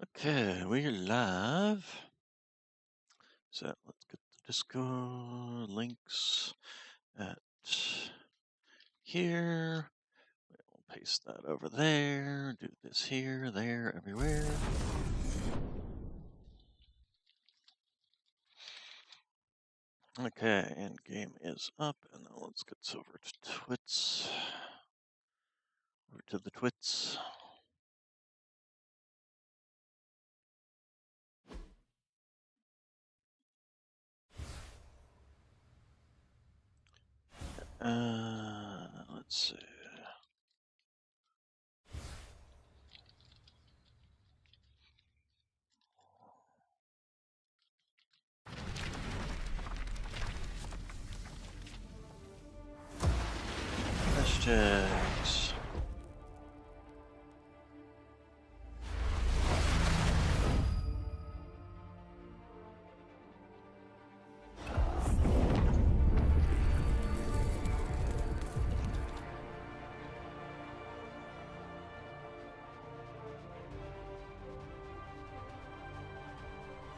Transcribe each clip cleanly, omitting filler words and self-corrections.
Okay, we're live. So let's get the Discord links at here. We'll paste that over there. Do this here, there, everywhere. Okay, and game is up, and now let's get over to Twits. Over to the Twits. Let's see. Hashtags.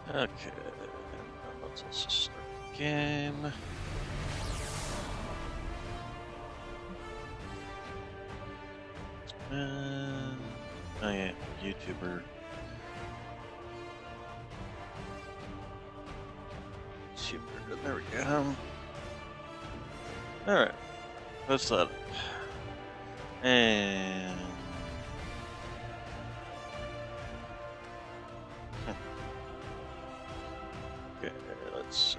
Okay, and let's also start the game. Oh yeah, YouTuber. There we go. Alright, post that up. And okay, let's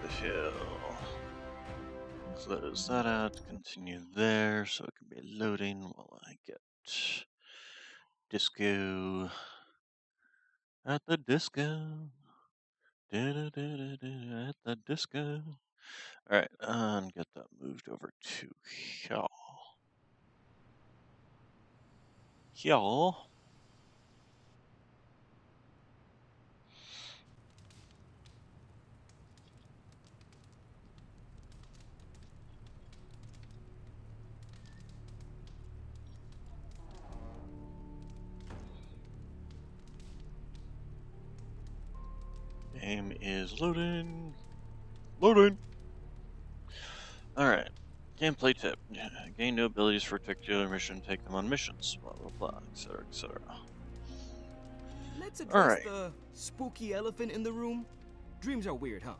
close that out, continue there so it can be loading while I get disco at the disco. At the disco. Alright, and get that moved over to here. Here. Game is loading. Loading! Alright. Gameplay tip. Gain new abilities for a particular mission, take them on missions, blah blah blah, etc. etc. Let's address the spooky elephant in the room. Dreams are weird, huh?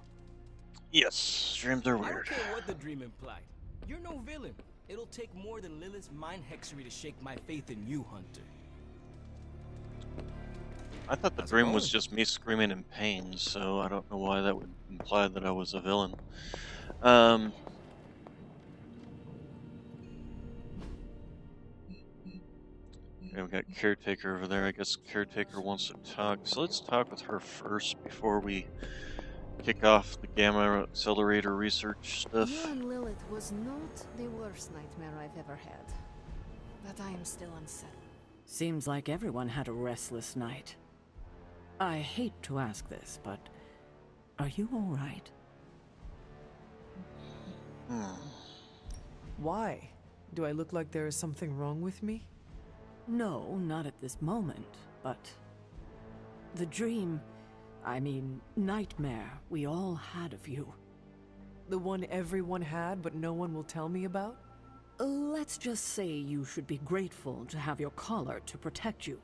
Yes, dreams are I weird. don't care what the dream implied. You're no villain. It'll take more than Lilith's mind hexery to shake my faith in you, Hunter. I thought the dream was just me screaming in pain, so I don't know why that would imply that I was a villain. Okay, we got Caretaker over there. I guess Caretaker wants to talk, so let's talk with her first before we kick off the Gamma Accelerator research stuff. You and Lilith was not the worst nightmare I've ever had, but I am still unsettled. Seems like everyone had a restless night. I hate to ask this, but are you all right? Why? Do I look like there is something wrong with me? No, not at this moment, but the dream, nightmare we all had of you. The one everyone had but no one will tell me about? Let's just say you should be grateful to have your collar to protect you.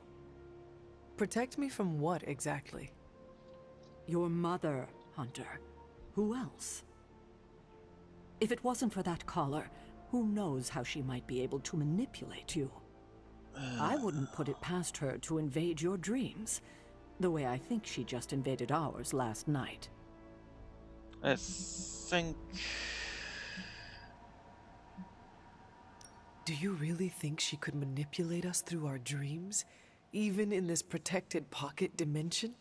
Protect me from what exactly? Your mother, Hunter. Who else? If it wasn't for that collar, who knows how she might be able to manipulate you? I wouldn't put it past her to invade your dreams, the way I think she just invaded ours last night. I think... Do you really think she could manipulate us through our dreams? Even in this protected pocket dimension?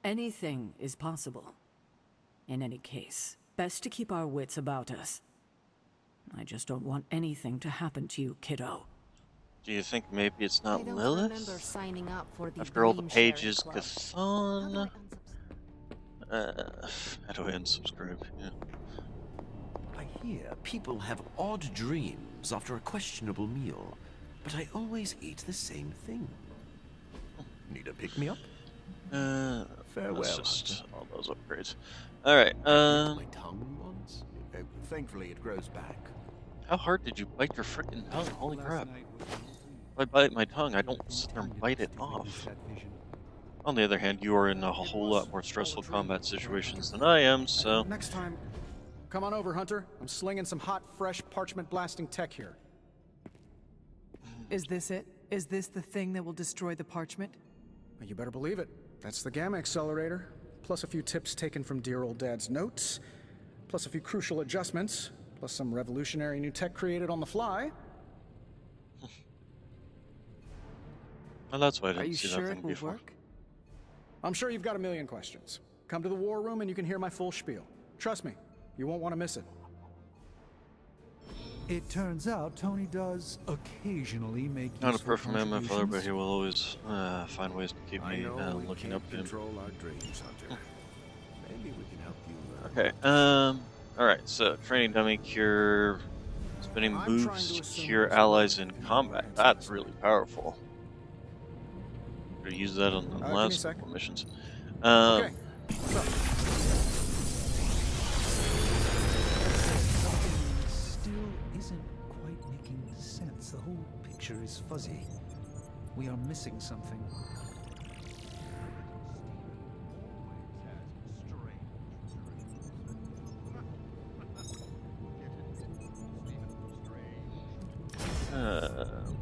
Anything is possible. In any case, best to keep our wits about us. I just don't want anything to happen to you, kiddo. Do you think maybe it's not I don't Lilith? remember signing up for the After all the Dream pages, Sharing Club. Kathan... How do I unsubscribe? How do I unsubscribe? Yeah. I hear people have odd dreams after a questionable meal, but I always eat the same thing. Need a pick-me-up? Farewell, That's just Hunter. all those upgrades. All right. I bit my tongue once. Thankfully, it grows back. How hard did you bite your frickin' tongue? Holy crap! If I bite my tongue, I don't sit there and bite it off. On the other hand, you are in a whole lot more stressful combat situations than I am, so... Next time, come on over, Hunter. I'm slinging some hot, fresh parchment blasting tech here. Is this it? Is this the thing that will destroy the parchment? You better believe it. That's the Gamma Accelerator. Plus a few tips taken from dear old Dad's notes. Plus a few crucial adjustments. Plus some revolutionary new tech created on the fly. Well, that's why I Are didn't you see sure that it thing will before. work? I'm sure you've got a million questions. Come to the war room and you can hear my full spiel. Trust me, you won't want to miss it. It turns out Tony does occasionally make Not a useful perfect man, my father, but contributions. he will always find ways to keep I me know we looking can't up to him. control our dreams, Hunter. Maybe we can help you learn. Okay, alright, so training dummy cure, spinning I'm trying to moves, assume cure there's allies nothing in in combat. your That's answers. really powerful. Could use that on the Give me a last sec. couple missions. Okay, what's up? Something still isn't quite making sense. The whole picture is fuzzy. We are missing something.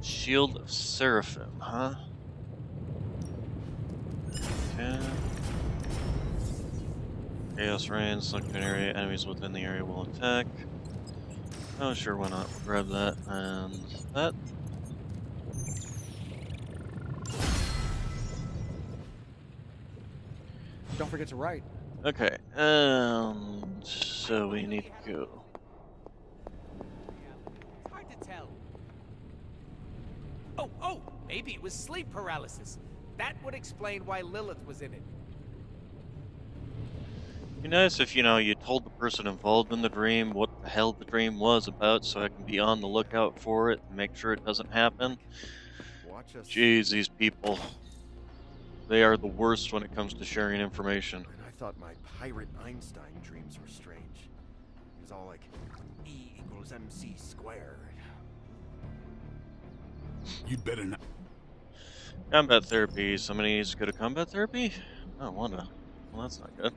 Shield of Seraphim, huh? Okay. Chaos Rain, select an area, enemies within the area will attack. Oh, sure, why not? We'll grab that and that. Don't forget to write. Okay, so we need to go. It's hard to tell. Oh, maybe it was sleep paralysis. That would explain why Lilith was in it. Be nice if, you told the person involved in the dream what the hell the dream was about so I can be on the lookout for it and make sure it doesn't happen. Watch us. Jeez, these people. They are the worst when it comes to sharing information. And I thought my pirate Einstein dreams were strange. It was all like E equals MC squared. You'd better not. Combat therapy. Somebody needs to go to combat therapy? Oh, Wanda. Well, that's not good.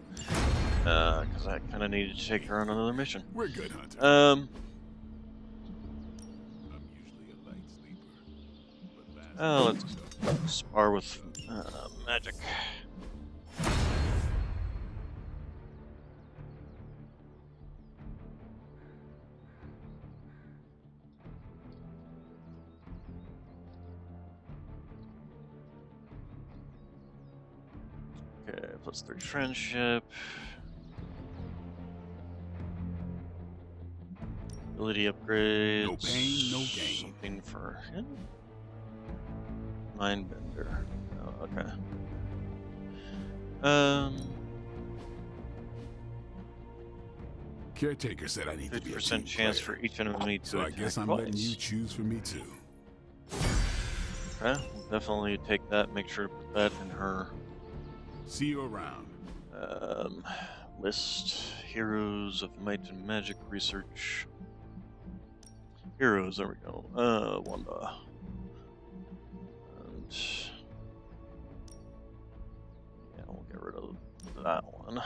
Because I kind of needed to take her on another mission. We're good, Hunter. Um, I'm usually a light sleeper, but let's spar with magic. Okay, +3 friendship. Ability upgrades. No pain, no gain. Something for him. Mindbender. Oh, okay. Caretaker said I need to be a 50% team chance player. for each enemy to So I attack guess I'm twice. letting you choose for me too. Okay, we'll definitely take that. Make sure to put that in her See you around. list. Heroes of Might and Magic Research. Heroes, there we go. Wanda. And yeah, we'll get rid of that one.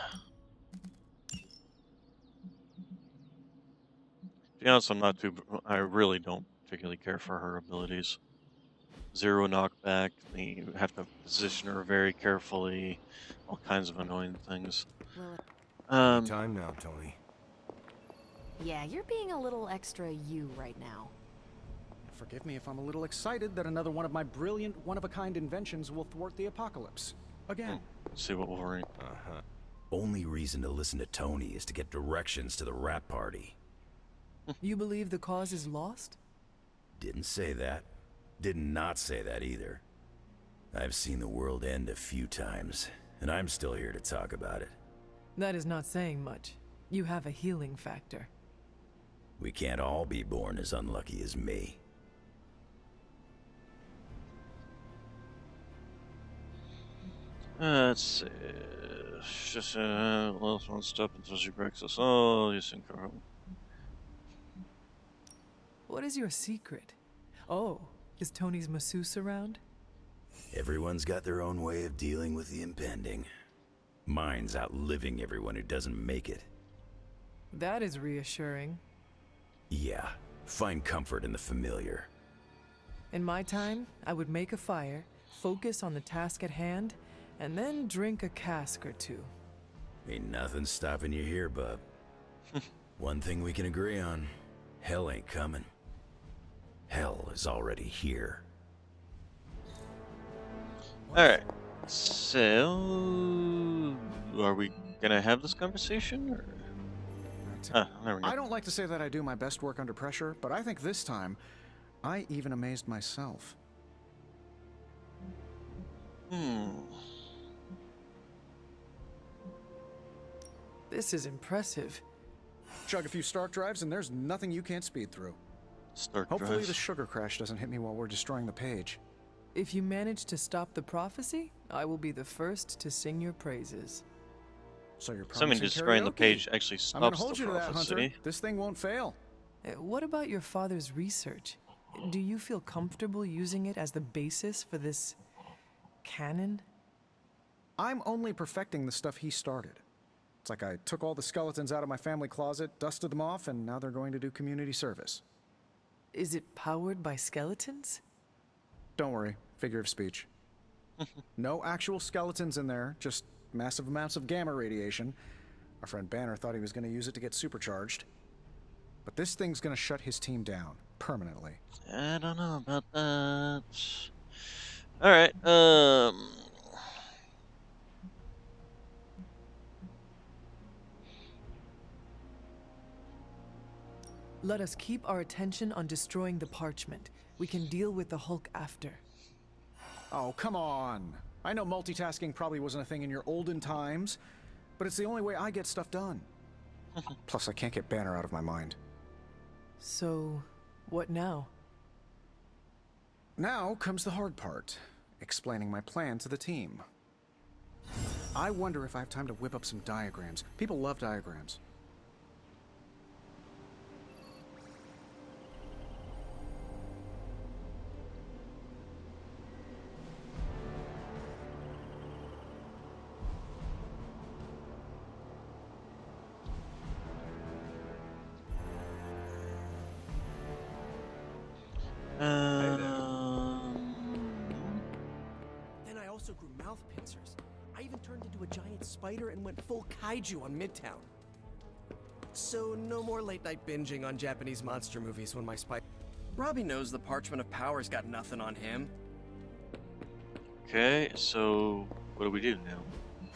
To be honest, I really don't particularly care for her abilities. 0 knockback, you have to position her very carefully, all kinds of annoying things. Time now, Tony. Yeah, you're being a little extra you right now. Forgive me if I'm a little excited that another one of my brilliant, one-of-a-kind inventions will thwart the apocalypse. Again. Let's see what Wolverine. Only reason to listen to Tony is to get directions to the rat party. You believe the cause is lost? Didn't say that. Did not say that either. I've seen the world end a few times, and I'm still here to talk about it. That is not saying much. You have a healing factor. We can't all be born as unlucky as me. Let's see. Just last one step until she breaks us all. You think What is your secret? Oh, is Tony's masseuse around? Everyone's got their own way of dealing with the impending. Mine's outliving everyone who doesn't make it. That is reassuring. Yeah, find comfort in the familiar. In my time, I would make a fire, focus on the task at hand, and then drink a cask or two. Ain't nothing stopping you here, bub. One thing we can agree on, hell ain't coming. Hell is already here. Alright. So, are we gonna have this conversation? Or? There we go. I don't like to say that I do my best work under pressure, but I think this time, I even amazed myself. This is impressive. Chug a few Stark drives and there's nothing you can't speed through. Stark Hopefully drives. the sugar crash doesn't hit me while we're destroying the page. If you manage to stop the prophecy, I will be the first to sing your praises. So you're Assuming promising destroying the karaoke. page actually I'm gonna stops hold the you to that, prophecy. Hunter. This thing won't fail. What about your father's research? Do you feel comfortable using it as the basis for this canon? I'm only perfecting the stuff he started. It's like I took all the skeletons out of my family closet, dusted them off, and now they're going to do community service. Is it powered by skeletons? Don't worry, figure of speech. No actual skeletons in there, just massive amounts of gamma radiation. Our friend Banner thought he was going to use it to get supercharged. But this thing's going to shut his team down, permanently. I don't know about that. Alright, Let us keep our attention on destroying the parchment. We can deal with the Hulk after. Oh, come on. I know multitasking probably wasn't a thing in your olden times, but it's the only way I get stuff done. Plus, I can't get Banner out of my mind. So, what now? Now comes the hard part, explaining my plan to the team. I wonder if I have time to whip up some diagrams. People love diagrams. Then I also grew mouth pincers. I even turned into a giant spider and went full kaiju on Midtown. So no more late night binging on Japanese monster movies when my spider... Robbie knows the Parchment of Power's got nothing on him. okay, so what do we do now?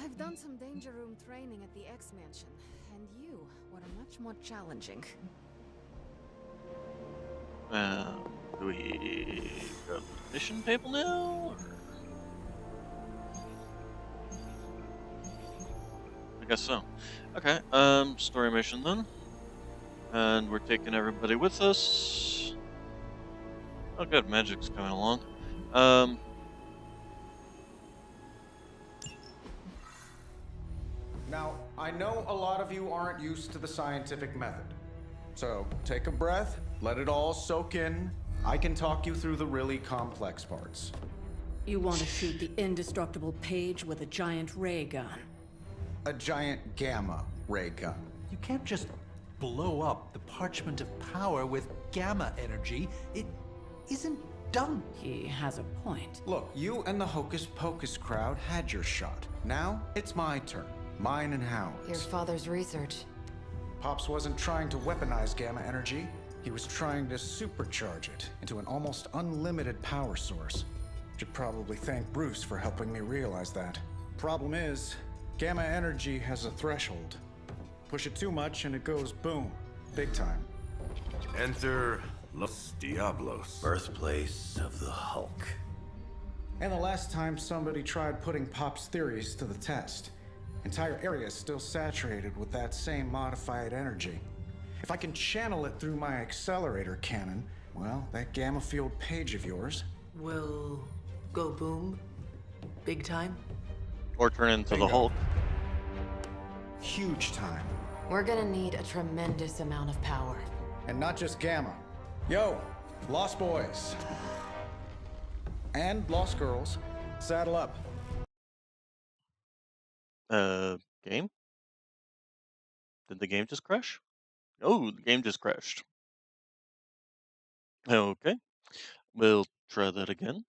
I've done some danger room training at the X Mansion, and you were much more challenging. Do we grab the mission table now? Or? I guess so. Okay, story mission then. And we're taking everybody with us. Oh good, magic's coming along. Now, I know a lot of you aren't used to the scientific method. So, take a breath, let it all soak in. I can talk you through the really complex parts. You want to shoot the indestructible page with a giant ray gun. A giant gamma ray gun. You can't just blow up the Parchment of Power with gamma energy. It isn't done. He has a point. Look, you and the Hocus Pocus crowd had your shot. Now, it's my turn. Mine and Howard's. Your father's research. Pops wasn't trying to weaponize gamma energy. He was trying to supercharge it into an almost unlimited power source. Should probably thank Bruce for helping me realize that. Problem is, gamma energy has a threshold. Push it too much and it goes boom. Big time. Enter Los Diablos, birthplace of the Hulk. And the last time somebody tried putting Pop's theories to the test, entire area is still saturated with that same modified energy. If I can channel it through my accelerator cannon, well, that gamma field page of yours. Will go boom? Big time? Or turn into the Bingo. Hulk. Huge time. We're gonna need a tremendous amount of power. And not just Gamma. Yo, Lost Boys. And Lost Girls. Saddle up. Game? Did the game just crash? Oh, the game just crashed. Okay. We'll try that again.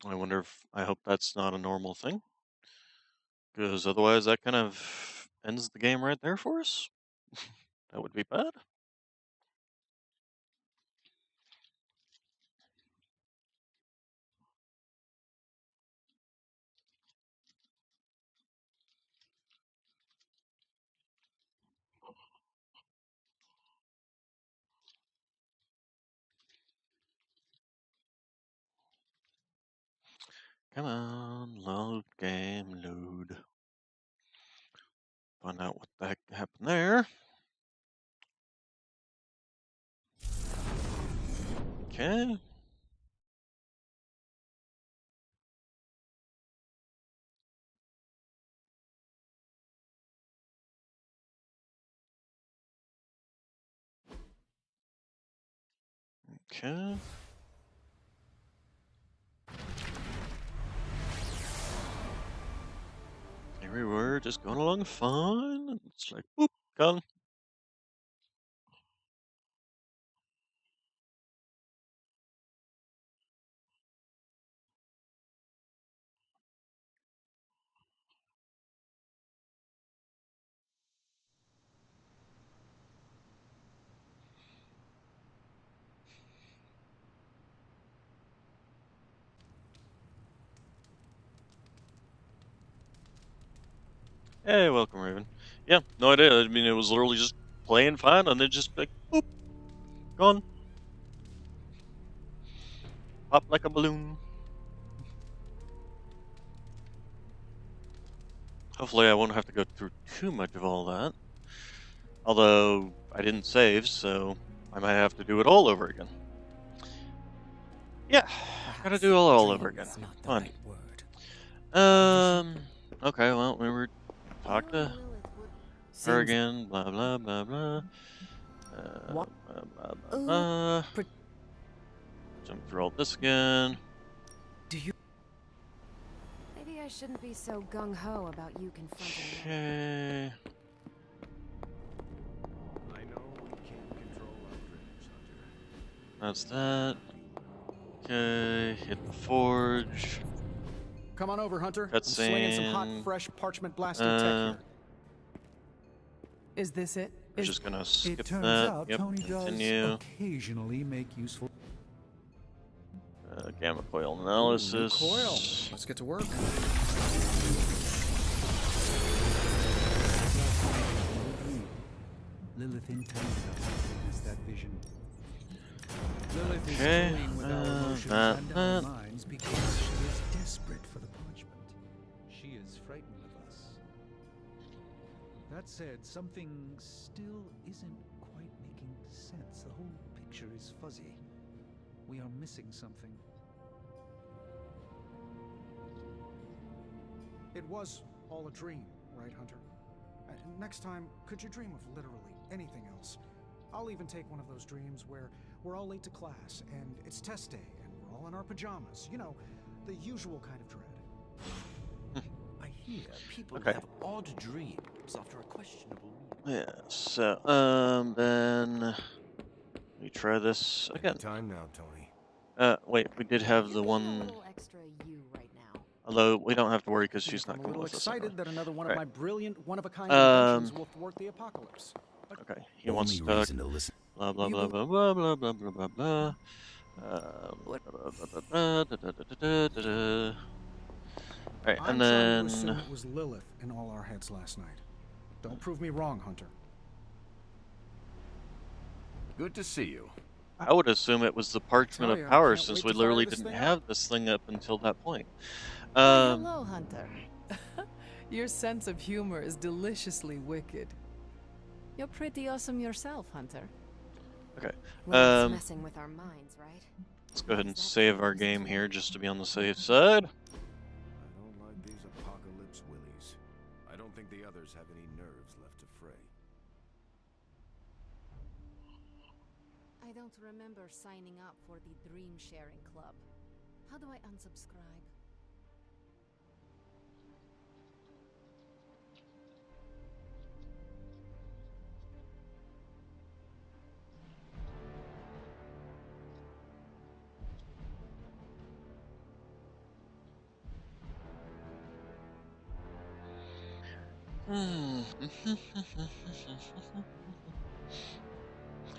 I wonder if, I hope that's not a normal thing. Because otherwise that kind of ends the game right there for us. That would be bad. Come on, load game, load. Find out what the heck happened there. Okay. Okay. Here we were, just going along fine. And it's like, boop, gone. Hey, welcome, Raven. Yeah, no idea. I mean, it was literally just playing fine, and then just like, boop, gone. Pop like a balloon. Hopefully I won't have to go through too much of all that. Although, I didn't save, so I might have to do it all over again. Yeah, gotta do it all over again. Fun. Okay, well, we were talking to her again, blah, blah, blah, blah. Blah, blah, blah, blah. Jump through all this again. Maybe I shouldn't be so gung-ho about you confronting me. Okay. I know we can't control our dreams, Hunter. That's that. Okay, hit the forge. Come on over, Hunter. I'm slinging some hot, cutscene. fresh parchment blasted tech here. Is this it? We're just gonna skip It turns that. out Yep, Tony continue. does occasionally make useful. Gamma coil analysis. Coil. Let's get to work. Lilith intended us to witness that vision. Lilith is Okay, toying with our emotions that, and our that. minds because she is desperate for the parchment. She is frightened of us. That said, something still isn't quite making sense. The whole picture is fuzzy. We are missing something. It was all a dream, right, Hunter? Next time, could you dream of literally anything else? I'll even take one of those dreams where we're all late to class, and it's test day, and we're all in our pajamas. You know, the usual kind of dread. I hear people Okay. have odd dreams after a questionable meal. Yeah, so, then we try this again. Time now, Tony. Wait, we did have the A one, little extra you right now. although we don't have to worry because she's not I'm a coming little with us. excited anyway. that another one of Right. my brilliant, one-of-a-kind Um, inventions will thwart the apocalypse. Okay, he wants Only to reason to listen. blah blah blah blah blah blah blah blah blah blah. Blah, blah, blah, blah, da, da, da, da, da, da. Alright, I'm and trying to then assume it was Lilith in all our heads last night. Don't prove me wrong, Hunter. Good to see you. I would assume it was the Parchment Tell ya, of I Power can't since wait we to fire literally this didn't thing have this thing up until that point. Hello, Hunter. Your sense of humor is deliciously wicked. You're pretty awesome yourself, Hunter. Okay, Well, it's um, messing with our minds, right? let's go ahead and save our game here just to be on the safe side. I don't like these others have any nerves left to fray. I don't remember signing up for the Dream Sharing Club. How do I unsubscribe?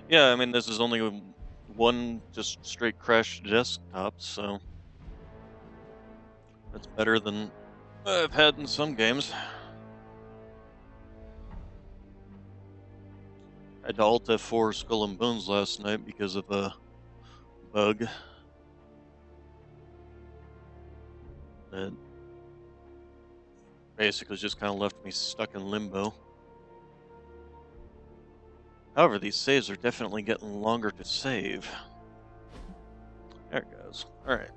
Yeah, I mean, this is only one just straight crash desktop, so that's better than I've had in some games. I had to Alt F4 Skull and Bones last night because of a bug that basically just kind of left me stuck in limbo. However, these saves are definitely getting longer to save. There it goes. Alright.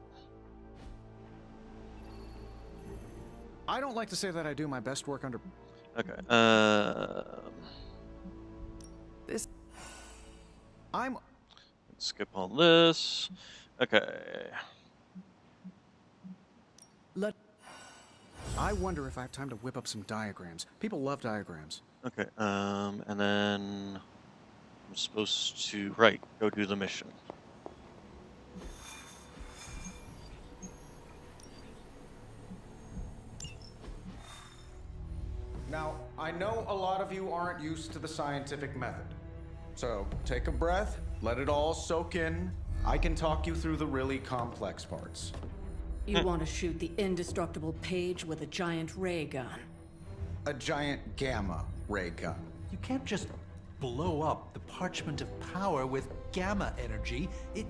I don't like to say that I do my best work under... Okay, This... I'm... let's skip all this. Okay. I wonder if I have time to whip up some diagrams. People love diagrams. Okay, and then I'm supposed to, right, go do the mission. Now, I know a lot of you aren't used to the scientific method. So, take a breath, let it all soak in. I can talk you through the really complex parts. You want to shoot the indestructible Page with a giant ray gun. A giant gamma ray gun. You can't just blow up the Parchment of Power with gamma energy. It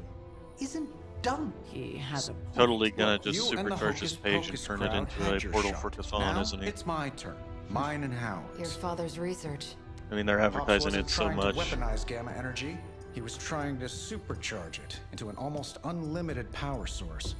isn't done. He has a Totally gonna just You and the supercharge his page and hocus-pocus turn it crowd into had a your portal shot. for Cthulhu, Now, isn't he? it's my turn. Mine and Howard's. Your father's research. I mean, they're Pops advertising wasn't it so trying much. to weaponize gamma energy. He was trying to supercharge it into an almost unlimited power source.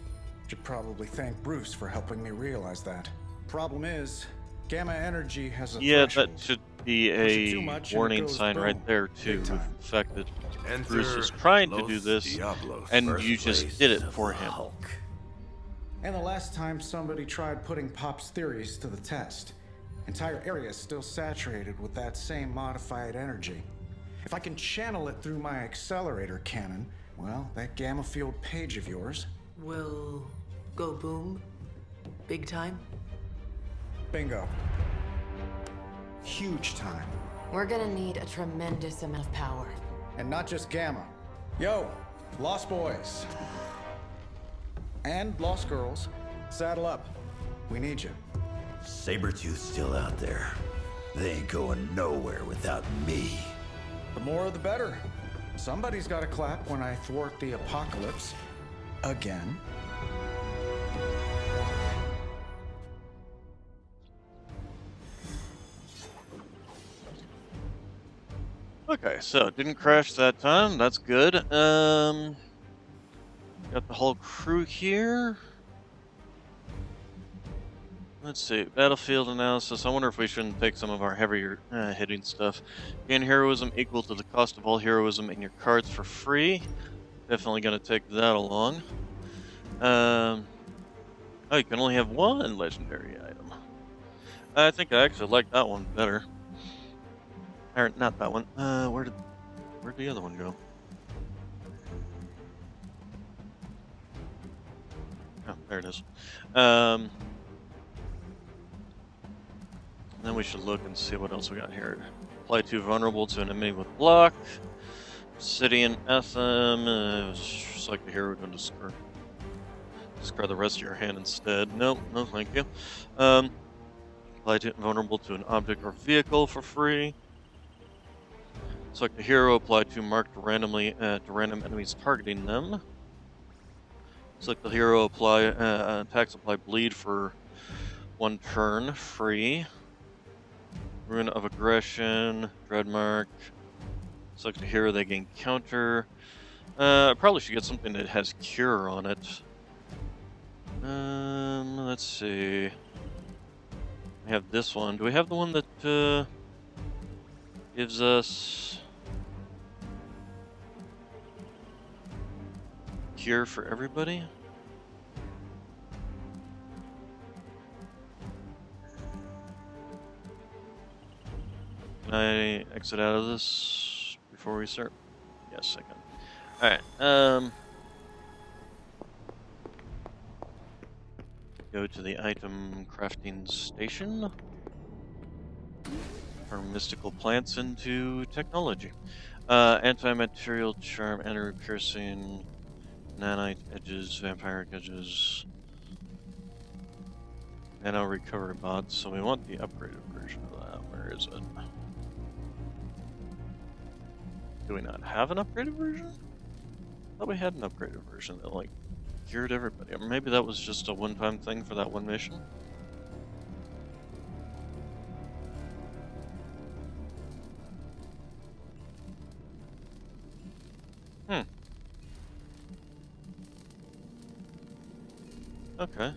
Should probably thank Bruce for helping me realize that. Problem is, gamma energy has a Yeah, threshold. that should be Push it too a much and it warning goes sign right boom. there, too. Big The time. fact that Enter Bruce was trying to do Los this, Diablos. and you just did it Birthplace for of the him. Hulk. And the last time somebody tried putting Pop's theories to the test, entire areas still saturated with that same modified energy. If I can channel it through my accelerator cannon, well, that gamma field page of yours, Will go boom? Big time? bingo. Huge time. We're gonna need a tremendous amount of power. And not just gamma. Yo, Lost Boys. And Lost Girls, saddle up. We need you. Sabretooth's still out there. They ain't going nowhere without me. The more the better. Somebody's got to clap when I thwart the apocalypse. Again. Okay, so it didn't crash that time. That's good. Got the whole crew here. Let's see, battlefield analysis. I wonder if we shouldn't take some of our heavier hitting stuff. Gain heroism equal to the cost of all heroism in your cards for free. Definitely going to take that along. Oh, you can only have one legendary item. I think I actually like that one better. Or not that one. Where'd the other one go? Oh, there it is. Then we should look and see what else we got here. Apply to vulnerable to an enemy with block. Obsidian Ethem. Select the hero to discard the rest of your hand instead. Nope, no thank you. Apply to vulnerable to an object or vehicle for free. Select the hero, apply to marked randomly to random enemies targeting them. Select the hero, apply attacks apply bleed for 1 turn, free. Rune of Aggression, Dreadmark. Select a hero, they gain counter. I probably should get something that has cure on it. Let's see. We have this one. Do we have the one that gives us cure for everybody? Can I exit out of this before we start? Yes, I can. Alright, go to the item crafting station. Turn mystical plants into technology. Anti-material charm, energy piercing, nanite edges, vampiric edges, nano recovery bots. So we want the upgraded version of that. Where is it? Do we not have an upgraded version? I thought we had an upgraded version that like cured everybody. Or maybe that was just a one-time thing for that one mission. Okay.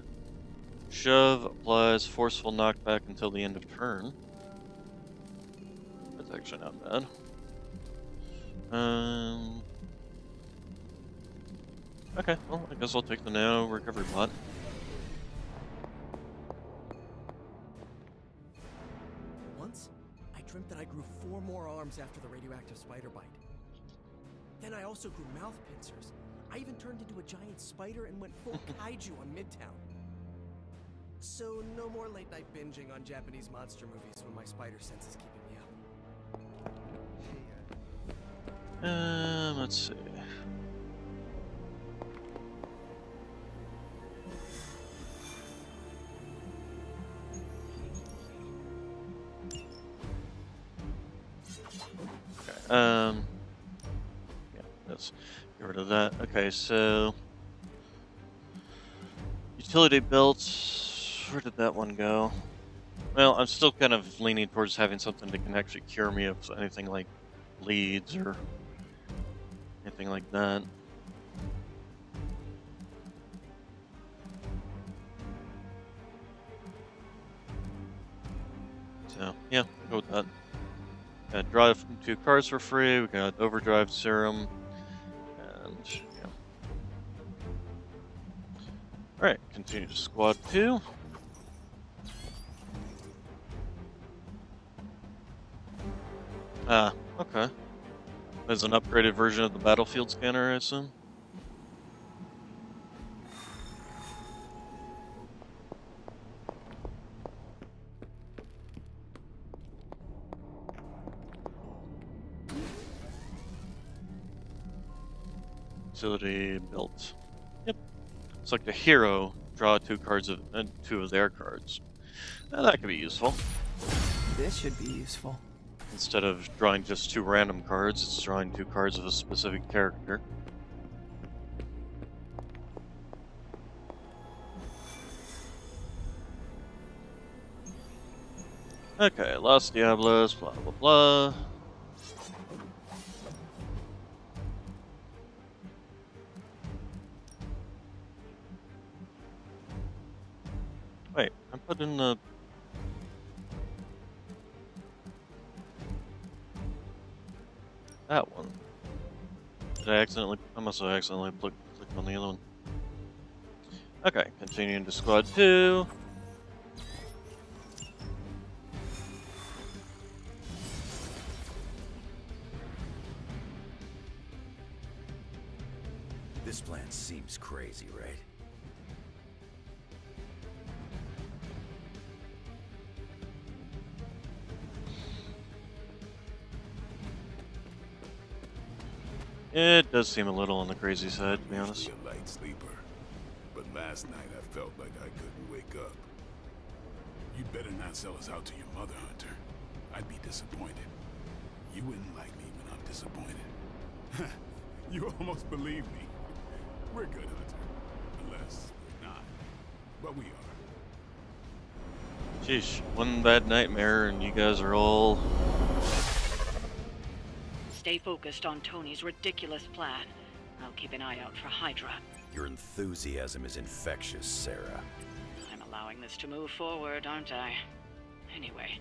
Shove applies forceful knockback until the end of turn. That's actually not bad. Okay, well, I guess I'll take the nano recovery bot. Once, I dreamt that I grew 4 more arms after the radioactive spider bite. Then I also grew mouth pincers. I even turned into a giant spider and went full kaiju on Midtown. So no more late night binging on Japanese monster movies when my spider sense is keeping me up. Let's see. Okay, yeah, let's get rid of that. Okay, so utility belts, where did that one go? Well, I'm still kind of leaning towards having something that can actually cure me of anything like bleeds or anything like that. So, yeah, we'll go with that. Got draw 2 cards for free, we got overdrive serum, and yeah. Alright, continue to squad 2. Ah, okay. There's an upgraded version of the battlefield scanner, I assume? Utility built. Yep. It's like the hero draw 2 cards of 2 of their cards. Now, that could be useful. This should be useful. Instead of drawing just 2 random cards, it's drawing 2 cards of a specific character. Okay, Los Diablos, blah blah blah. Wait, I put in the... that one. Did I accidentally... I must have accidentally clicked on the other one. Okay, continuing to squad 2. This plan seems crazy, right? It does seem a little on the crazy side, to be honest. Usually a light sleeper, but last night I felt like I couldn't wake up. You'd better not sell us out to your mother, Hunter. I'd be disappointed. You wouldn't like me when I'm disappointed. You almost believe me. We're good, Hunter. Unless we're not. But we are. Sheesh, one bad nightmare and you guys are all... Stay focused on Tony's ridiculous plan. I'll keep an eye out for Hydra. Your enthusiasm is infectious, Sarah. I'm allowing this to move forward, aren't I? Anyway,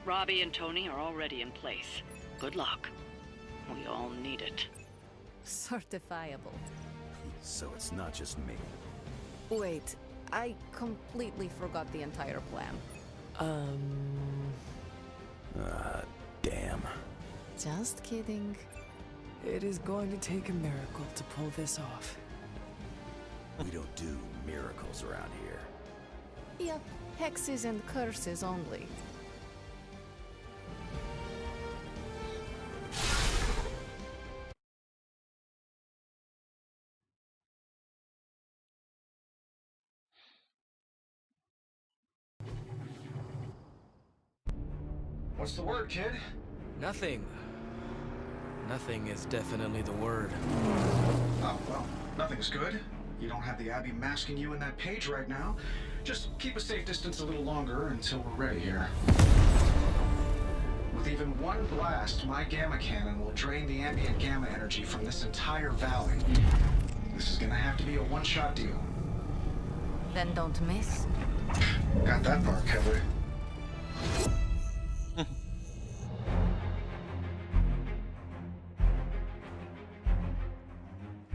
Robbie and Tony are already in place. Good luck. We all need it. Certifiable. So it's not just me. Wait, I completely forgot the entire plan. Damn. Just kidding. It is going to take a miracle to pull this off. We don't do miracles around here. Yep, hexes and curses only. What's the word, kid? Nothing. Nothing is definitely the word. Oh, well, nothing's good. You don't have the Abbey masking you in that page right now. Just keep a safe distance a little longer until we're ready here. With even one blast, my gamma cannon will drain the ambient gamma energy from this entire valley. This is gonna have to be a one-shot deal. Then don't miss. Got that part covered.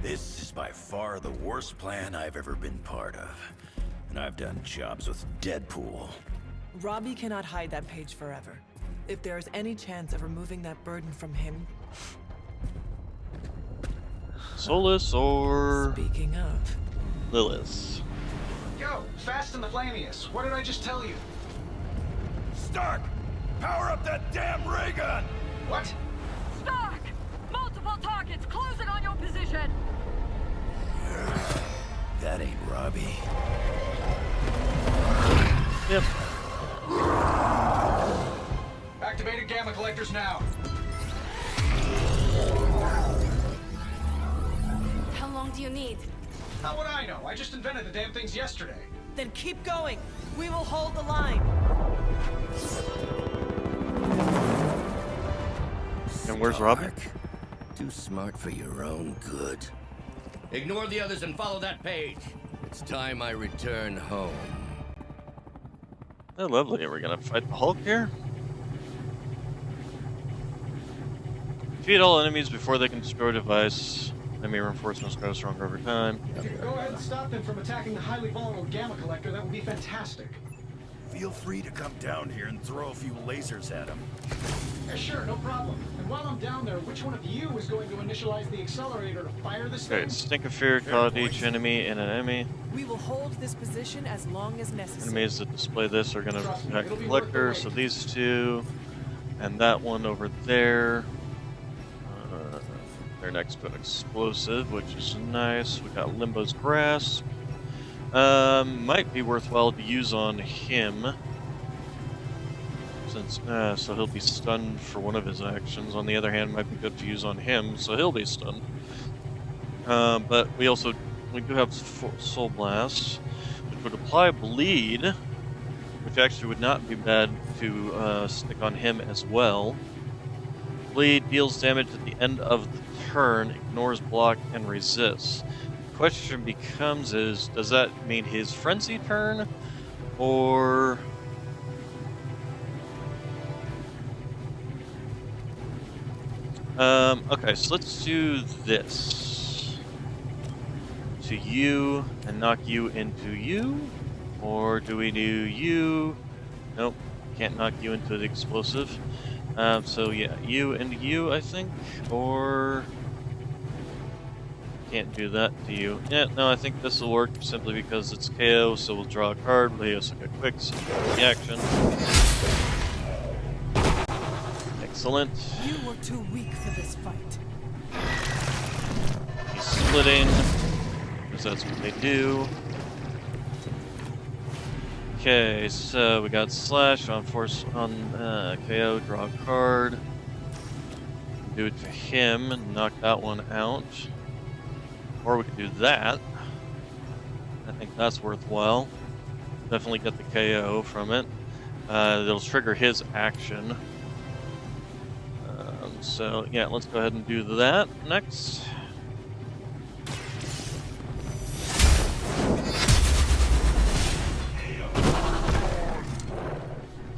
This is by far the worst plan I've ever been part of. And I've done jobs with Deadpool. Robbie cannot hide that page forever. If there is any chance of removing that burden from him... Solus or... Speaking of... Lilith. Yo, Fast and the Flamius, what did I just tell you? Stark! Power up that damn ray gun! What? Stark! Multiple targets closing on your position! That ain't Robbie. Yep. Activated gamma collectors now. How long do you need? How would I know? I just invented the damn things yesterday. Then keep going. We will hold the line. And where's Robbie? Too smart for your own good. Ignore the others and follow that page. It's time I return home. Oh, lovely. Are we gonna fight the Hulk here? Defeat all enemies before they can destroy a device. Enemy reinforcements grow stronger over time. If you could go ahead and stop them from attacking the highly vulnerable gamma collector, that would be fantastic. Feel free to come down here and throw a few lasers at him. Yeah, sure, no problem. And while I'm down there, which one of you is going to initialize the accelerator to fire this Okay, thing? Stink of Fear, call out each enemy and an enemy. We will hold this position as long as necessary. Enemies that display this are gonna Trust me, attack it'll the be worth the collector, wait. so these two, and that one over there. They're next to an explosive, which is nice. We got Limbo's Grasp. Might be worthwhile to use on him. Since, so he'll be stunned for one of his actions. On the other hand, might be good to use on him, so he'll be stunned. But we do have Soul Blast, which would apply Bleed, which actually would not be bad to stick on him as well. Bleed deals damage at the end of the turn, ignores block, and resists. The question becomes does that mean his frenzy turn, or... okay, so let's do this. To you, and knock you into you? Or do we do you? Nope, can't knock you into the explosive. So yeah, you and you, I think, or... Can't do that to you. Yeah, no, I think this will work simply because it's KO, so we'll draw a card, play us like a quick reaction. Excellent. You were too weak for this fight. He's splitting, because that's what they do. Okay, so we got Slash on force on KO, draw a card. Do it to him and knock that one out. Or we could do that. I think that's worthwhile. Definitely get the KO from it. It'll trigger his action. So yeah, let's go ahead and do that next.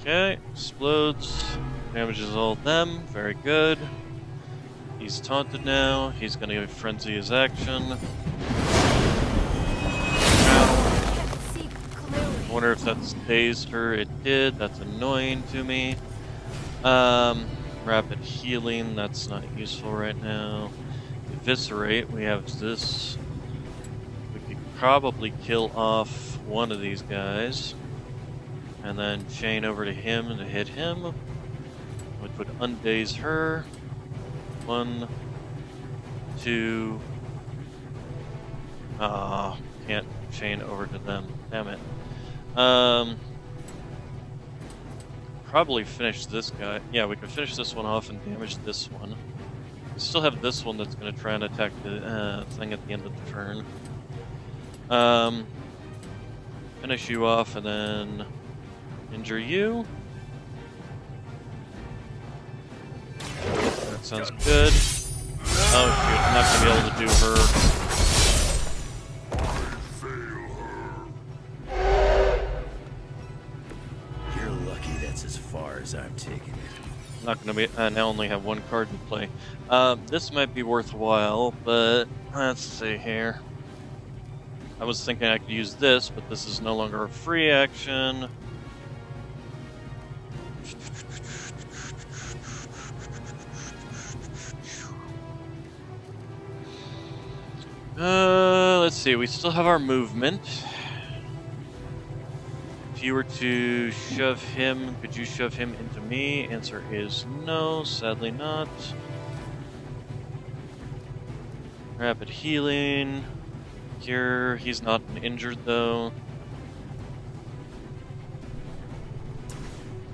Okay, explodes. Damages all of them. Very good. He's taunted now. He's gonna frenzy his action. I wonder if that's dazed her. It did. That's annoying to me. Rapid healing. That's not useful right now. Eviscerate. We have this. We could probably kill off one of these guys. And then chain over to him to hit him. Which would undaze her. 1, 2. Can't chain over to them. Damn it. Probably finish this guy. Yeah, we could finish this one off and damage this one. We still have this one that's going to try and attack the thing at the end of the turn. Finish you off and then injure you. That sounds good. Oh shoot, I'm not going to be able to do her. You're lucky that's as far as I'm taking it. Not going to be. I now only have one card to play. This might be worthwhile, but let's see here. I was thinking I could use this, but this is no longer a free action. Let's see. We still have our movement. If you were to shove him, could you shove him into me? Answer is no, sadly not. Rapid healing. Cure. He's not injured though.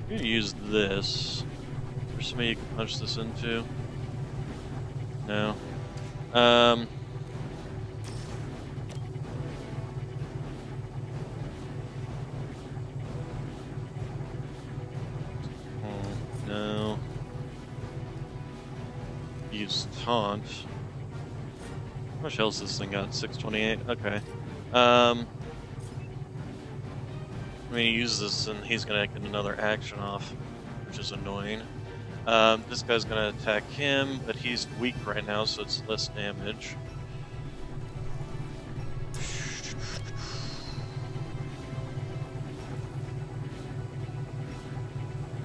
I'm gonna use this. Is there somebody you can punch this into? No. No. Use taunt. How much else this thing got? 628? Okay. I'm gonna use this and he's gonna get another action off, which is annoying. This guy's gonna attack him, but he's weak right now, so it's less damage.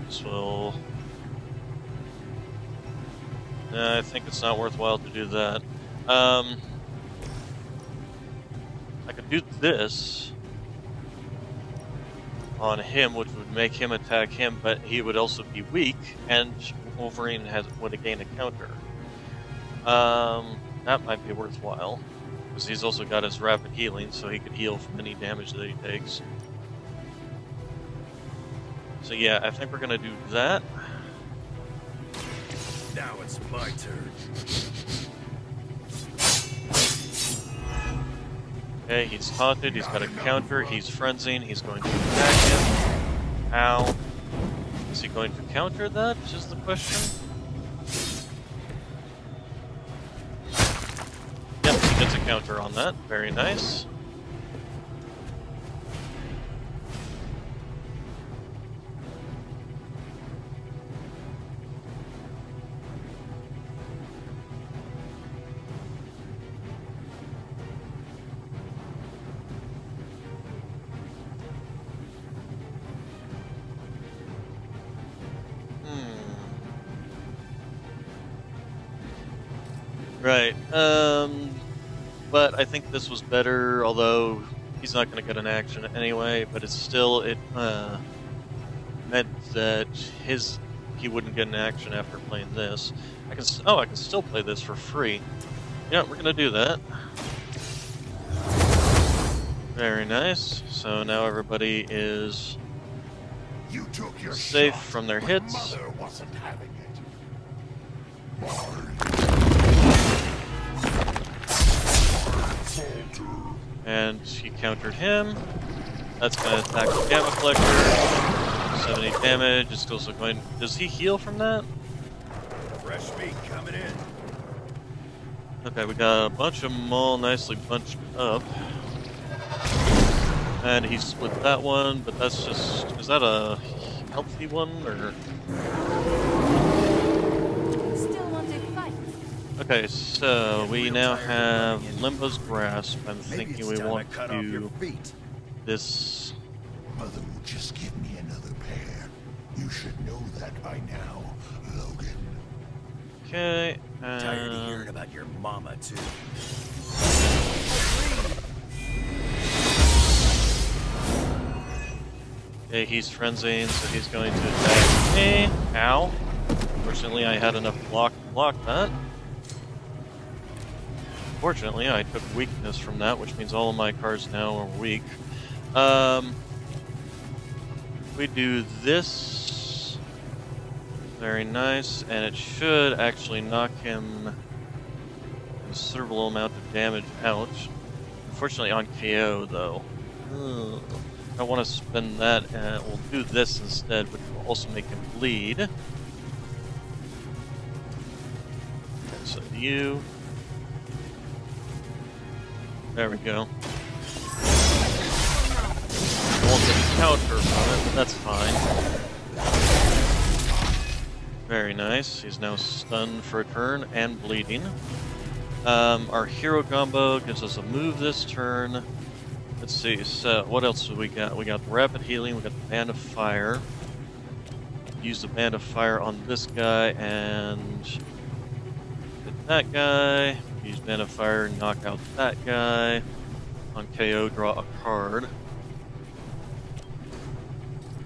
This will... I think it's not worthwhile to do that. I could do this on him, which would make him attack him, but he would also be weak, and Wolverine would gain a counter. That might be worthwhile, because he's also got his rapid healing, so he could heal from any damage that he takes. So yeah, I think we're gonna do that. Now it's my turn. Okay, he's taunted, he's got a counter, he's frenzying, he's going to attack him. Ow. Is he going to counter that, is the question? Yep, he gets a counter on that. Very nice. Right, but I think this was better, although he's not going to get an action anyway, but it's still, it meant that he wouldn't get an action after playing this. I can still play this for free. Yeah, we're going to do that. Very nice, so now everybody is safe from their hits. And he countered him. That's going to attack the Gamma Collector. 70 damage. It's also going... Does he heal from that? Fresh meat coming in. Okay, we got a bunch of them all nicely bunched up. And he split that one, but that's just... Is that a healthy one, or? Still want to fight? Okay, so we now have Limbo's Grasp. I'm Maybe thinking it's we time I want cut off your to feet. this. Mother will just give me another pair. You should know that by now, Logan. Okay. Tired of hearing about your mama too. Okay, he's frenzying, so he's going to attack me. Ow. Fortunately, I had enough block to block that. Fortunately, I took weakness from that, which means all of my cards now are weak. We do this. Very nice, and it should actually knock him a considerable amount of damage out. Unfortunately, on KO, though. Ugh. I want to spend that, and we'll do this instead, which will also make him bleed. Okay, so you. There we go. I won't get a counter from it, but that's fine. Very nice. He's now stunned for a turn and bleeding. Our hero combo gives us a move this turn. Let's see, so what else do we got? We got the rapid healing, we got the band of fire. Use the band of fire on this guy and hit that guy. Use band of fire and knock out that guy. On KO, draw a card.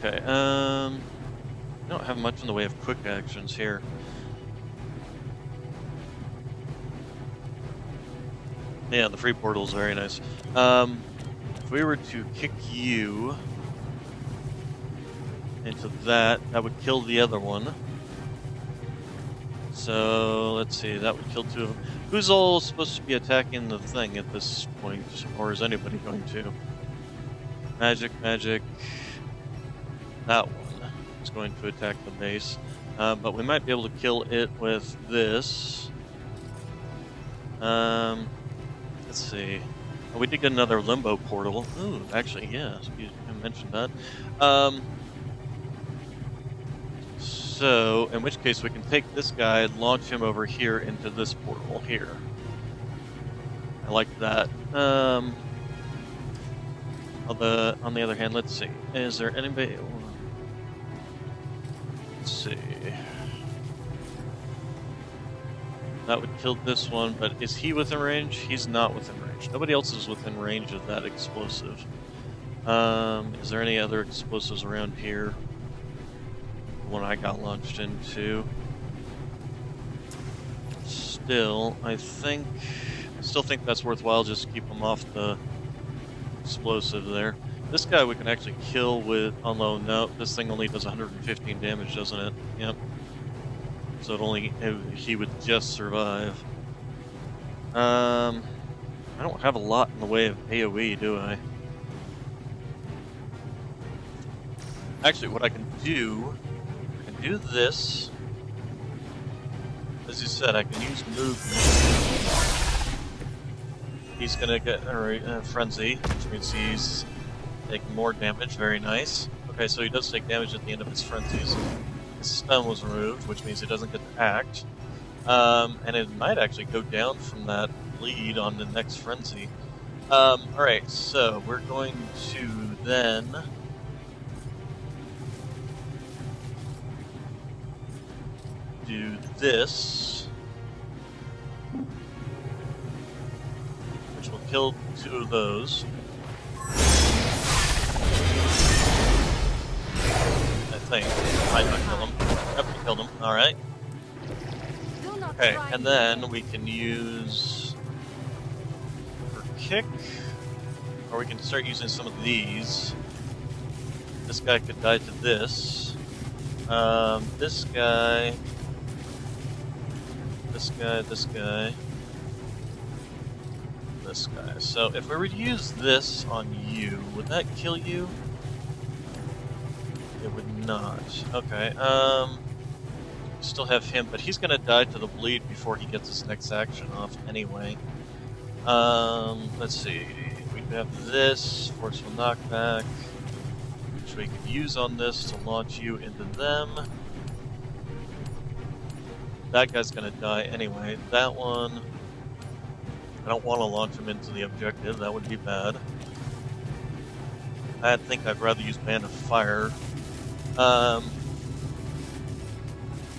Okay, I don't have much in the way of quick actions here. Yeah, the free portal is very nice. If we were to kick you into that, that would kill the other one. So, let's see, that would kill two of them. Who's all supposed to be attacking the thing at this point? Or is anybody going to? Magic. That one is going to attack the base. But we might be able to kill it with this. Let's see. Oh, we did get another limbo portal. Ooh, actually, yeah, you mentioned that. So, in which case we can take this guy and launch him over here into this portal here. I like that. On the other hand, let's see. Is there anybody? Let's see. That would kill this one, but is he within range? He's not within range. Nobody else is within range of that explosive. Is there any other explosives around here? The one I got launched into. Still, I still think that's worthwhile. Just keep them off the explosive there. This guy we can actually kill with. Although no, this thing only does 115 damage, doesn't it? Yep. So he would just survive. I don't have a lot in the way of AoE, do I? Actually, what I can do this. As you said, I can use movement. He's gonna get a frenzy, which means he's taking more damage. Very nice. Okay, so he does take damage at the end of his frenzies. His stun was removed, which means he doesn't get to act. And it might actually go down from that bleed on the next frenzy. Alright, so we're going to then do this, which will kill two of those. I think. Might not kill them. Yep, we killed them. Alright. Okay, and then we can use for kick, or we can start using some of these. This guy could die to this. This guy. This guy. This guy. This guy. So if we were to use this on you, would that kill you? It would not. Okay, still have him, but he's gonna die to the bleed before he gets his next action off anyway. Let's see. We have this, forceful knockback, which which we could use on this to launch you into them. That guy's gonna die anyway. That one, I don't want to launch him into the objective. That would be bad. I think I'd rather use Band of Fire.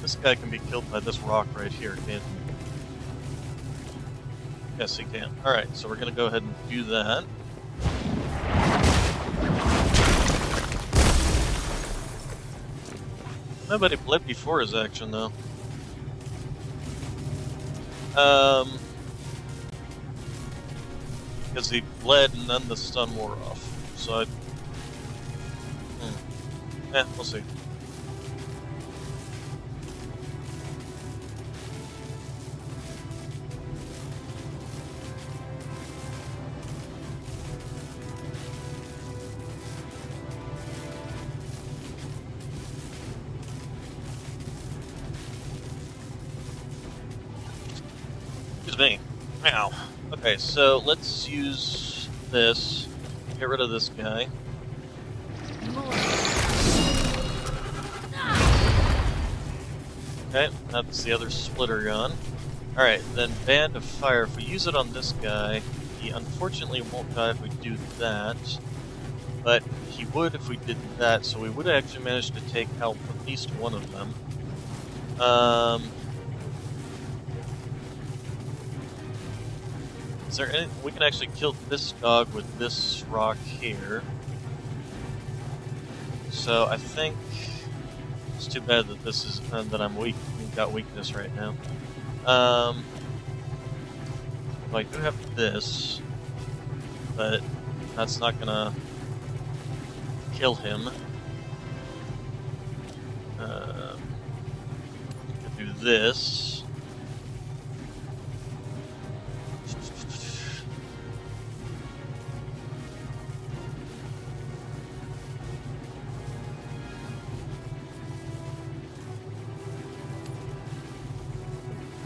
This guy can be killed by this rock right here, can't he? Yes, he can. Alright, so we're going to go ahead and do that. Nobody bled before his action, though. Because he bled and then the stun wore off. So I... we'll see. Excuse me. Ow. Okay, so let's use this. Get rid of this guy. Okay, that's the other splitter gun. Alright, then Band of Fire. If we use it on this guy, he unfortunately won't die if we do that. But he would if we did that, so we would actually manage to take out at least one of them. Is there any... We can actually kill this dog with this rock here. So I think it's too bad that this is that I'm weak. We've got weakness right now. I do have this, but that's not gonna kill him. Could do this.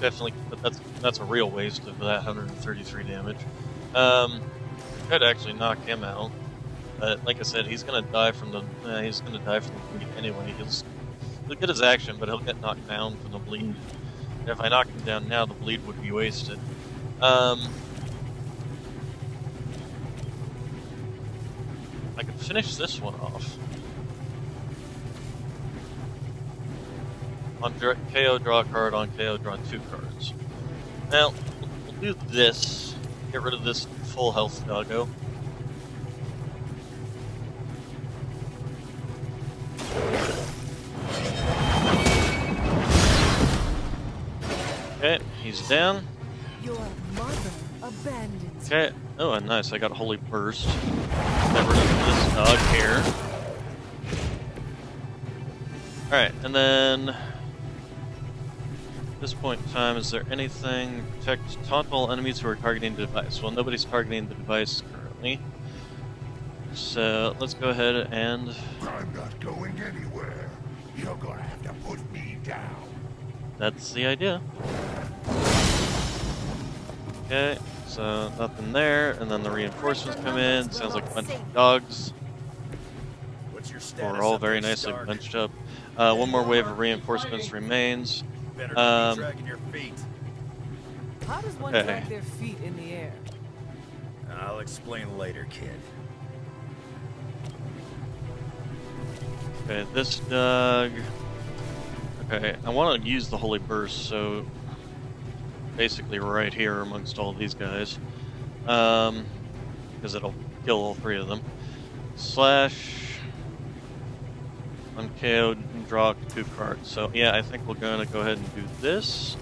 Definitely, but that's a real waste of that 133 damage. Could actually knock him out, but like I said, he's gonna die from the bleed anyway. He'll get his action, but he'll get knocked down from the bleed. And if I knock him down now, the bleed would be wasted. I could finish this one off. On KO, draw a card. On KO, draw 2 cards. Now, we'll do this. Get rid of this full health doggo. Okay, he's down. Your mother abandoned. Okay. Oh, and nice. I got Holy Burst. Get rid of this dog here. Alright, and then... At this point in time, is there anything? Protect taunt all enemies who are targeting the device. Well, nobody's targeting the device currently. So let's go ahead and... I'm not going anywhere. You're gonna have to put me down. That's the idea. Okay, so nothing there, and then the reinforcements come in. Sounds like a bunch of dogs. We're all very nicely bunched up. One more wave of reinforcements remains. How does one Okay. drag their feet in the air? I'll explain later, kid. Okay, this dog... Okay, I want to use the Holy Burst, so... Basically right here amongst all these guys. Because it'll kill all 3 of them. Slash... Unko, draw 2 cards. So yeah, I think we're gonna go ahead and do this.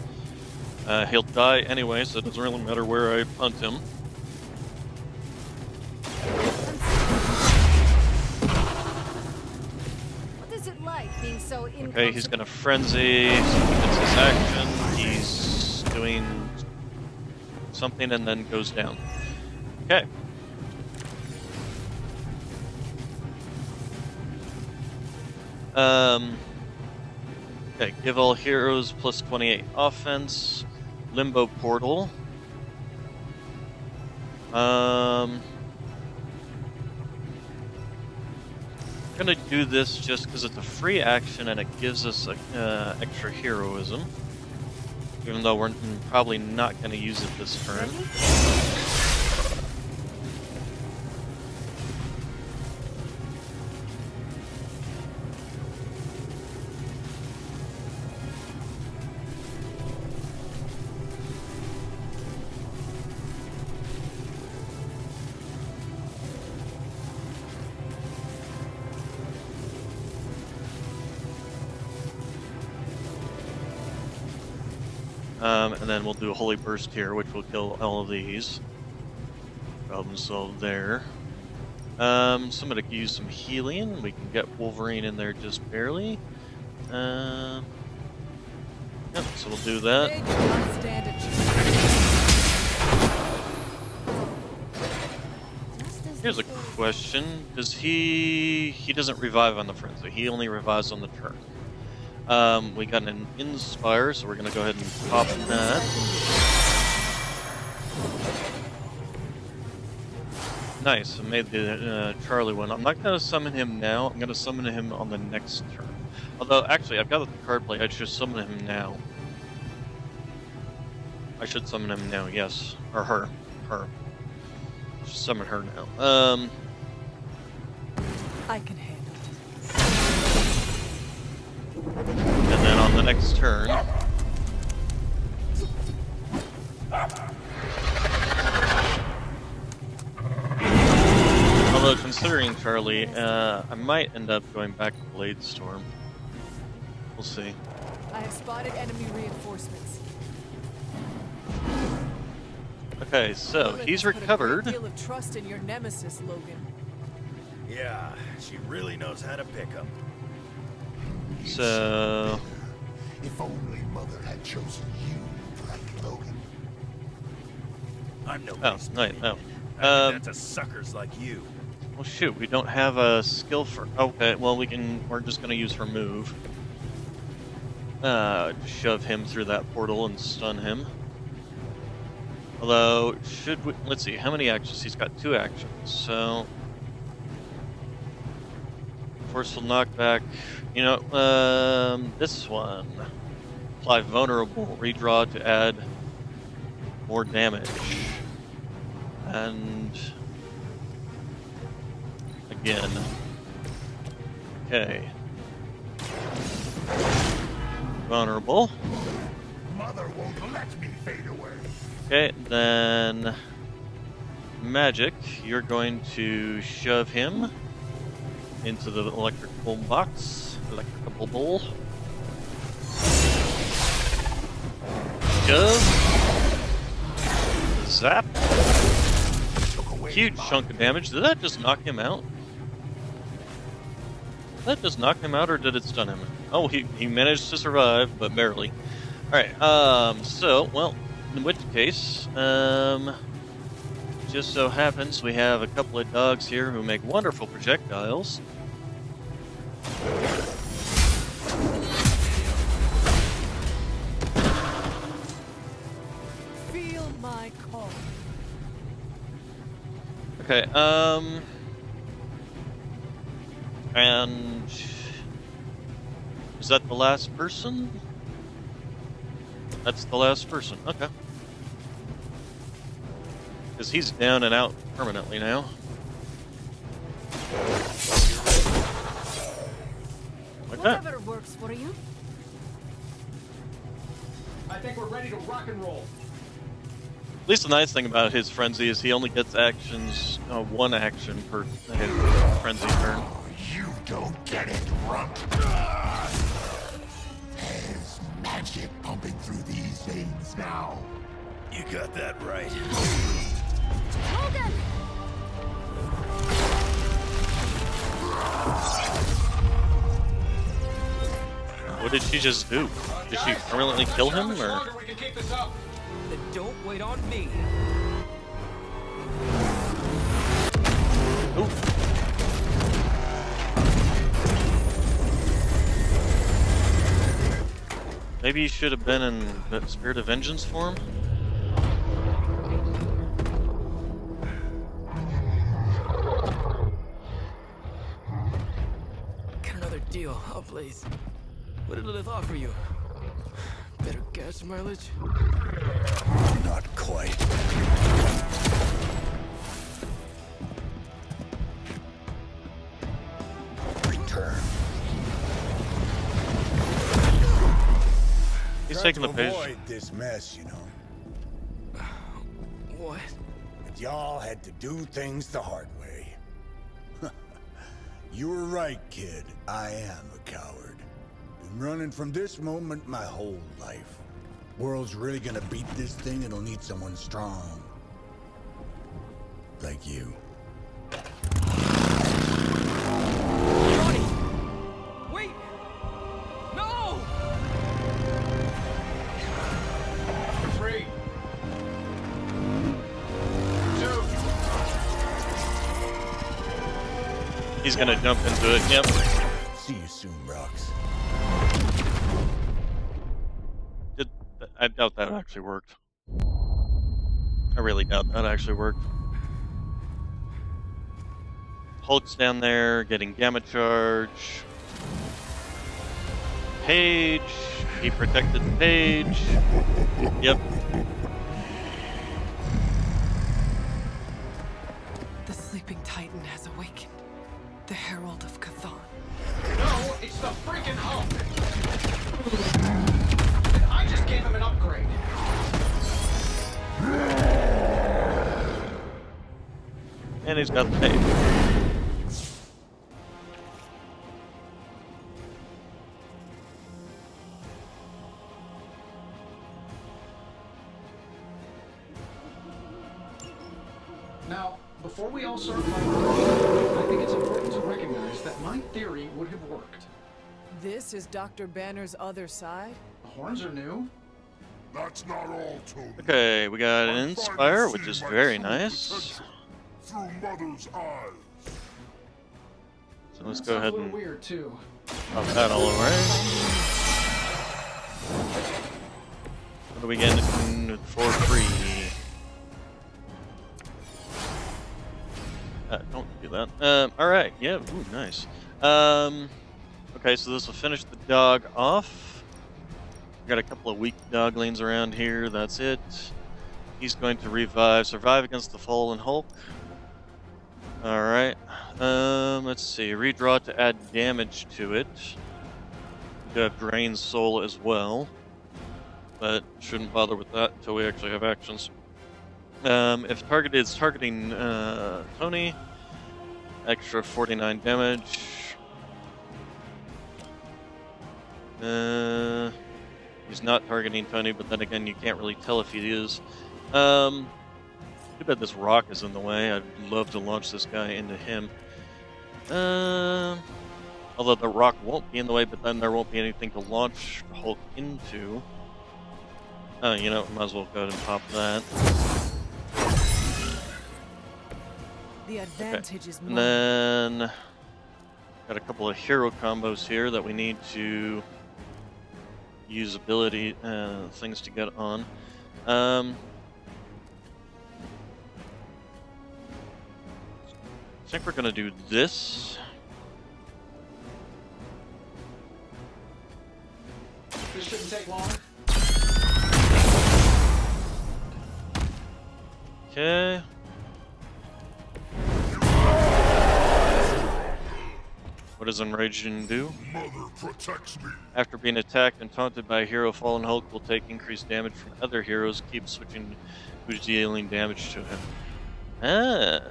He'll die anyway, so it doesn't really matter where I punt him. What is it like being so Okay, he's gonna frenzy. So he gets his action. He's doing something and then goes down. Okay. Okay, give all heroes plus 28 offense. Limbo portal. gonna do this just because it's a free action and it gives us extra heroism. Even though we're probably not gonna use it this turn. And then we'll do a Holy Burst here, which will kill all of these. Problem solved there. Somebody could use some healing. We can get Wolverine in there just barely. Yep, so we'll do that. Here's a question. Does he doesn't revive on the frenzy. He only revives on the turn. We got an Inspire, so we're going to go ahead and pop that. Nice, I made the Charlie one. I'm not going to summon him now. I'm going to summon him on the next turn. Although, actually, I've got the card play. I should summon him now. I should summon him now, yes. Or her. Her. I should summon her now. I can handle it. And then on the next turn... Although, considering Charlie, I might end up going back to Blade Storm. We'll see. I have spotted enemy reinforcements. Okay, so he's recovered. Put a great deal of trust in your nemesis, Logan. Yeah, she really knows how to pick 'em. So... If only Mother had chosen you, like Logan. I'm no nice. Oh. That's a suckers like you. Well, shoot, we don't have a skill for... Okay, well, we're just going to use her move. Shove him through that portal and stun him. Although, should we... Let's see, how many actions? He's got 2 actions, so... Forceful knockback. You know, this one. Apply vulnerable. Redraw to add more damage. And... Again. Okay. Vulnerable. Mother won't let me fade away. Okay, then... Magic. You're going to shove him into the electrical box. Electrical bowl. Shove. Zap. Huge chunk of damage. Did that just knock him out? Did that just knock him out, or did it stun him? Oh, he managed to survive, but barely. Alright, so, well, in which case, just so happens we have a couple of dogs here who make wonderful projectiles. Feel my call. Okay, and is that the last person? That's the last person, okay. Because he's down and out permanently now. Okay. Whatever works for you. I think we're ready to rock and roll. At least the nice thing about his frenzy is he only gets actions, 1 action per his frenzy turn. You don't get it, rump. There's magic pumping through these veins now. You got that right. Logan! What did she just do? Did she permanently kill him, or? Then don't wait on me. Ooh. Maybe he should have been in the Spirit of Vengeance form? another deal. I'll place. What did Lilith offer you? Better gas mileage? Not quite. Return. He's Tried taking to the page. avoid this mess, you know. What? But y'all had to do things the hard way. You were right, kid. I am a coward. Been running from this moment my whole life. World's really gonna beat this thing, it'll need someone strong. Like you. Johnny! Wait! No! 3, 2. He's gonna jump into it. Yep. See you soon, Rox. I doubt that actually worked. I really doubt that actually worked. Hulk's down there getting gamma charge. Page. He protected the page. Yep. The sleeping titan has awakened. The Herald of Chthon. No, it's the freaking Hulk! And I just gave him an upgrade. And he's got the page. Now, before we all start fighting, I think it's important to recognize that my theory would have worked. This is Dr. Banner's other side? The horns are new. That's not all, Tony. Okay, we got an Inspire, which is very nice. Through Mother's eyes. So let's go ahead A little and weird too. pop that all over. What do we get for free? Don't do that. Alright, yeah, ooh, nice. Okay, so this will finish the dog off. We got a couple of weak doglings around here, that's it. He's going to survive against the fallen Hulk. Alright, let's see, redraw to add damage to it. We do have Drain Soul as well, but shouldn't bother with that until we actually have actions. If target is targeting Tony, extra 49 damage. He's not targeting Tony, but then again, you can't really tell if he is. Too bad this rock is in the way. I'd love to launch this guy into him. Although the rock won't be in the way, but then there won't be anything to launch Hulk into. Oh, you know, might as well go ahead and pop that. The advantage is And mine. then got a couple of hero combos here that we need to use ability things to get on. I think we're gonna do this. This shouldn't take long. Okay. What does Enraging do? Mother protects me. After being attacked and taunted by a hero, Fallen Hulk will take increased damage from other heroes. Keep switching who's dealing damage to him. Ah.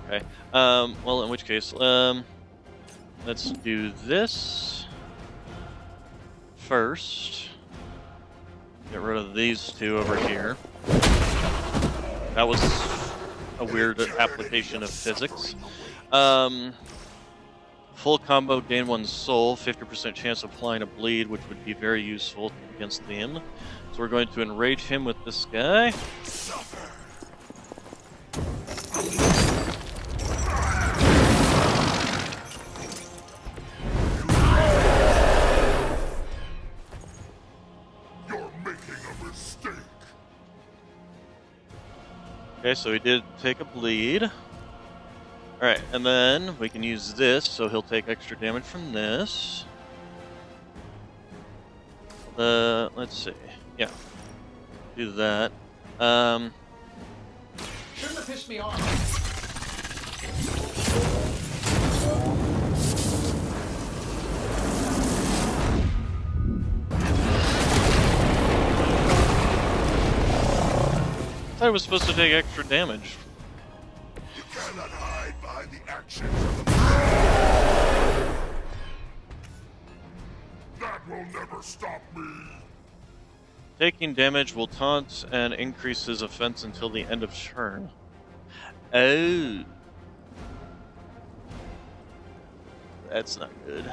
Okay. Well, in which case, let's do this first. Get rid of these two over here. That was a weird application of physics. Full combo, gain 1 soul, 50% chance of applying a bleed, which would be very useful against him. So we're going to enrage him with this guy. You're making a mistake. Okay, so he did take a bleed. Alright, and then we can use this, so he'll take extra damage from this. Let's see. Yeah. Do that. Shouldn't have pissed me off. I thought I was supposed to take extra damage. You cannot hide behind the actions of the That will never stop me. Taking damage will taunt and increase his offense until the end of turn. Oh. That's not good.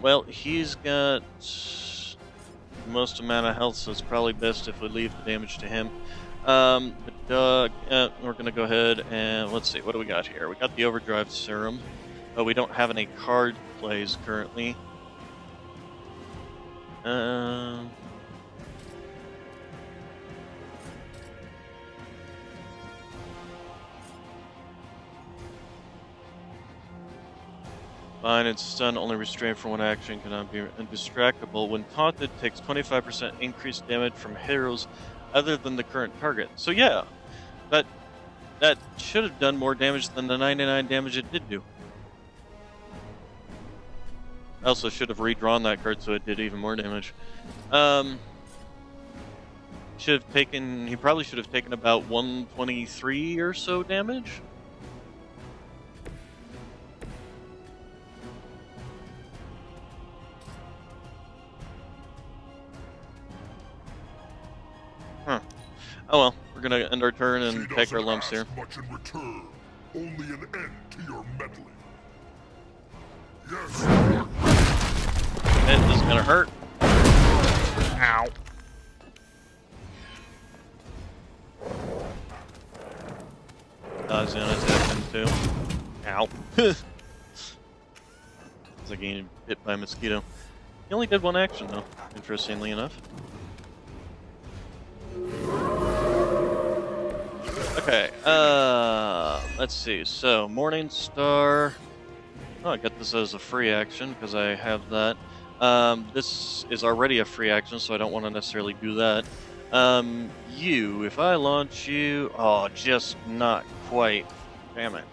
Well, he's got the most amount of health, so it's probably best if we leave the damage to him. But we're gonna go ahead and let's see, what do we got here? We got the Overdrive Serum. Oh, we don't have any card plays currently. Bind and stun, only restrained for one action, cannot be indistractable. When taunted, takes 25% increased damage from heroes other than the current target. So yeah, that should have done more damage than the 99 damage it did do. I also should have redrawn that card so it did even more damage. Should have taken. He probably should have taken about 123 or so damage. Huh. Oh well, we're gonna end our turn and take our lumps here. Much in return, only an end to your meddling. Yes. And this is gonna hurt. Ow. He's gonna attack him too. Ow. It's like getting hit by a mosquito. He only did one action though, interestingly enough. Okay, let's see. So, Morning Star. Oh, I got this as a free action because I have that. This is already a free action, so I don't want to necessarily do that. If I launch you... Oh, just not quite. Damn it.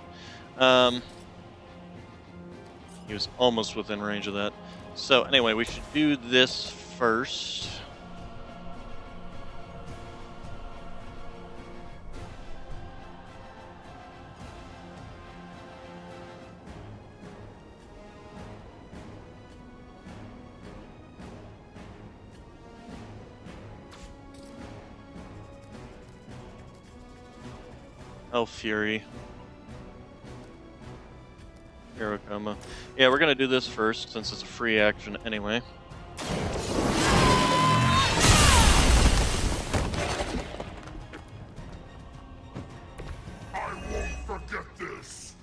He was almost within range of that. So, anyway, we should do this first. Hell Fury. Hirokoma. Yeah, we're gonna do this first since it's a free action anyway. I won't forget this.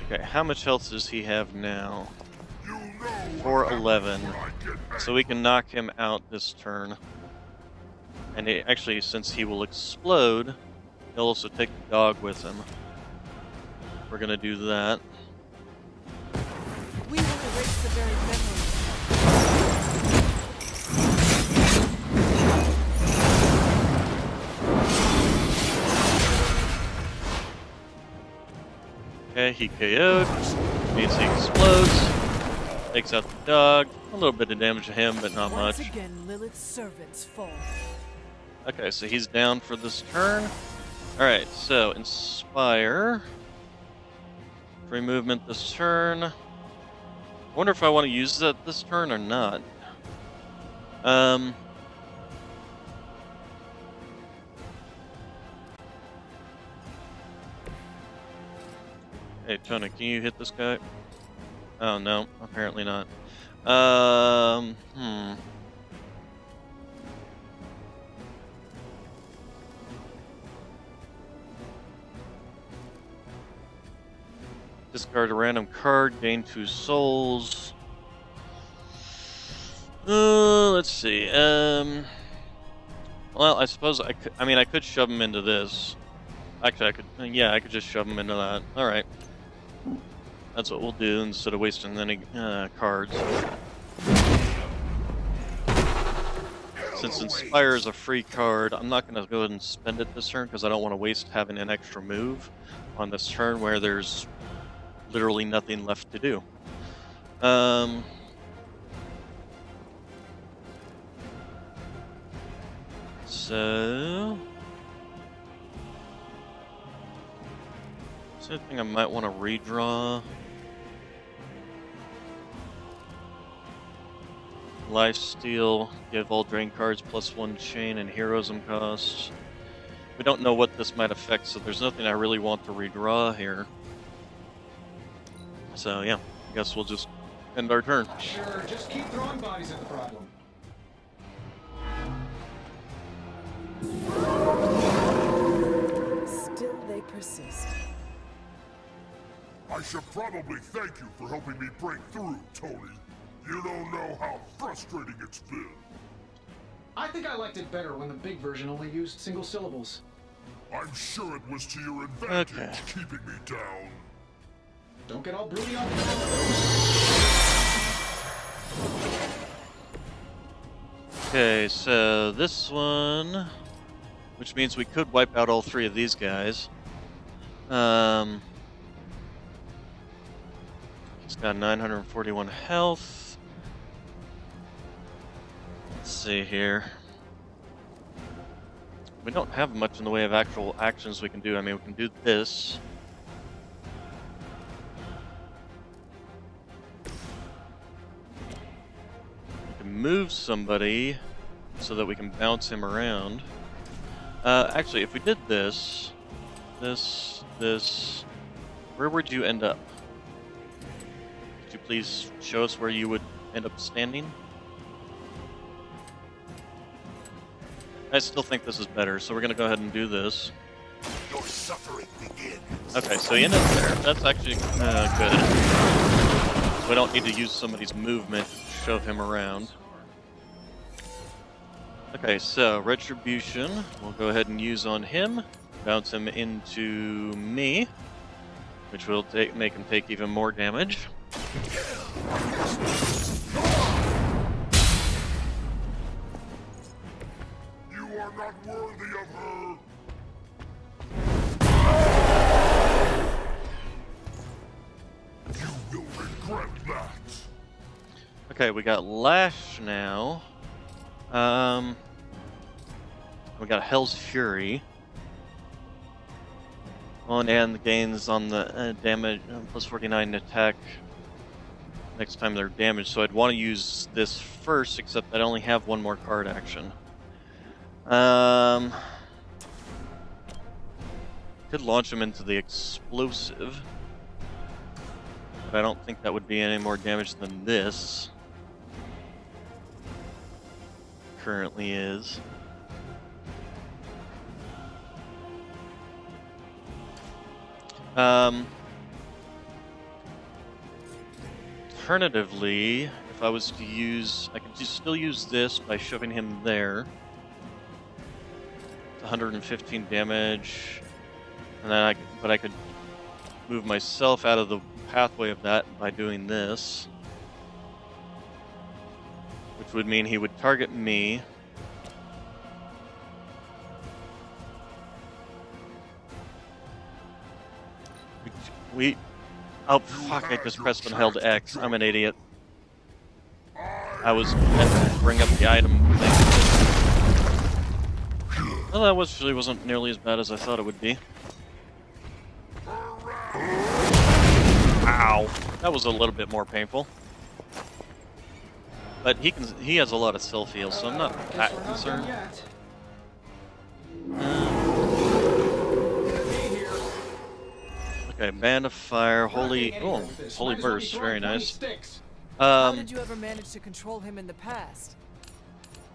Okay, how much health does he have now? 411. So we can knock him out this turn. And actually, since he will explode, he'll also take the dog with him. We're gonna do that. We will erase the very memory. Okay, he KO'd. Means he explodes. Takes out the dog. A little bit of damage to him, but not much. Once again, Lilith's servants fall. Okay, so he's down for this turn. Alright, so Inspire. Free movement this turn. I wonder if I want to use that this turn or not. Hey, Tony, can you hit this guy? Oh, no, apparently not. Discard a random card, gain 2 souls. Let's see. Well, I suppose I could. I mean, I could shove him into this. Actually, I could. Yeah, I could just shove him into that. All right. That's what we'll do instead of wasting any cards. Since Inspire is a free card, I'm not going to go ahead and spend it this turn because I don't want to waste having an extra move on this turn where there's literally nothing left to do. So... I think I might want to redraw. Lifesteal, give all drain cards +1 chain and heroism cost. We don't know what this might affect, so there's nothing I really want to redraw here. So yeah, I guess we'll just end our turn. Sure, just keep throwing bodies at the problem. Still they persist. I should probably thank you for helping me break through, Tony. You don't know how frustrating it's been. I think I liked it better when the big version only used single syllables. I'm sure it was to your advantage keeping me down. Don't get all broody on Okay, so this one, which means we could wipe out all 3 of these guys. He's got 941 health. Let's see here. We don't have much in the way of actual actions we can do. I mean, we can do this. We can move somebody so that we can bounce him around. Actually, if we did this, where would you end up? Could you please show us where you would end up standing? I still think this is better, so we're going to go ahead and do this. Your suffering begins. Okay, so you end up there. That's actually good. We don't need to use somebody's movement to shove him around. Okay, so Retribution, we'll go ahead and use on him. Bounce him into me, which will make him take even more damage. You are not worthy of her. You will regret that. Okay, we got Lash now. We got Hell's Fury. On and the gains on the damage +49 attack next time they're damaged. So I'd want to use this first, except I only have 1 more card action. Could launch him into the explosive, but I don't think that would be any more damage than this currently is. Alternatively, if I was to use, I could just still use this by shoving him there. 115 damage, and then I could move myself out of the pathway of that by doing this, which would mean he would target me. Oh fuck, I just pressed and held X. I'm an idiot. I was meant to bring up the item thing. Well, that actually wasn't nearly as bad as I thought it would be. Ow. That was a little bit more painful. But he has a lot of self-heal, so I'm not that concerned. Okay, Band of Fire, Holy Burst, very nice. How did you ever manage to control him in the past?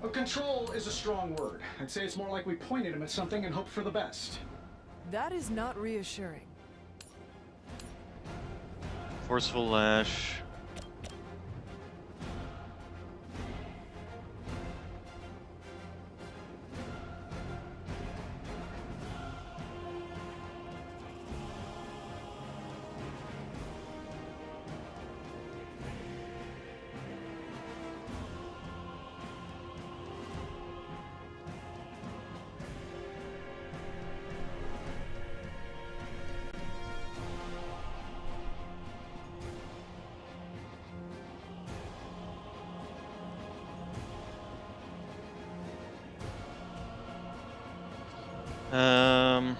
Well, control is a strong word. I'd say it's more like we pointed him at something and hoped for the best. That is not reassuring. Forceful Lash. Um.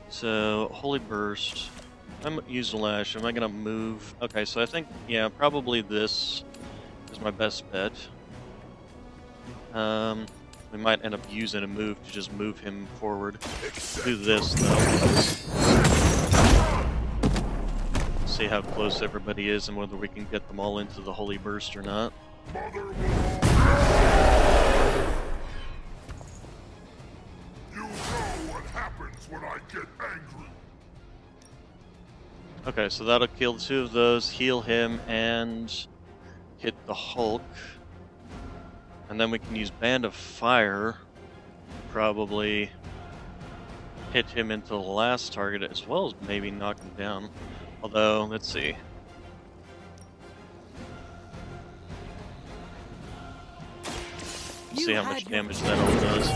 So, Holy Burst. I'm use Lash. Am I gonna move? Okay, so I think, yeah, probably this is my best bet. We might end up using a move to just move him forward. Do this, though. See how close everybody is and whether we can get them all into the Holy Burst or not. You know what happens when I get angry. Okay, so that'll kill 2 of those, heal him, and hit the Hulk. And then we can use Band of Fire. Probably hit him into the last target as well as maybe knock him down. Although, let's see. See how much damage that all does.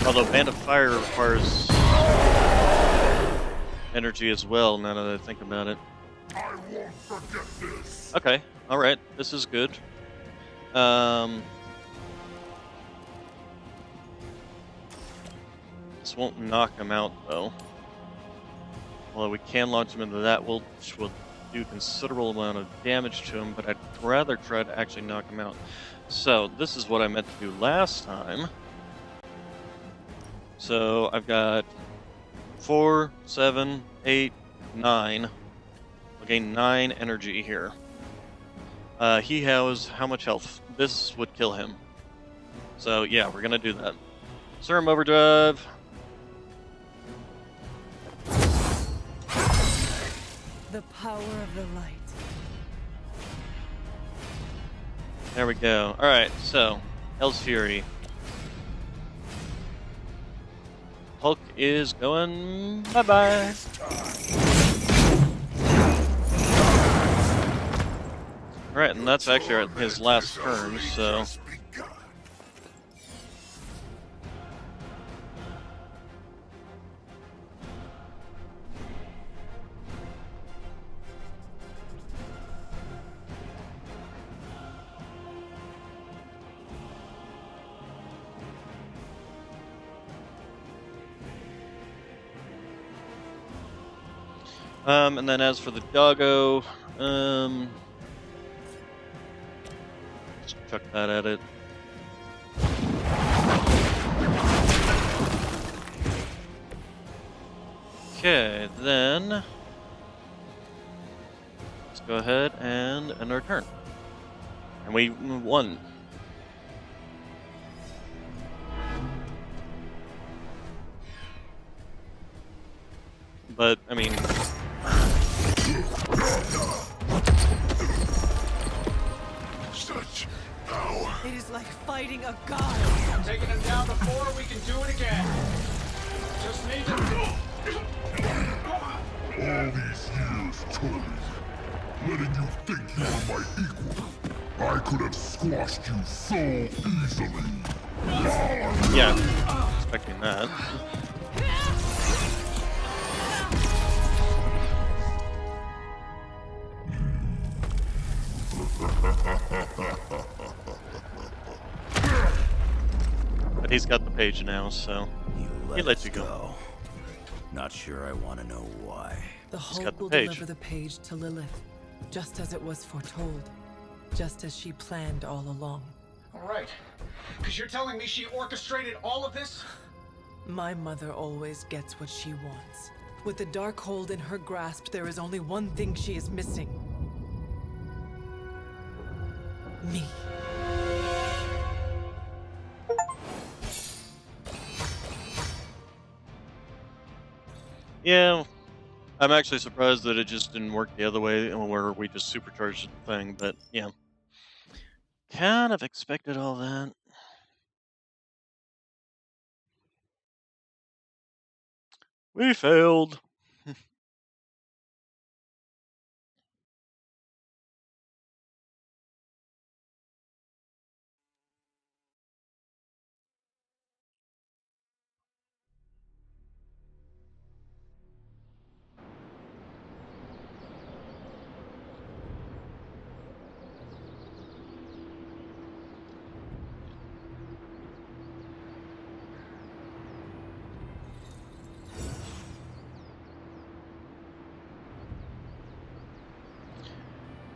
Although Band of Fire requires energy as well, now that I think about it. I won't forget this. Okay, alright, this is good. This won't knock him out, though. Although we can launch him into that, which will do considerable amount of damage to him, but I'd rather try to actually knock him out. So, this is what I meant to do last time. So, I've got 4, 7, 8, 9. I'll gain 9 energy here. He has how much health? This would kill him. So, yeah, we're gonna do that. Serum Overdrive. The power of the light. There we go. Alright, so, Hell's Fury. Hulk is going bye-bye. Alright, and that's actually his last turn, so... and then as for the doggo, just chuck that at it. Okay, then let's go ahead and end our turn. And we won. But, I mean... Such power. It is like fighting a god. I'm taking him down before we can do it again. Just need to... All these years, Tony, letting you think you were my equal. I could have squashed you so easily. Yeah, expecting that. But he's got the page now, so he lets you go. Not sure I want to know why. The He's got Hulk the will page. deliver the page to Lilith, just as it was foretold, just as she planned all along. All right. Because you're telling me she orchestrated all of this? My mother always gets what she wants. With the Darkhold in her grasp, there is only one thing she is missing. Me. Yeah, I'm actually surprised that it just didn't work the other way, where we just supercharged the thing, but yeah. Kind of expected all that. We failed.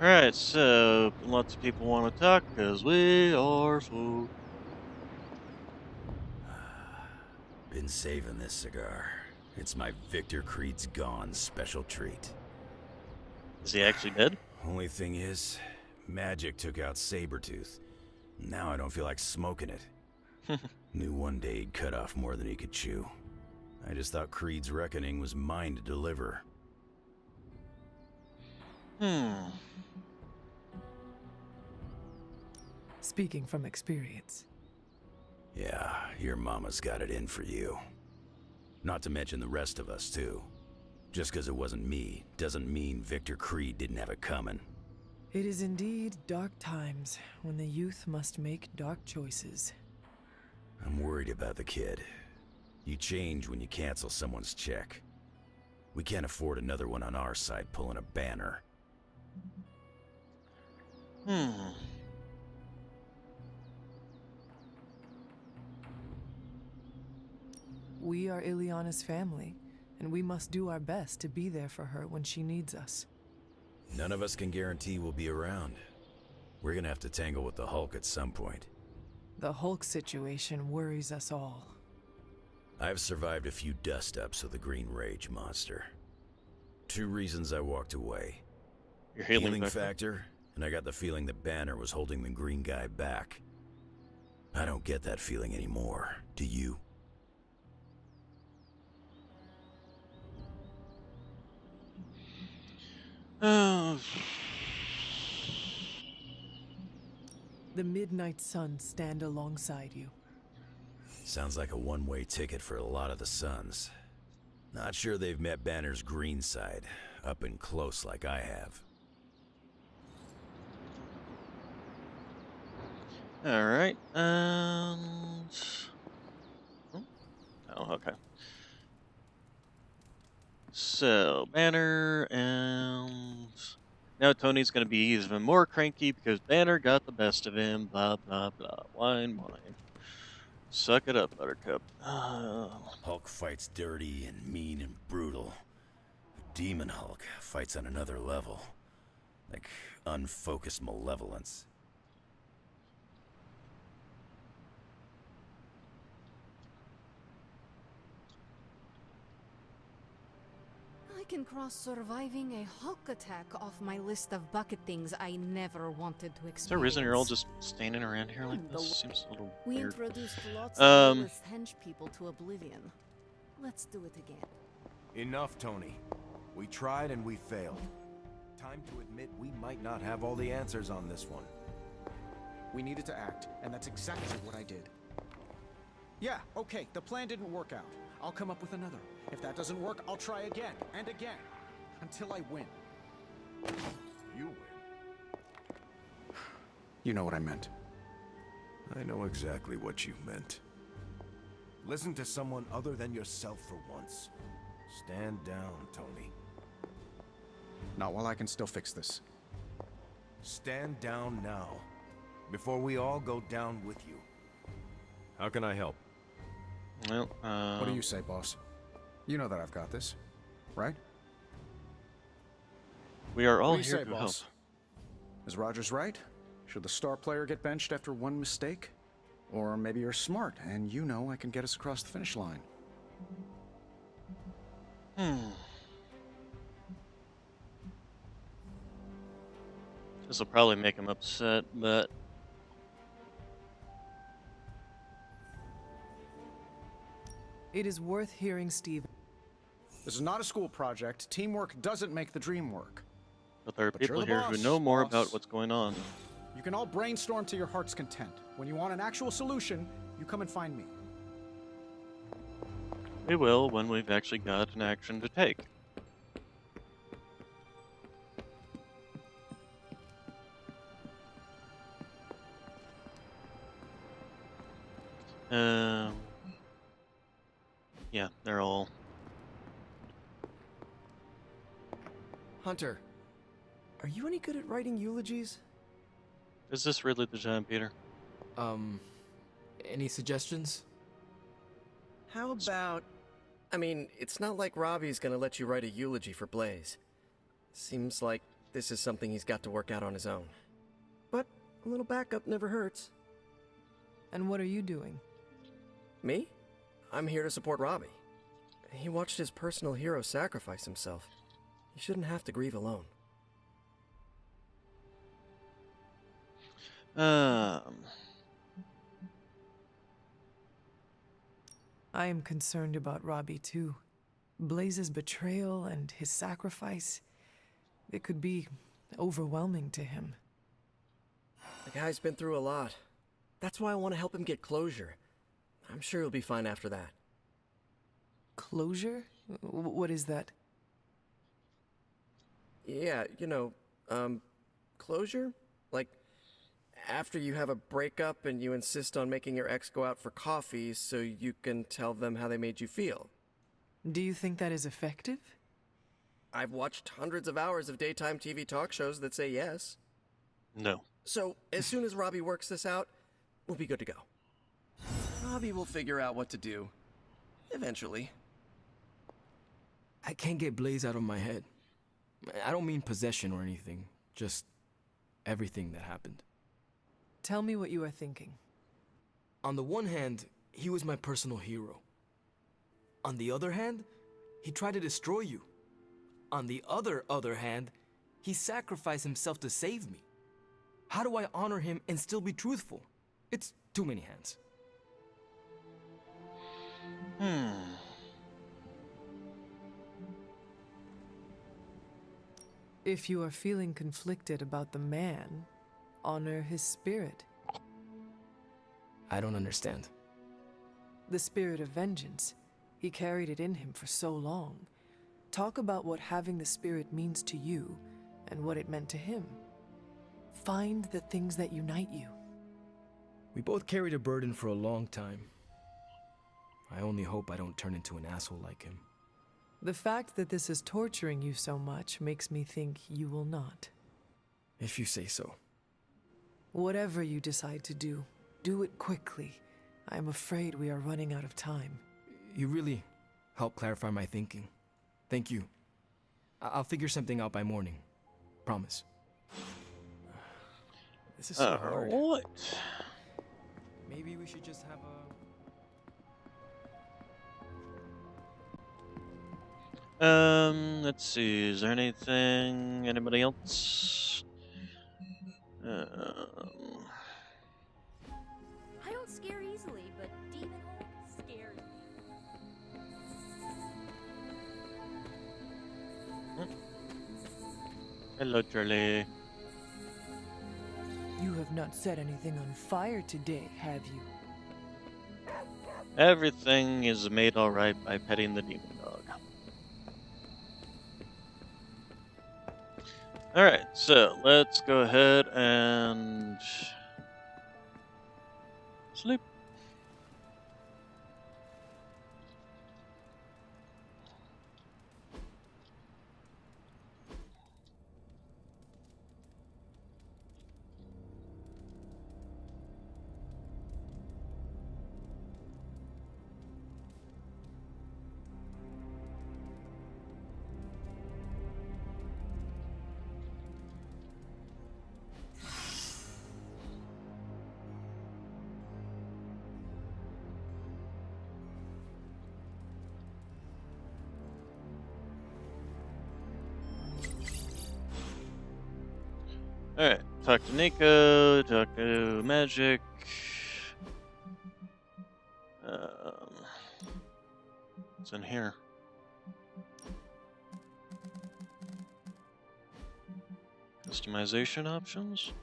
Alright, so lots of people want to talk because we are full. Been saving this cigar. It's my Victor Creed's Gone special treat. Is he actually dead? Only thing is, magic took out Sabretooth. Now I don't feel like smoking it. Knew one day he'd cut off more than he could chew. I just thought Creed's reckoning was mine to deliver. Speaking from experience. Yeah, your mama's got it in for you. Not to mention the rest of us, too. Just because it wasn't me, doesn't mean Victor Creed didn't have it coming. It is indeed dark times when the youth must make dark choices. I'm worried about the kid. You change when you cancel someone's check. We can't afford another one on our side pulling a banner. We are Ileana's family, and we must do our best to be there for her when she needs us. None of us can guarantee we'll be around. We're gonna have to tangle with the Hulk at some point. The Hulk situation worries us all. I've survived a few dust-ups with the Green Rage monster. 2 reasons I walked away. Your healing factor, and I got the feeling the banner was holding the green guy back. I don't get that feeling anymore. Do you? The Midnight Suns stand alongside you. Sounds like a one-way ticket for a lot of the Suns. Not sure they've met Banner's green side, up and close like I have. Alright, and... Oh, okay. So, Banner, and... Now Tony's gonna be even more cranky because Banner got the best of him, blah, blah, blah. Wine. Suck it up, Buttercup. Hulk fights dirty and mean and brutal. Demon Hulk fights on another level. Like unfocused malevolence. I can cross surviving a Hulk attack off my list of bucket things I never wanted to experience. Is there a reason you're all just standing around here like this? Seems a little We weird. introduced lots of Lilith's hench people to oblivion. Let's do it again. Enough, Tony. We tried and we failed. Time to admit we might not have all the answers on this one. We needed to act, and that's exactly what I did. Yeah, okay, the plan didn't work out. I'll come up with another. If that doesn't work, I'll try again, and again, until I win. You win. You know what I meant. I know exactly what you meant. Listen to someone other than yourself for once. Stand down, Tony. Not while I can still fix this. Stand down now, before we all go down with you. How can I help? Well, What do you say, boss? You know that I've got this, right? We are all What do you here say, to boss? help. Is Rogers right? Should the star player get benched after one mistake? Or maybe you're smart, and you know I can get us across the finish line. This will probably make him upset, but... It is worth hearing Steve. This is not a school project. Teamwork doesn't make the dream work. But there are But you're people the here boss, who know more boss. about what's going on. You can all brainstorm to your heart's content. When you want an actual solution, you come and find me. We will when we've actually got an action to take. Yeah, they're all... Hunter, are you any good at writing eulogies? Is this really the time, Peter? Any suggestions? How about... I mean, it's not like Robbie's gonna let you write a eulogy for Blaze. Seems like this is something he's got to work out on his own. But a little backup never hurts. And what are you doing? Me? I'm here to support Robbie. He watched his personal hero sacrifice himself. He shouldn't have to grieve alone. I am concerned about Robbie too. Blaze's betrayal and his sacrifice, it could be overwhelming to him. The guy's been through a lot. That's why I want to help him get closure. I'm sure he'll be fine after that. Closure? What is that? Yeah, closure? Like, after you have a breakup and you insist on making your ex go out for coffee so you can tell them how they made you feel. Do you think that is effective? I've watched hundreds of hours of daytime TV talk shows that say yes. No. So, as soon as Robbie works this out, we'll be good to go. Robbie will figure out what to do. Eventually. I can't get Blaze out of my head. I don't mean possession or anything, just everything that happened. Tell me what you are thinking. On the one hand, he was my personal hero. On the other hand, he tried to destroy you. On the other hand, he sacrificed himself to save me. How do I honor him and still be truthful? It's too many hands. If you are feeling conflicted about the man, honor his spirit. I don't understand. The spirit of vengeance. He carried it in him for so long. Talk about what having the spirit means to you and what it meant to him. Find the things that unite you. We both carried a burden for a long time. I only hope I don't turn into an asshole like him. The fact that this is torturing you so much makes me think you will not. If you say so. Whatever you decide to do, do it quickly. I am afraid we are running out of time. You really helped clarify my thinking. Thank you. I'll figure something out by morning. Promise. This is so hard. What? Maybe we should just have a... Let's see, is there anything, anybody else? I don't scare easily, but Demon Hole scared me. Hello, Charlie. You have not set anything on fire today, have you? Everything is made alright by petting the demon dog. Alright, so let's go ahead and sleep. Alright, talk to Nico, talk to Magic. What's in here? Customization options?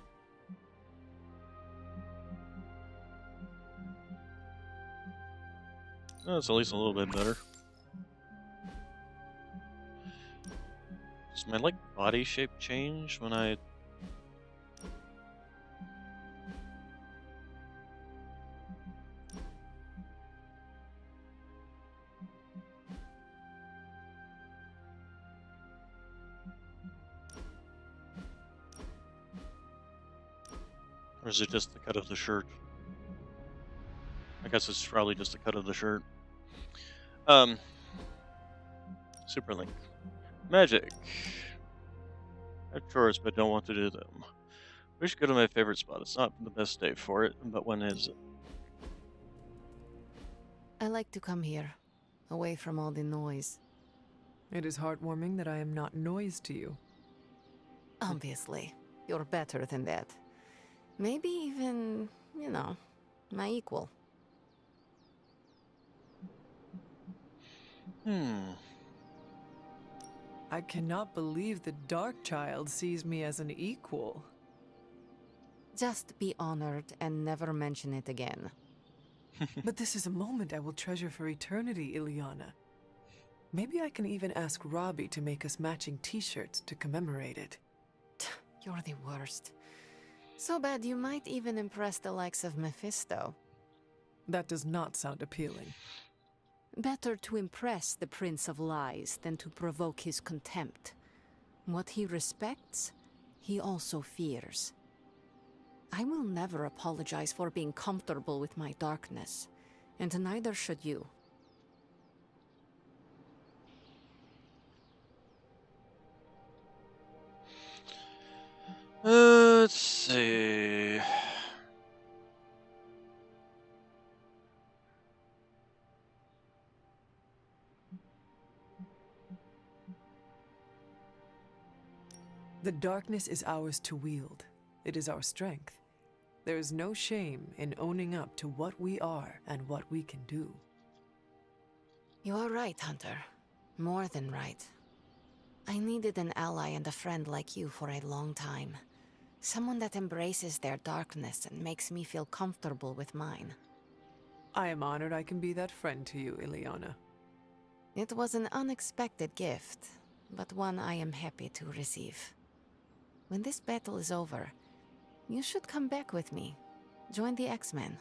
Oh, it's at least a little bit better. Does my, body shape change when I... Or is it just the cut of the shirt? I guess it's probably just the cut of the shirt. Super Link. Magic. I have chores, but don't want to do them. We should go to my favorite spot. It's not the best day for it, but when is it? I like to come here, away from all the noise. It is heartwarming that I am not noise to you. Obviously, you're better than that. Maybe even, you know, my equal. I cannot believe the Dark Child sees me as an equal. Just be honored and never mention it again. But this is a moment I will treasure for eternity, Ileana. Maybe I can even ask Robbie to make us matching t-shirts to commemorate it. You're the worst. So bad you might even impress the likes of Mephisto. That does not sound appealing. Better to impress the Prince of Lies than to provoke his contempt. What he respects, he also fears. I will never apologize for being comfortable with my darkness, and neither should you. Let's see. The darkness is ours to wield. It is our strength. There is no shame in owning up to what we are and what we can do. You are right, Hunter. More than right. I needed an ally and a friend like you for a long time. Someone that embraces their darkness and makes me feel comfortable with mine. I am honored I can be that friend to you, Ileana. It was an unexpected gift, but one I am happy to receive. When this battle is over, you should come back with me. Join the X-Men.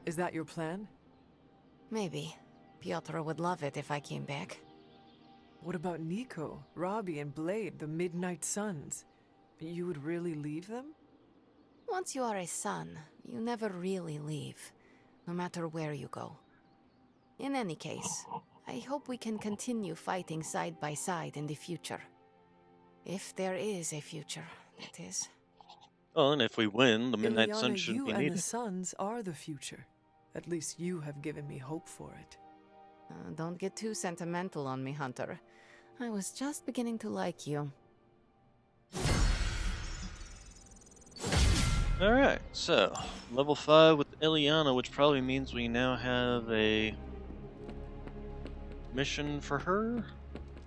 Is that your plan? Maybe. Piotr would love it if I came back. What about Nico, Robbie, and Blade, the Midnight Suns? You would really leave them? Once you are a son, you never really leave, no matter where you go. In any case, I hope we can continue fighting side by side in the future. If there is a future, that is. Oh, and if we win, the Midnight Sun Ileana, shouldn't be you and needed. the Suns are the future. At least you have given me hope for it. Don't get too sentimental on me, Hunter. I was just beginning to like you. Alright, so, level 5 with Ileana, which probably means we now have a mission for her.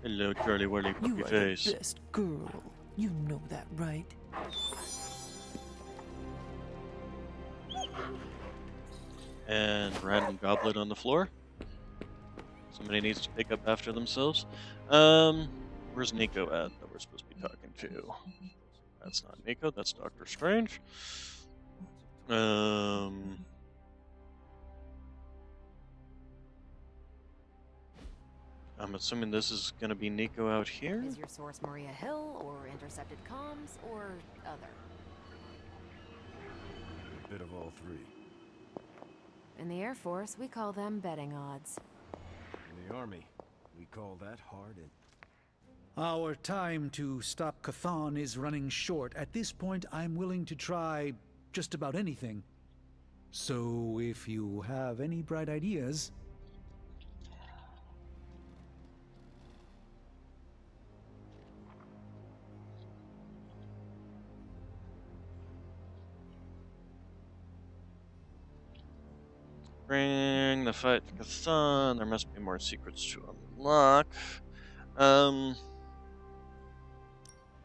Hello, Charlie Whirly You Puppy are Face. the best girl. You know that, right? And random goblet on the floor. Somebody needs to pick up after themselves. Where's Nico at that we're supposed to be talking to? That's not Nico, that's Doctor Strange. I'm assuming this is going to be Nico out here. Is your source Maria Hill, or intercepted comms, or other? A bit of all three. In the Air Force, we call them betting odds. In the Army, we call that hard in. Our time to stop Chthon is running short. At this point, I'm willing to try just about anything. So if you have any bright ideas... Bring the fight to Chthon. There must be more secrets to unlock.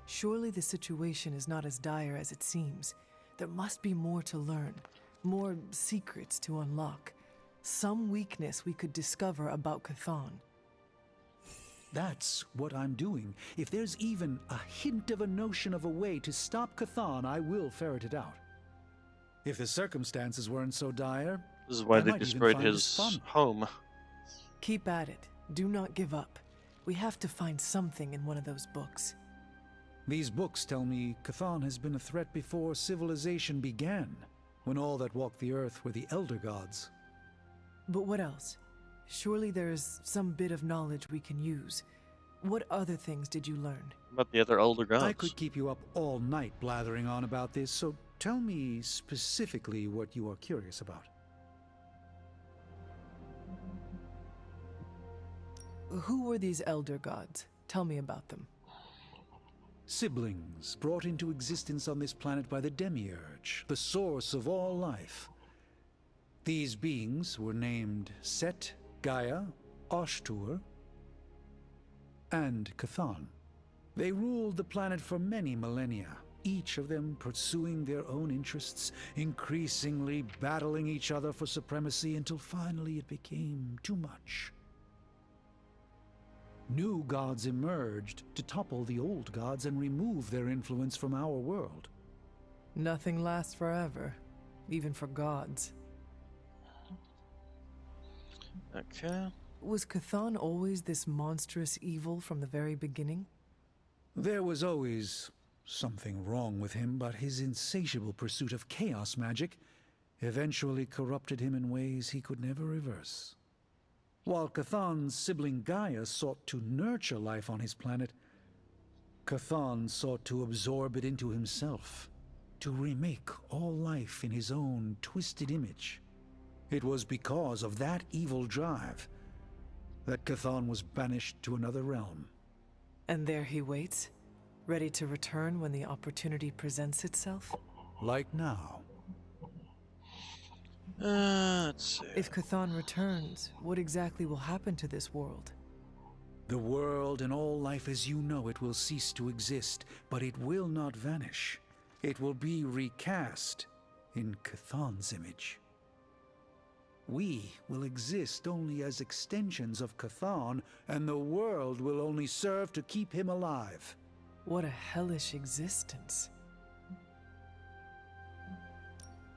Surely the situation is not as dire as it seems. There must be more to learn, more secrets to unlock. Some weakness we could discover about Chthon. That's what I'm doing. If there's even a hint of a notion of a way to stop Chthon, I will ferret it out. If the circumstances weren't so dire, This is why I they might even destroyed find this his fun. home. Keep at it. Do not give up. We have to find something in one of those books. These books tell me Cthon has been a threat before civilization began, when all that walked the earth were the Elder Gods. But what else? Surely there is some bit of knowledge we can use. What other things did you learn? About the other elder gods. I could keep you up all night blathering on about this, so tell me specifically what you are curious about. Who were these elder gods? Tell me about them. Siblings brought into existence on this planet by the Demiurge, the source of all life. These beings were named Set, Gaia, Ashtur, and Cthon. They ruled the planet for many millennia, each of them pursuing their own interests, increasingly battling each other for supremacy until finally it became too much. New gods emerged to topple the old gods and remove their influence from our world. Nothing lasts forever, even for gods. Okay. Was Cthon always this monstrous evil from the very beginning? There was always something wrong with him, but his insatiable pursuit of chaos magic eventually corrupted him in ways he could never reverse. While Cthon's sibling Gaia sought to nurture life on his planet, Cthon sought to absorb it into himself, to remake all life in his own twisted image. It was because of that evil drive that Cthon was banished to another realm. And there he waits, ready to return when the opportunity presents itself? Like now. Let's see. If Cthon returns, what exactly will happen to this world? The world and all life as you know it will cease to exist, but it will not vanish. It will be recast in Cthon's image. We will exist only as extensions of Cthon, and the world will only serve to keep him alive. What a hellish existence.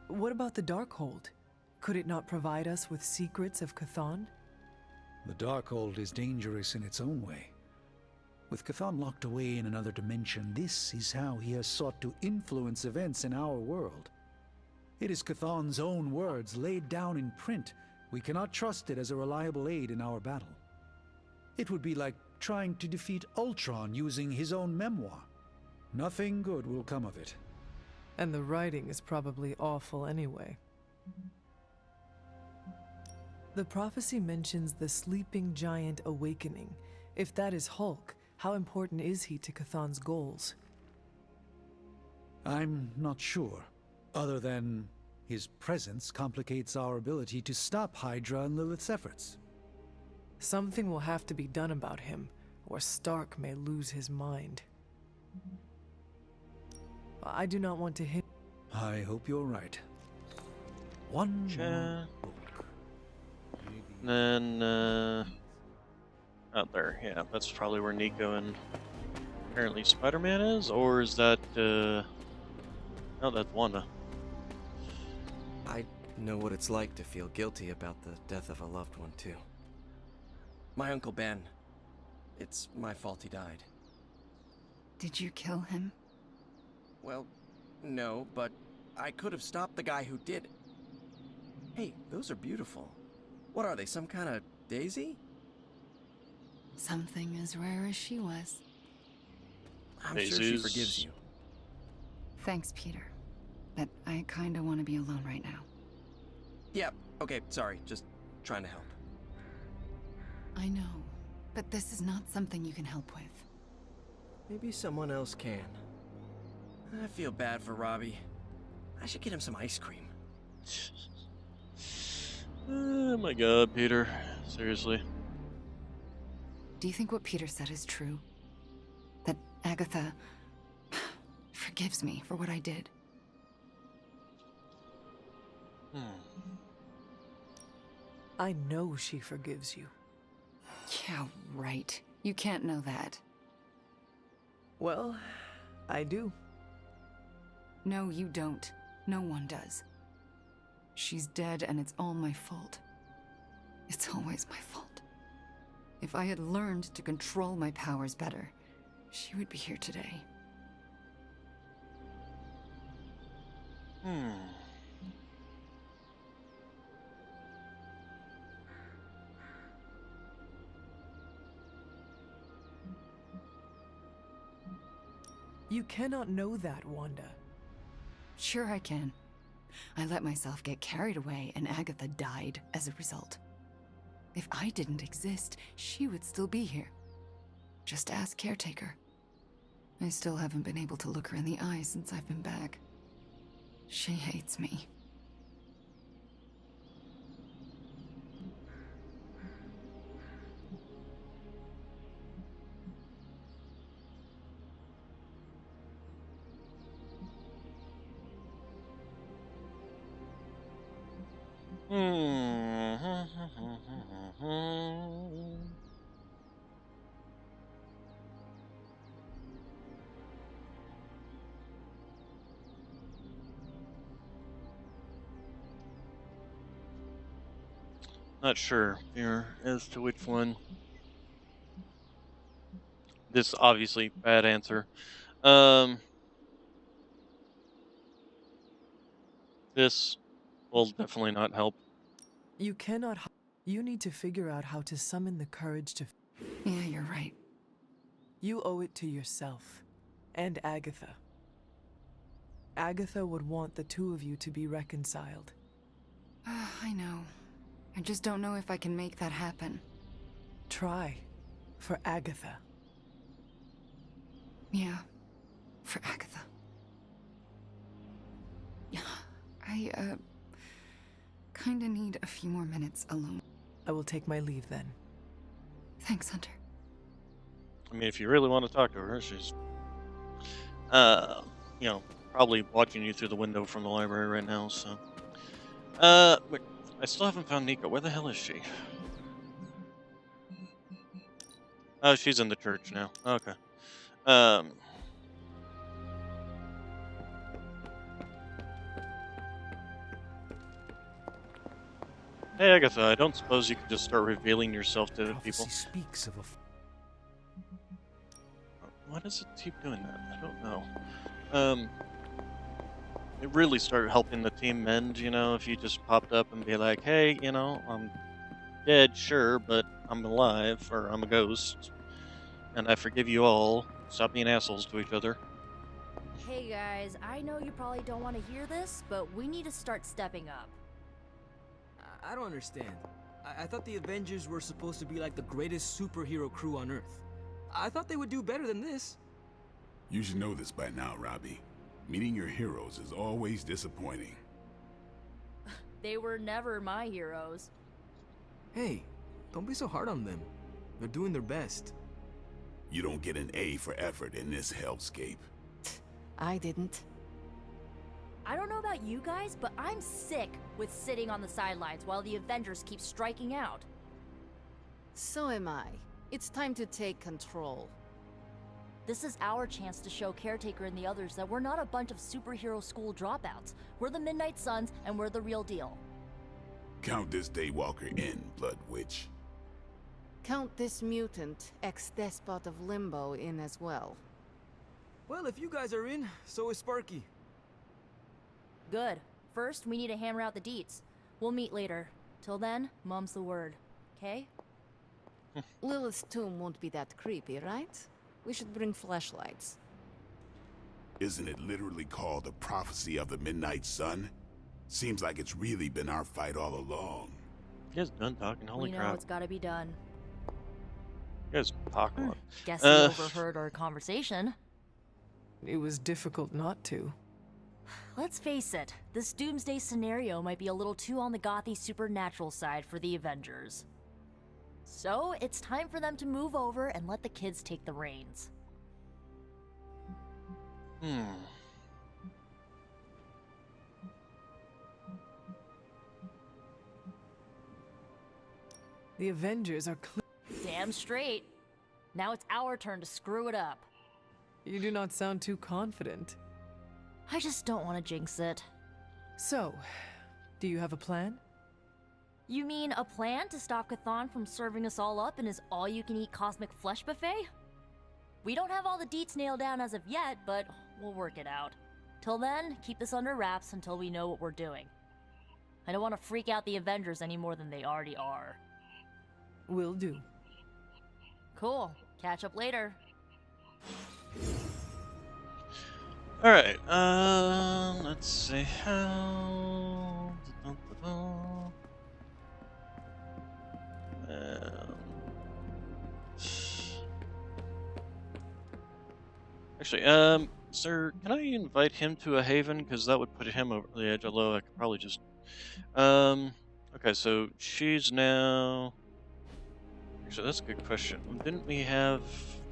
What about the Darkhold? Could it not provide us with secrets of Cthon? The Darkhold is dangerous in its own way. With Cthon locked away in another dimension, this is how he has sought to influence events in our world. It is Cthon's own words laid down in print. We cannot trust it as a reliable aid in our battle. It would be like trying to defeat Ultron using his own memoir. Nothing good will come of it. And the writing is probably awful anyway. The prophecy mentions the sleeping giant awakening. If that is Hulk, how important is he to Cthon's goals? I'm not sure, other than his presence complicates our ability to stop Hydra and Lilith's efforts. Something will have to be done about him, or Stark may lose his mind. I do not want to hit. I hope you're right. One more book. Then, out there, yeah, that's probably where Nico and apparently Spider-Man is, or is that, no, that's Wanda. I know what it's like to feel guilty about the death of a loved one, too. My Uncle Ben. It's my fault he died. Did you kill him? Well, no, but I could have stopped the guy who did it. Hey, those are beautiful. What are they, some kind of daisy? Something as rare as she was. I'm sure she forgives you. Thanks, Peter. But I kinda want to be alone right now. Yep, okay, sorry, just trying to help. I know, but this is not something you can help with. Maybe someone else can. I feel bad for Robbie. I should get him some ice cream. Oh my god, Peter. Seriously. Do you think what Peter said is true? That Agatha forgives me for what I did? I know she forgives you. Yeah, right. You can't know that. Well, I do. No, you don't. No one does. She's dead and it's all my fault. It's always my fault. If I had learned to control my powers better, she would be here today. Hmm. You cannot know that, Wanda. Sure I can. I let myself get carried away and Agatha died as a result. If I didn't exist, she would still be here. Just ask Caretaker. I still haven't been able to look her in the eye since I've been back. She hates me. Not sure here as to which one. This obviously bad answer. This will definitely not help. You cannot. You need to figure out how to summon the courage to. Yeah, you're right. You owe it to yourself and Agatha. Agatha would want the two of you to be reconciled. I know. I just don't know if I can make that happen. Try. For Agatha. Yeah. For Agatha. I, kinda need a few more minutes alone. I will take my leave then. Thanks, Hunter. I mean, if you really want to talk to her, she's, you know, probably watching you through the window from the library right now, so. Wait, I still haven't found Nika. Where the hell is she? Oh, she's in the church now. Okay. Hey, Agatha, I don't suppose you could just start revealing yourself to people? Speaks of a Why does it keep doing that? I don't know. It really started helping the team mend, you know, if you just popped up and be like, hey, you know, I'm dead, sure, but I'm alive, or I'm a ghost, and I forgive you all. Stop being assholes to each other. Hey guys, I know you probably don't want to hear this, but we need to start stepping up. I don't understand. I thought the Avengers were supposed to be like the greatest superhero crew on Earth. I thought they would do better than this. You should know this by now, Robbie. Meeting your heroes is always disappointing. They were never my heroes. Hey, don't be so hard on them. They're doing their best. You don't get an A for effort in this hellscape. I didn't. I don't know about you guys, but I'm sick with sitting on the sidelines while the Avengers keep striking out. So am I. It's time to take control. This is our chance to show Caretaker and the others that we're not a bunch of superhero school dropouts. We're the Midnight Suns, and we're the real deal. Count this Daywalker in, Blood Witch. Count this mutant, ex-despot of Limbo, in as well. Well, if you guys are in, so is Sparky. Good. First, we need to hammer out the deets. We'll meet later. Till then, mum's the word. Okay? Lilith's tomb won't be that creepy, right? We should bring flashlights. Isn't it literally called the Prophecy of the Midnight Sun? Seems like it's really been our fight all along. You guys done talking? Holy we crap. know it's gotta be done. You guys talk a lot. Guess you overheard our conversation. It was difficult not to. Let's face it, this doomsday scenario might be a little too on the gothy supernatural side for the Avengers. So, it's time for them to move over and let the kids take the reins. The Avengers are Damn straight. Now it's our turn to screw it up. You do not sound too confident. I just don't want to jinx it. So, do you have a plan? You mean a plan to stop Chthon from serving us all up in his all-you-can-eat cosmic flesh buffet? We don't have all the deets nailed down as of yet, but we'll work it out. Till then, keep this under wraps until we know what we're doing. I don't want to freak out the Avengers any more than they already are. Will do. Cool. Catch up later. Alright, let's see how... Actually, sir, can I invite him to a haven? Because that would put him over the edge, although I could probably just... okay, so she's now... Actually, that's a good question. Didn't we have...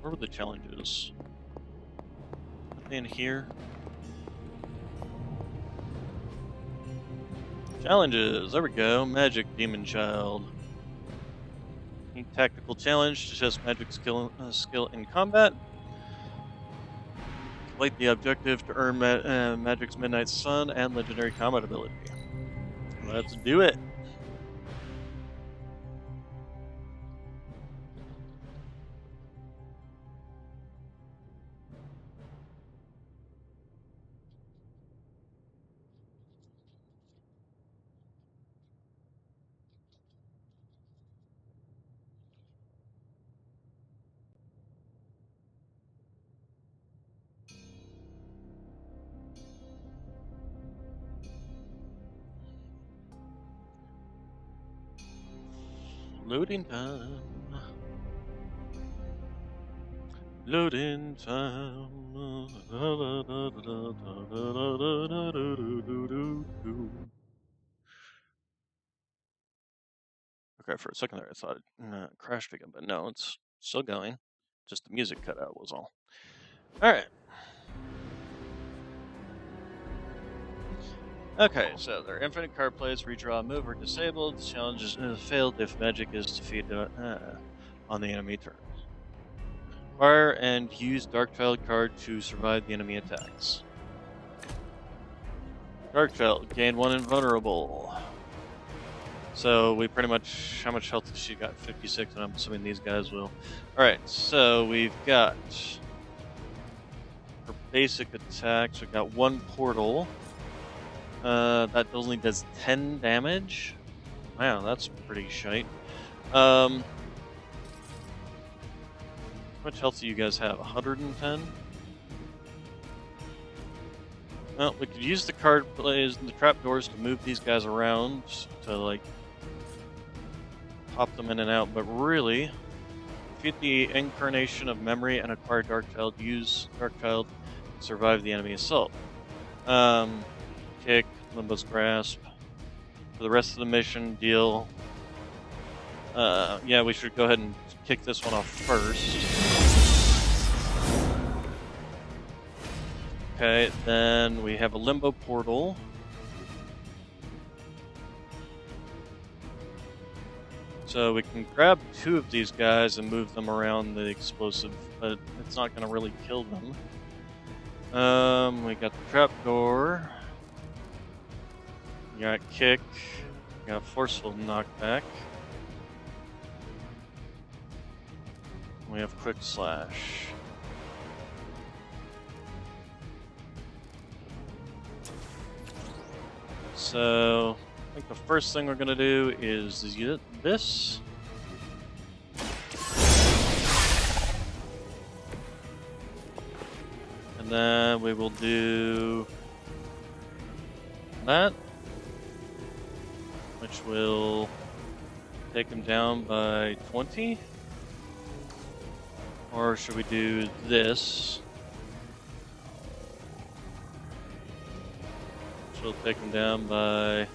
Where were the challenges? In here? Challenges! There we go. Magic Demon Child. Any tactical challenge to test magic skill in combat. Complete the objective to earn Magic's Midnight Sun and Legendary Combat ability. Let's do it! Loading time. Loading time. Okay, for a second there I thought it crashed again, but no, it's still going. Just the music cut out was all. Alright. Okay, so their infinite card plays, redraw, move, are disabled. Challenges failed if magic is defeated on the enemy turn. Fire and use Darkchild card to survive the enemy attacks. Darkchild, gain 1 invulnerable. So we pretty much, how much health has she got? 56, and I'm assuming these guys will. Alright, so we've got, for basic attacks, we've got 1 portal. That only does 10 damage. Wow, that's pretty shite. How much health do you guys have? 110? Well, we could use the card plays and the trapdoors to move these guys around to, like, pop them in and out, but really, defeat the incarnation of memory and acquire Darkchild. Use Darkchild to survive the enemy assault. Kick, Limbo's Grasp. For the rest of the mission, deal. Yeah, we should go ahead and kick this one off first. Okay, then we have a Limbo Portal. So we can grab 2 of these guys and move them around the explosive, but it's not going to really kill them. We got the Trapdoor. We got Kick. We got Forceful Knockback. We have Quick Slash. So, I think the first thing we're going to do is this. And then we will do that, which will take him down by 20. Or should we do this? Which will take him down by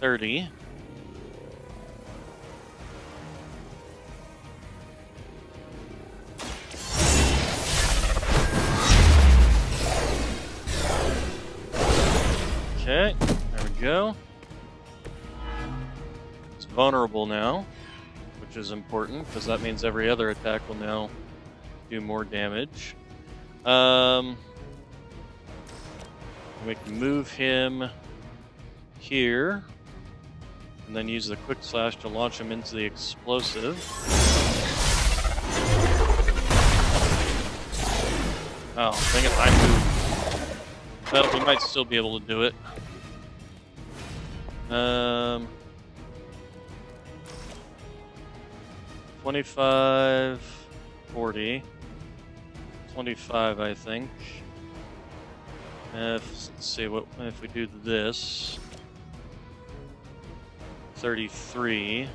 30. Okay, there we go. It's vulnerable now, which is important because that means every other attack will now do more damage. We can move him here and then use the Quick Slash to launch him into the explosive. Oh, dang it, I moved. Well, we might still be able to do it. 25, 40, 25, I think. Let's see what if we do this. 33.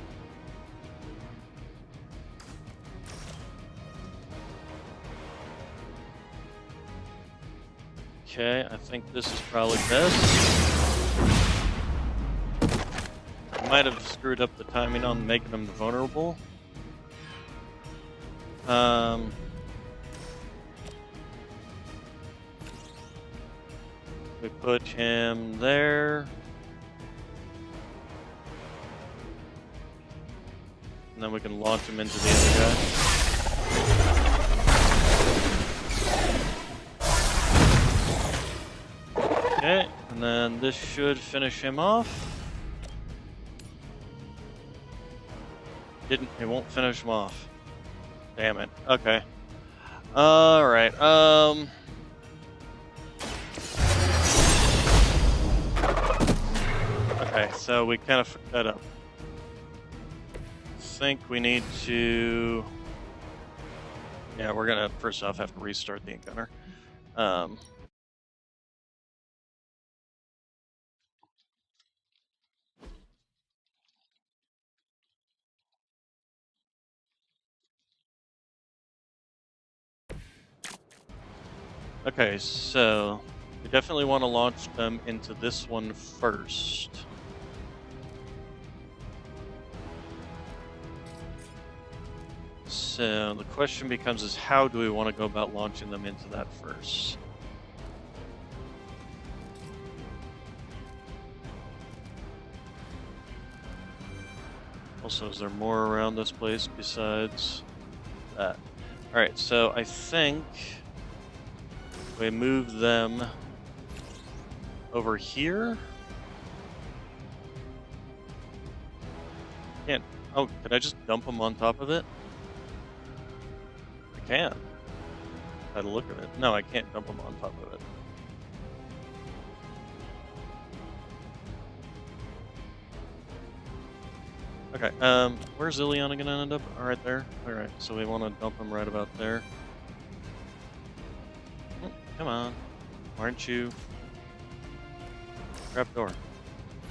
Okay, I think this is probably best. I might have screwed up the timing on making him vulnerable. We put him there. And then we can launch him into the other guy. Okay, and then this should finish him off. It won't finish him off. Damn it. Okay. Alright, okay, so we kind of fucked that up. I think we need to... Yeah, we're gonna first off have to restart the encounter. Okay, so we definitely want to launch them into this one first. So the question becomes is how do we want to go about launching them into that first? Also, is there more around this place besides that? Alright, so I think we move them over here. Can't. Oh, could I just dump them on top of it? I can. By the look of it. No, I can't dump them on top of it. Okay, where's Iliana gonna end up? Oh, right there. Alright, so we want to dump him right about there. Come on. Why aren't you? Trap door.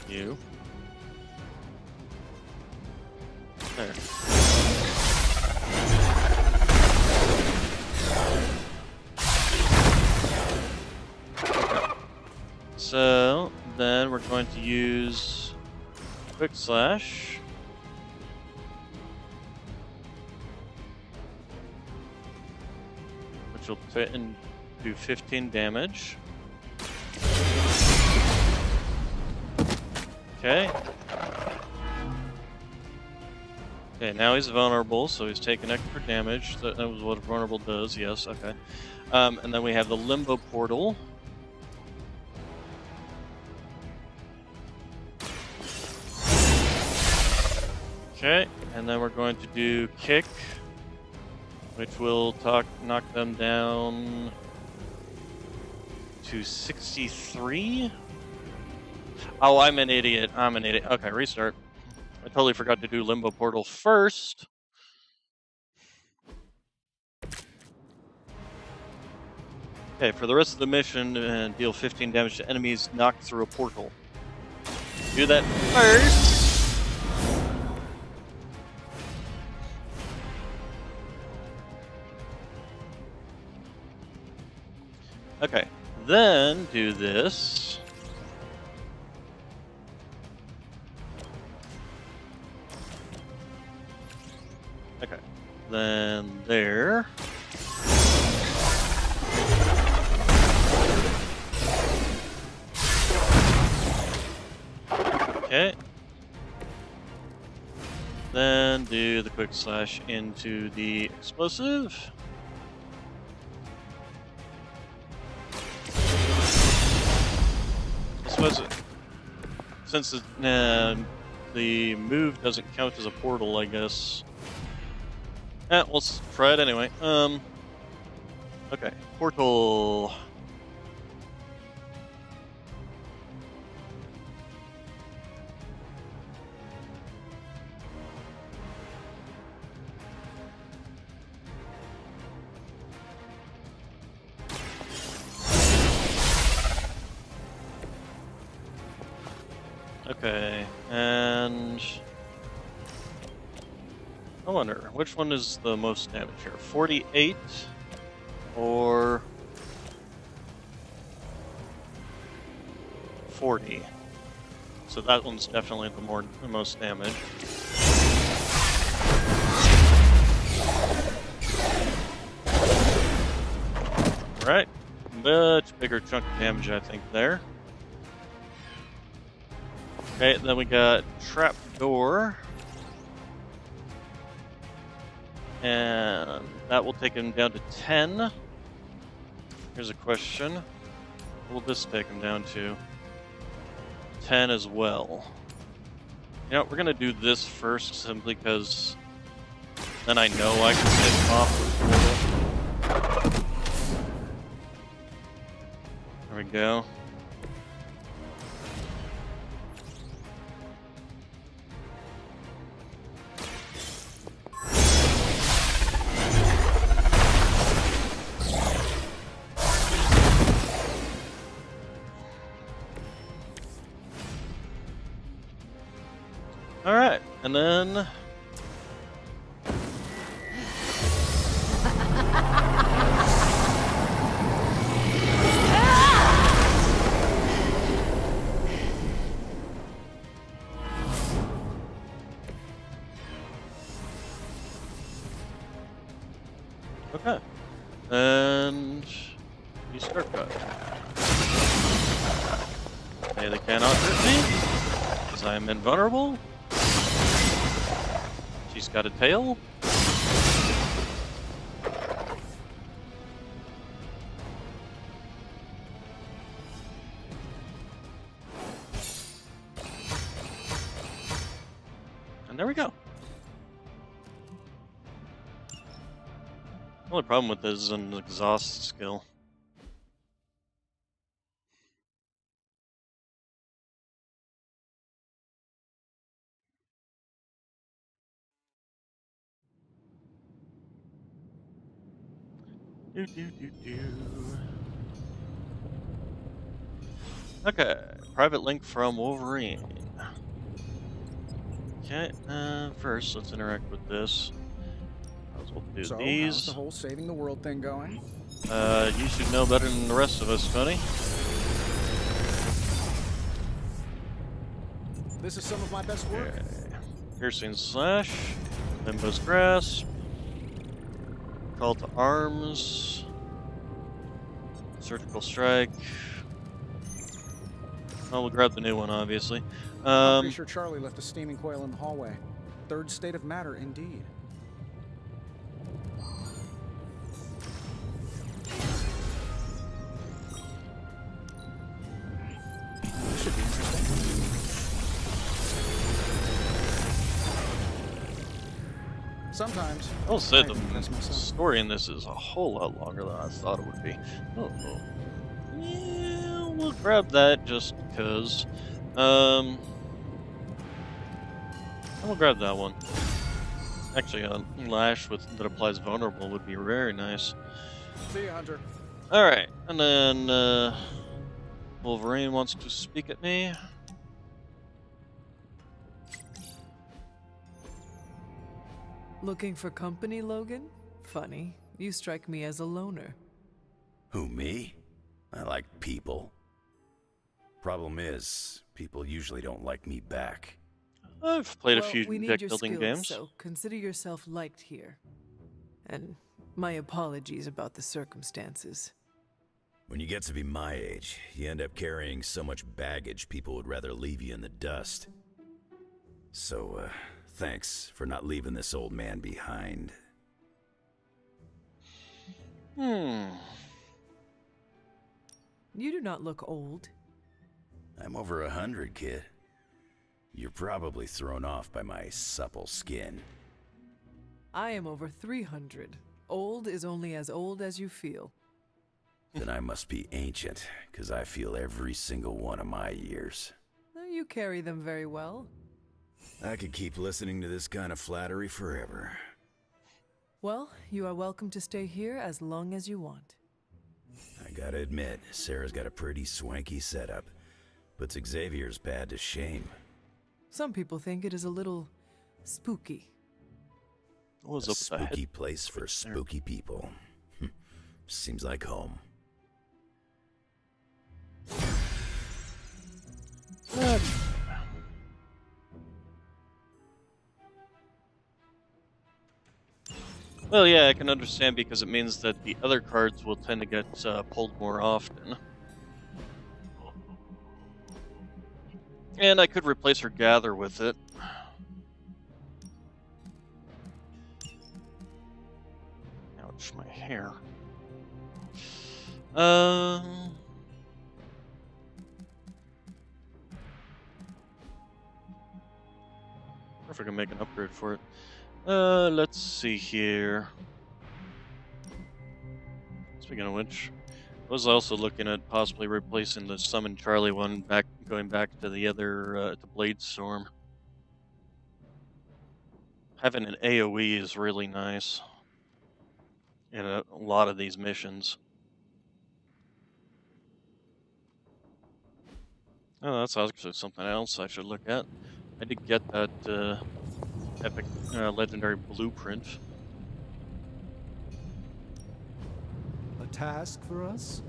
You. There. Okay. So, then we're going to use Quick Slash. Which will fit and do 15 damage. Okay. Okay, now he's vulnerable, so he's taking extra damage. That was what vulnerable does, yes, okay. And then we have the Limbo Portal. Okay, and then we're going to do Kick, which will knock them down to 63. Oh, I'm an idiot. I'm an idiot. Okay, restart. I totally forgot to do Limbo Portal first. Okay, for the rest of the mission, deal 15 damage to enemies knocked through a portal. Do that first. Okay, then do this. Okay, then there. Okay. Then do the Quick Slash into the explosive. Since the move doesn't count as a portal, I guess. We'll try it anyway. Okay, portal. Okay, and I wonder which one is the most damage here, 48 or 40. So that one's definitely the most damage. Right, much bigger chunk of damage, I think, there. Okay, then we got trap door, and that will take him down to 10. Here's a question: what will this take him down to? 10 as well. You know, we're gonna do this first simply because then I know I can get him off the portal. There we go. All right, and then okay, and you start cut. Okay, they cannot hurt me because I am invulnerable. She's got a tail. And there we go. The only problem with this is an exhaust skill. Okay, private link from Wolverine. Okay, first let's interact with this. Might as well do So, these. how's the whole saving the world thing going? You should know better than the rest of us, Tony. This is some of my best work. Okay. Piercing slash, Limbo's grasp, call to arms, surgical strike. Well, we'll grab the new one, obviously. I'm pretty sure Charlie left a steaming coil in the hallway. Third state of matter, indeed. This should be interesting. Sometimes. I'll say I the impress myself. story in this is a whole lot longer than I thought it would be. Oh, yeah, we'll grab that just because. And we'll grab that one. Actually, a lash that applies vulnerable would be very nice. See ya, Hunter. All right, and then Wolverine wants to speak at me. Looking for company, Logan? Funny. You strike me as a loner. Who, me? I like people. Problem is, people usually don't like me back. I've played a Well, few we need deck your building skills, games. so consider yourself liked here. And my apologies about the circumstances. When you get to be my age, you end up carrying so much baggage people would rather leave you in the dust. So, thanks for not leaving this old man behind. You do not look old. I'm over 100, kid. You're probably thrown off by my supple skin. I am over 300. Old is only as old as you feel. Then I must be ancient, because I feel every single one of my years. You carry them very well. I could keep listening to this kind of flattery forever. Well, you are welcome to stay here as long as you want. I gotta admit, Sarah's got a pretty swanky setup. Puts Xavier's pad to shame. Some people think it is a little spooky. What was A up with the head? spooky place for spooky people. Seems like home. Well, yeah, I can understand because it means that the other cards will tend to get pulled more often. And I could replace her Gather with it. Ouch, my hair. If I can make an upgrade for it. Let's see here. Speaking of which, I was also looking at possibly replacing the Summon Charlie one, going back to the other, to Blade Storm. Having an AoE is really nice in a lot of these missions. Oh, that's actually something else I should look at. I did get that epic legendary blueprint. A task for us?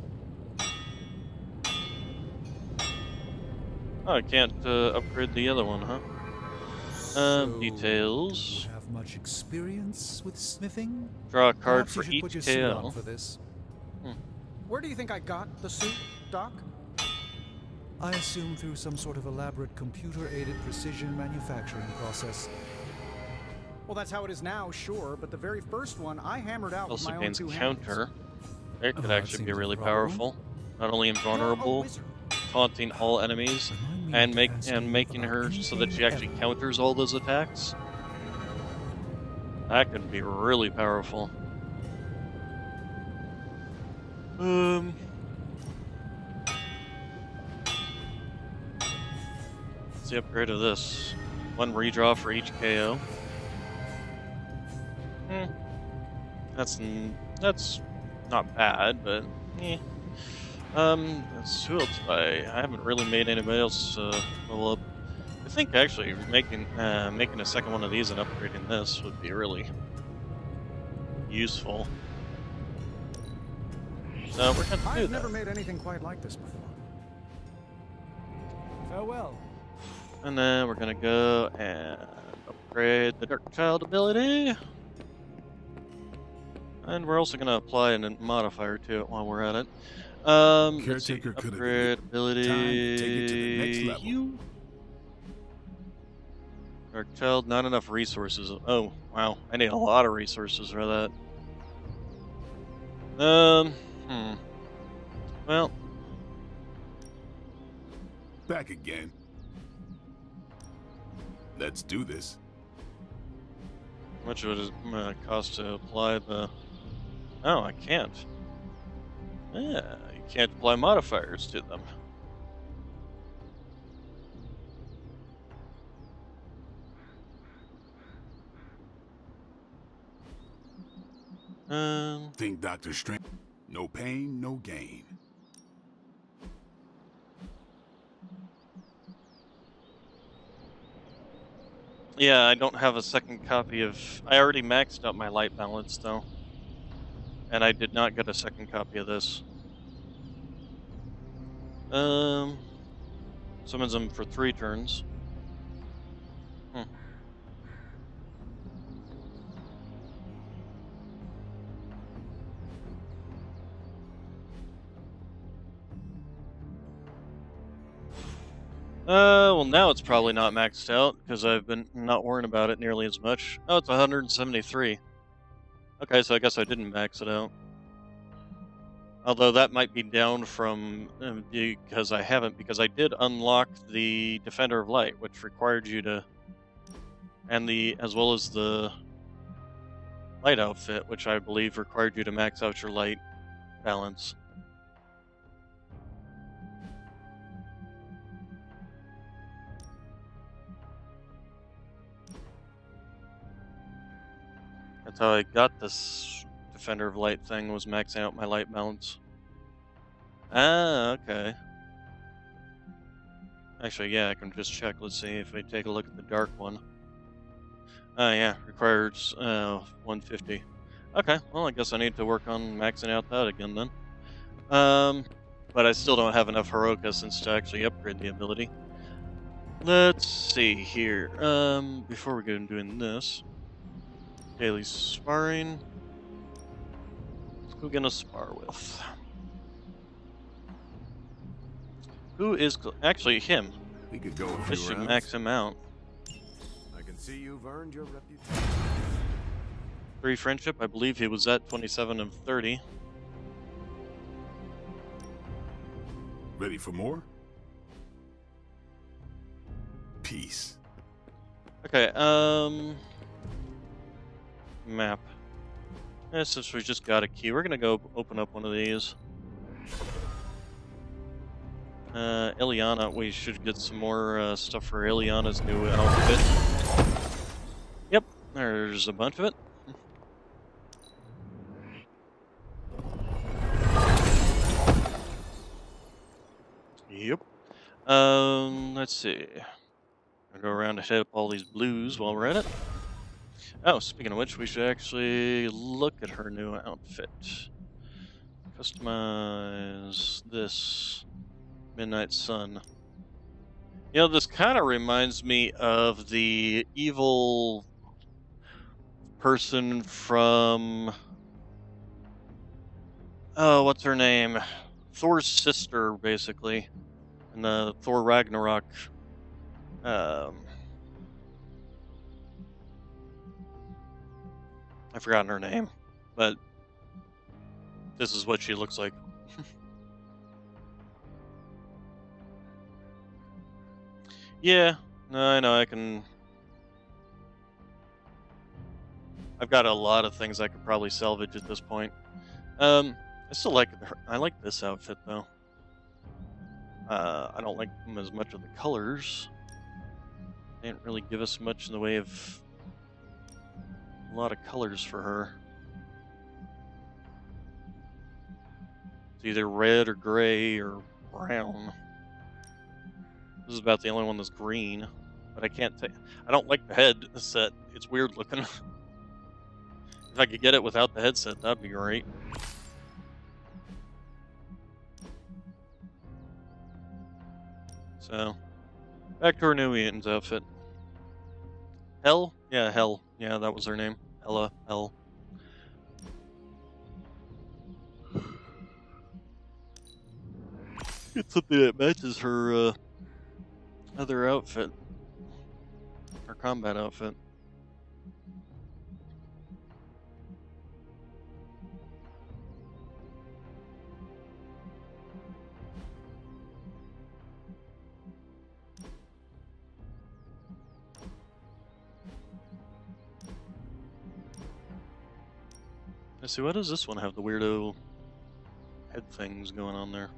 Oh, I can't upgrade the other one, huh? Details. Do you have much experience with smithing? Draw a card Perhaps for you should each put your suit on KO. for this. Where do you think I got the suit, Doc? I assume through some sort of elaborate computer-aided precision manufacturing process. Well, that's how it is now, sure, but the very first one I hammered out with Also my own gains two counter. It could that actually be seems really improbable. powerful. Not only invulnerable, taunting all enemies, and making her so that she actually counters all those attacks. That could be really powerful. What's the upgrade of this? One redraw for each KO. That's not bad, but eh. Who else? I haven't really made anybody else level up. I think actually making a second one of these and upgrading this would be really useful. So we're gonna do I've that. never made anything quite like this before. Farewell. And then we're gonna go and upgrade the Dark Child ability. And we're also gonna apply a modifier to it while we're at it. Let's see, Caretaker could have upgrade been ability. time to take it to the next level. You. Dark Child, not enough resources. Oh, wow. I need a lot of resources for that. Well. Back again. Let's do this. How much would it cost to apply the... Oh, I can't. Yeah, you can't apply modifiers to them. Think Dr. Strange. No pain, no gain. Yeah, I don't have a second copy of... I already maxed out my light balance, though. And I did not get a second copy of this. Summons them for 3 turns. Well now it's probably not maxed out, because I've been not worrying about it nearly as much. Oh, it's 173. Okay, so I guess I didn't max it out. Although that might be down from, because I haven't, because I did unlock the Defender of Light, which required you to, and as well as the light outfit, which I believe required you to max out your light balance. That's how I got this Defender of Light thing, was maxing out my light balance. Ah, okay. Actually, yeah, I can just check. Let's see if I take a look at the dark one. Yeah, requires 150. Okay, well, I guess I need to work on maxing out that again then. But I still don't have enough heroic essence to actually upgrade the ability. Let's see here. Before we get into doing this, daily sparring. Who gonna spar with? Who is actually him? We could go a This few should rounds. max him out. I can see you've earned your reputation. 3 friendship. I believe he was at 27 of 30. Ready for more? Peace. Okay. Map. Yeah, since we just got a key, we're gonna go open up one of these. Ileana, we should get some more stuff for Ileana's new outfit. Yep, there's a bunch of it. Yep. Let's see. I'll go around and hit up all these blues while we're at it. Oh, speaking of which, we should actually look at her new outfit. Customize this. Midnight Sun. You know, this kind of reminds me of the evil person from... Oh, what's her name? Thor's sister, basically. In the Thor Ragnarok. I've forgotten her name. But this is what she looks like. Yeah, no, I know, I've got a lot of things I could probably salvage at this point. I still like I like this outfit, though. I don't like them as much of the colors. They didn't really give us much in the way of a lot of colors for her. It's either red or gray or brown. This is about the only one that's green, but I can't take. I don't like the head set. It's weird looking. If I could get it without the headset, that'd be great. So, back to our new Ian's outfit. Hell? Yeah, Hell. Yeah, that was her name. Hella. Hell. It's something that matches her, other outfit. Her combat outfit. Let's see, what does this one have? The weirdo head things going on there.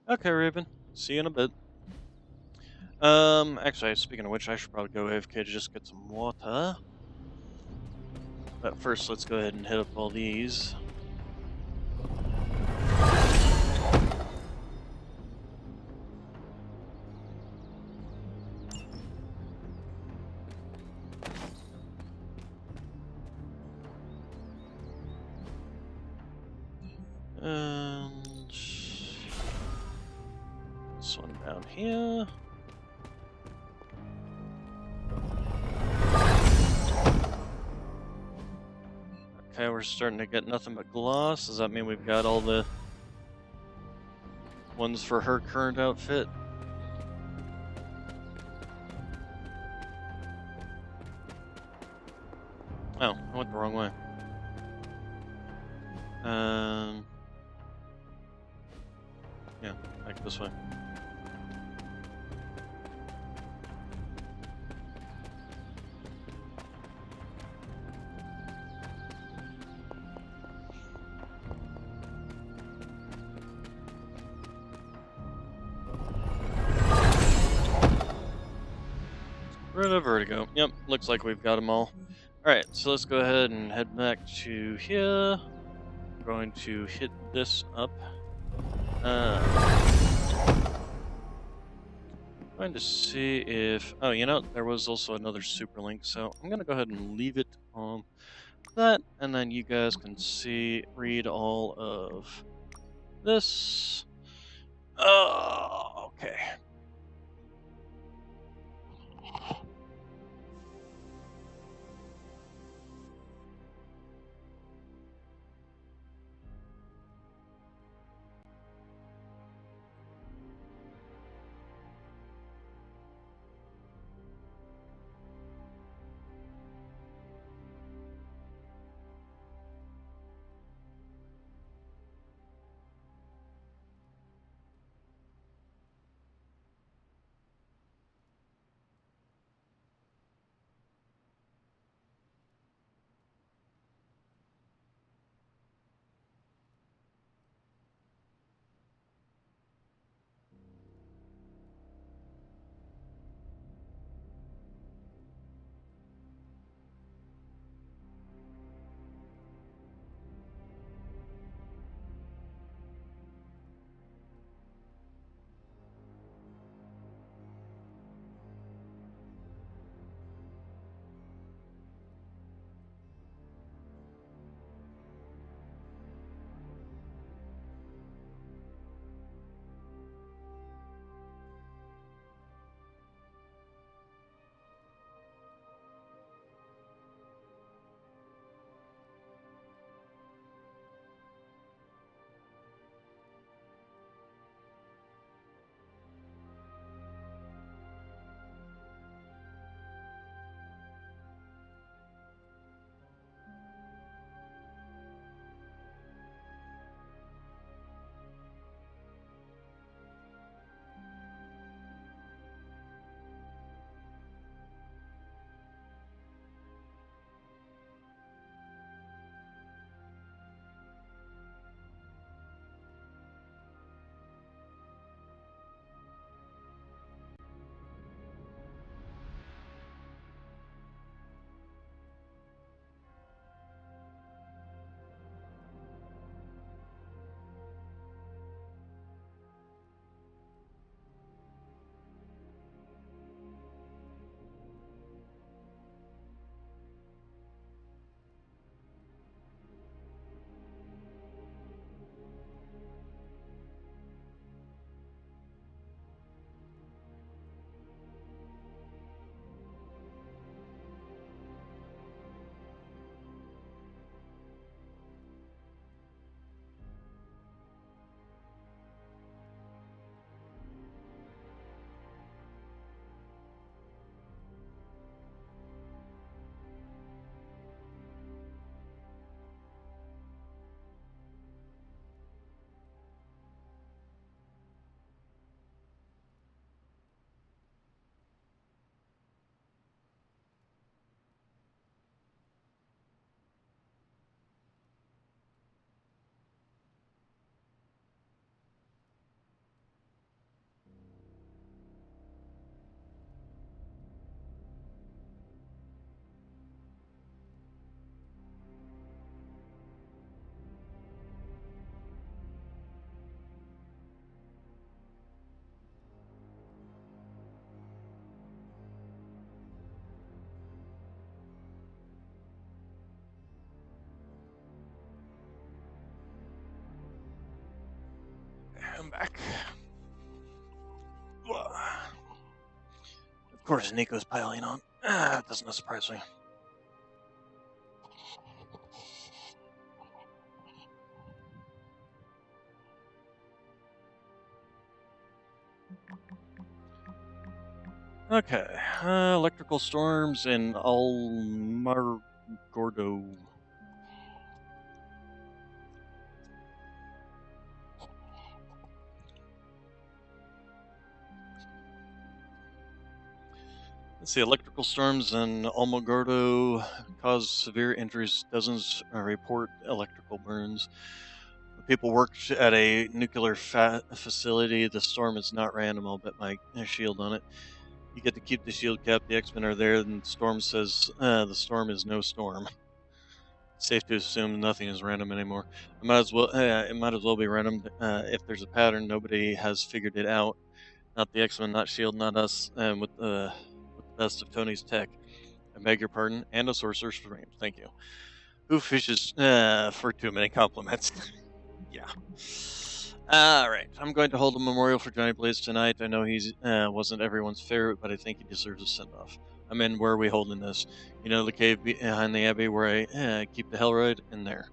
Okay, Raven. See you in a bit. Actually, speaking of which, I should probably go AFK to just get some water. But first, let's go ahead and hit up all these. And this one down here. Okay, we're starting to get nothing but gloss. Does that mean we've got all the ones for her current outfit? Oh, I went the wrong way. Yeah, like this way. rid of vertigo. Yep, looks like we've got them all. Alright, so let's go ahead and head back to here. I'm going to hit this up. Trying to see if... Oh, you know, there was also another super link, so I'm going to go ahead and leave it on that, and then you guys can read all of this. Oh, okay. I'm back. Of course, Nico's piling on. It does not surprise me. Okay, electrical storms in Almargordo. Let's see, electrical storms in Almagordo cause severe injuries. Dozens report electrical burns. People worked at a nuclear facility. The storm is not random. I'll bet my shield on it. You get to keep the shield cap. The X-Men are there, and Storm says the storm is no storm. It's safe to assume nothing is random anymore. It might as well be random. If there's a pattern, nobody has figured it out. Not the X-Men, not Shield, not us. With the best of Tony's tech. I beg your pardon, and a sorcerer's frame. Thank you. Who fishes for too many compliments? Yeah. Alright, I'm going to hold a memorial for Johnny Blaze tonight. I know he wasn't everyone's favorite, but I think he deserves a send-off. I'm in. Where are we holding this? You know the cave behind the Abbey where I keep the Hellroid? In there.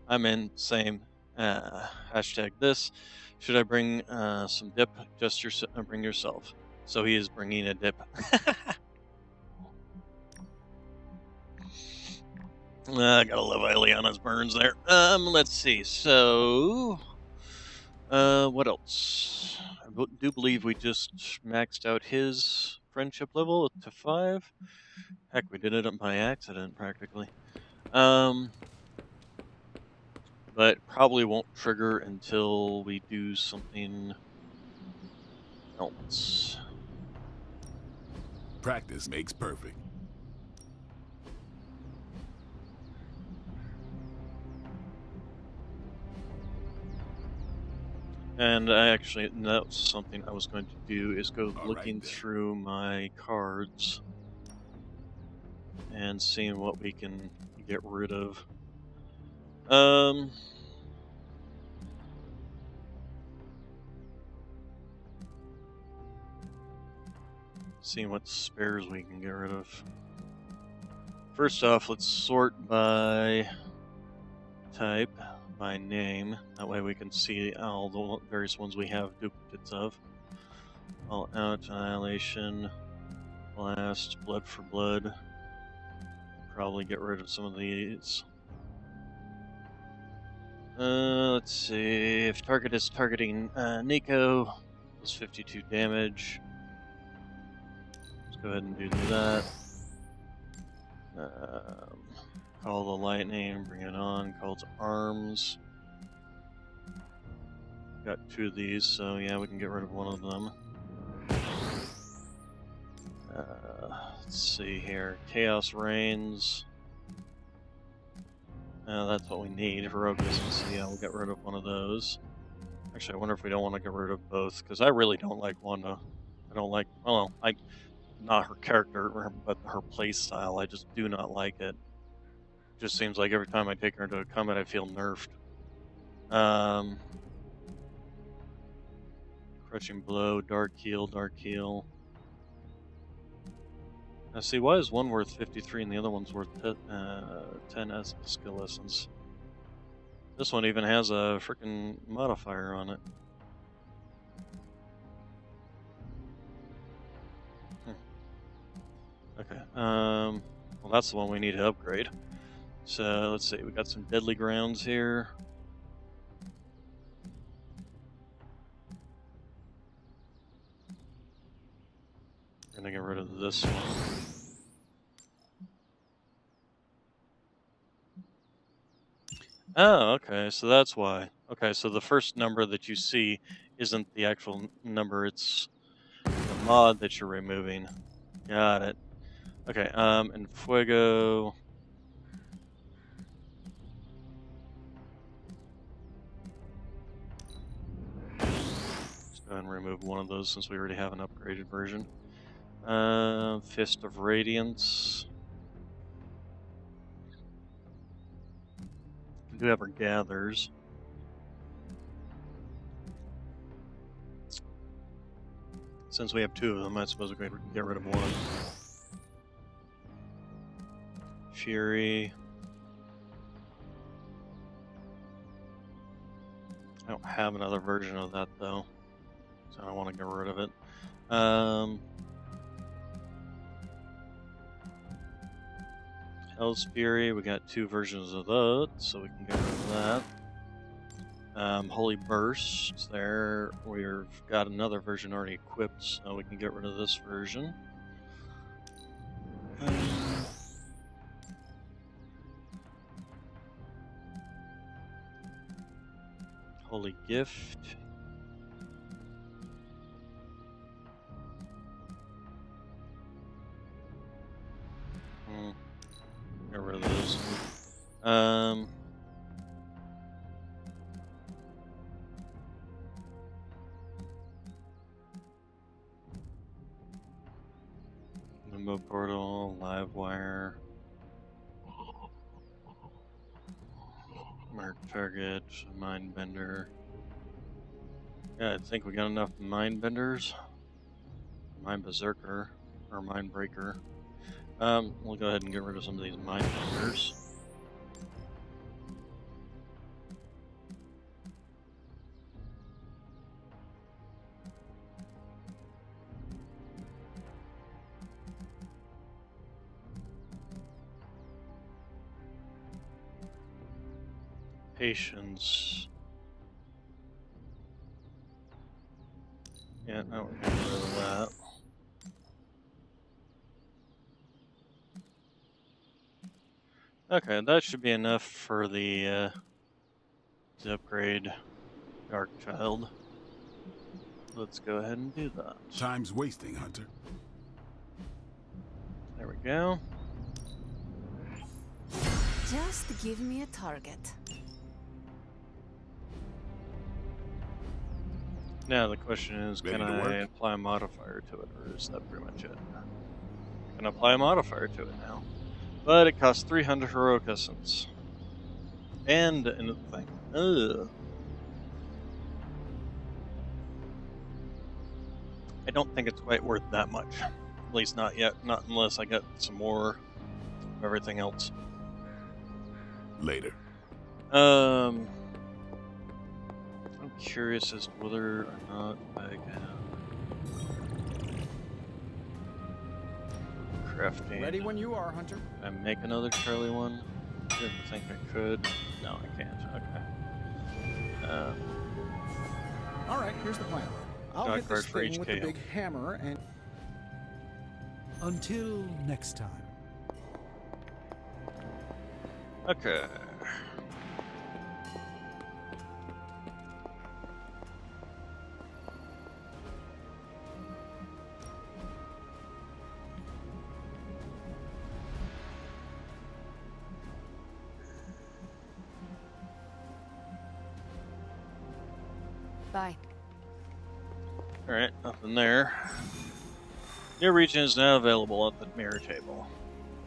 I'm in. Same. Hashtag this. Should I bring some dip? Just bring yourself. So he is bringing a dip. I gotta love Ileana's burns there. Let's see. So, what else? I do believe we just maxed out his friendship level to 5. Heck, we did it by accident, practically. But probably won't trigger until we do something else. Practice makes perfect. And that's something I was going to do, is go looking through my cards and seeing what we can get rid of. Seeing what spares we can get rid of. First off, let's sort by type, by name. That way we can see all the various ones we have duplicates of. All out, annihilation, blast, blood for blood. Probably get rid of some of these. Let's see. If target is targeting Nico, does 52 damage. Let's go ahead and do that. Call the lightning, bring it on. Call to arms. Got 2 of these, so yeah, we can get rid of one of them. Let's see here. Chaos reigns. That's what we need. Heroic distance, so yeah, we'll get rid of one of those. Actually, I wonder if we don't want to get rid of both, because I really don't like Wanda. I don't like, well, not her character, but her play style. I just do not like it. Just seems like every time I take her into a combat, I feel nerfed. Crushing blow, dark heal, dark heal. Now see, why is one worth 53 and the other one's worth 10 as skill essence? This one even has a freaking modifier on it. Okay, well that's the one we need to upgrade. So let's see, we got some deadly grounds here. We're gonna get rid of this one. Oh, okay, so that's why. Okay, so the first number that you see isn't the actual number, it's the mod that you're removing. Got it. Okay, and Fuego. Let's go ahead and remove one of those since we already have an upgraded version. Fist of Radiance. We do have our gathers. Since we have 2 of them, I suppose we can get rid of one. Fury. I don't have another version of that though, so I don't want to get rid of it. Hell's Fury, we got 2 versions of that, so we can get rid of that. Holy Burst, there we've got another version already equipped, so we can get rid of this version. Holy Gift. Info portal, live wire. Mark target, mind bender. Yeah, I think we got enough mind benders. Mind berserker, or mind breaker. We'll go ahead and get rid of some of these mind benders. Patience. Yeah, now we're getting rid of that. Okay, that should be enough for the to upgrade Dark Child. Let's go ahead and do that. Time's wasting, Hunter. There we go. Just give me a target. Now the question is, Ready can to I work? apply a modifier to it, or is that pretty much it? Can I apply a modifier to it now? But it costs 300 heroic essence. And another thing. Ugh. I don't think it's quite worth that much. At least not yet. Not unless I get some more of everything else. Later. I'm curious as to whether or not I can crafting. Ready when you are, Hunter. I make another Charlie one? Didn't think I could. No, I can't. Okay. All right, here's the plan. I'll Dot hit card this for thing each with KO. the big hammer and... Until next time. Okay. Bye. Alright, nothing there. New region is now available at the mirror table.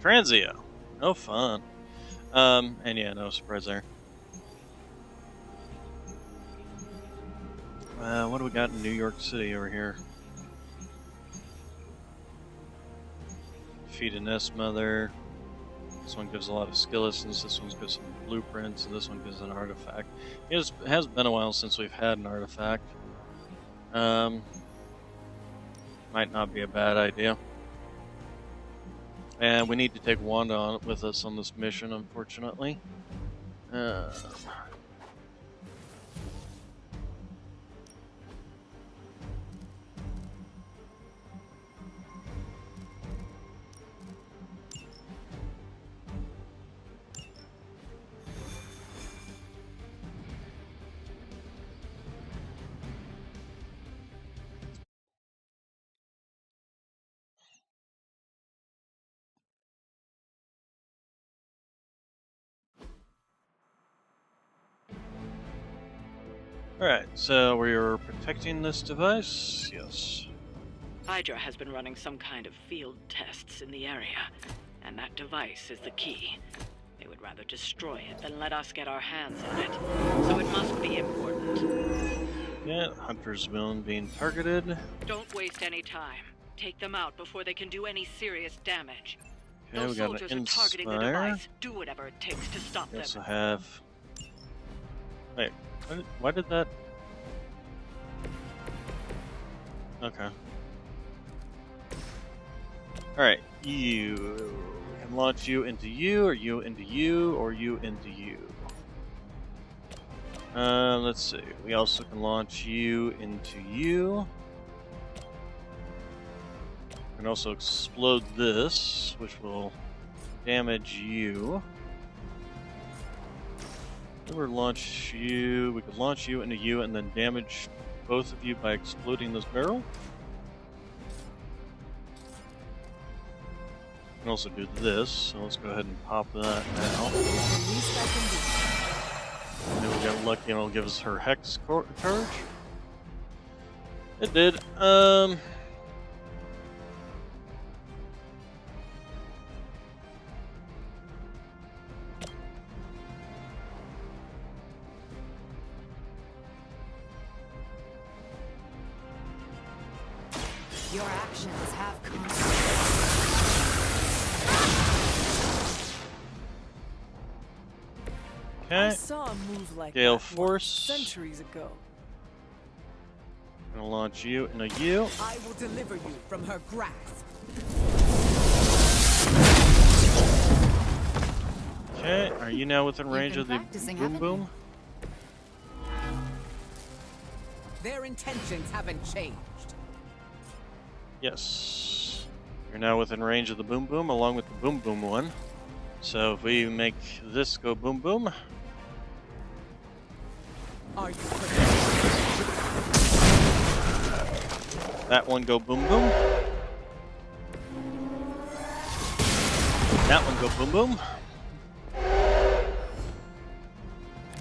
Transio. No fun. And yeah, no surprise there. What do we got in New York City over here? Feed a nest mother. This one gives a lot of skill essence, this one gives some blueprints, and this one gives an artifact. It has been a while since we've had an artifact. Might not be a bad idea. And we need to take Wanda on with us on this mission, unfortunately. Alright, so we're protecting this device? Yes. Hydra has been running some kind of field tests in the area, and that device is the key. They would rather destroy it than let us get our hands on it, so it must be important. Yeah, Hunter's villain being targeted. Don't waste any time. Take them out before they can do any serious damage. Okay, Those we got soldiers an are targeting the Inspire. device. Do whatever it takes to stop We them. also have... Wait, why did that... Okay. Alright, you can launch you into you, or you into you, or you into you. Let's see. We also can launch you into you. We can also explode this, which will damage you. Or launch you. We could launch you into you and then damage both of you by exploding this barrel. We can also do this, so let's go ahead and pop that now. And then we got lucky and it'll give us her hex charge. It did. Your actions have consequences. I Okay. saw a move like Gale that Force. centuries ago. Gonna launch you and a U. I will deliver you from her grasp. Okay, are you now within range been of the practicing, boom haven't boom? Their intentions haven't changed. Yes. You're now within range of the boom boom along with the boom boom one. So if we make this go boom boom, Are you that one go boom boom, that one go boom boom.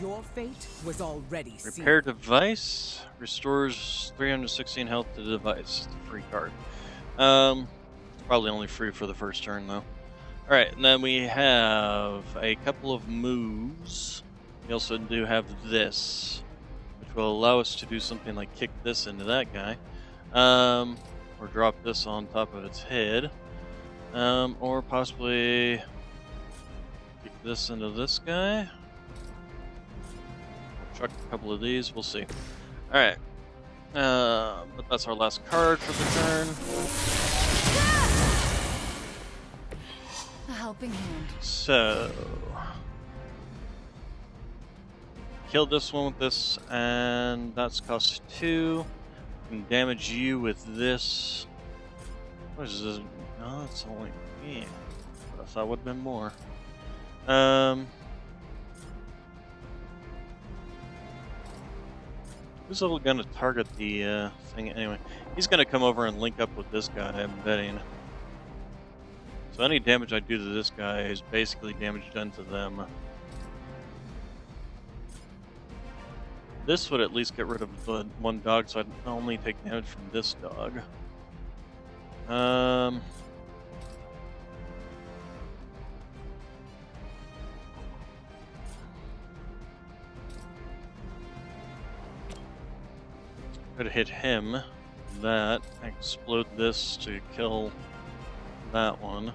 Your fate was already sealed. Repair device restores 316 health to the device. It's a free card. It's probably only free for the first turn though. All right, and then we have a couple of moves. We also do have this, which will allow us to do something like kick this into that guy, or drop this on top of its head, or possibly kick this into this guy. Chuck a couple of these, we'll see. Alright. But that's our last card for the turn. A helping hand. So... kill this one with this, and that's cost 2. Can damage you with this. What is this? No, it's only me. I thought would have been more. Who's going to target the thing anyway? He's going to come over and link up with this guy, I'm betting. So any damage I do to this guy is basically damage done to them. This would at least get rid of the one dog, so I'd only take damage from this dog. Could hit him. That. Explode this to kill that one.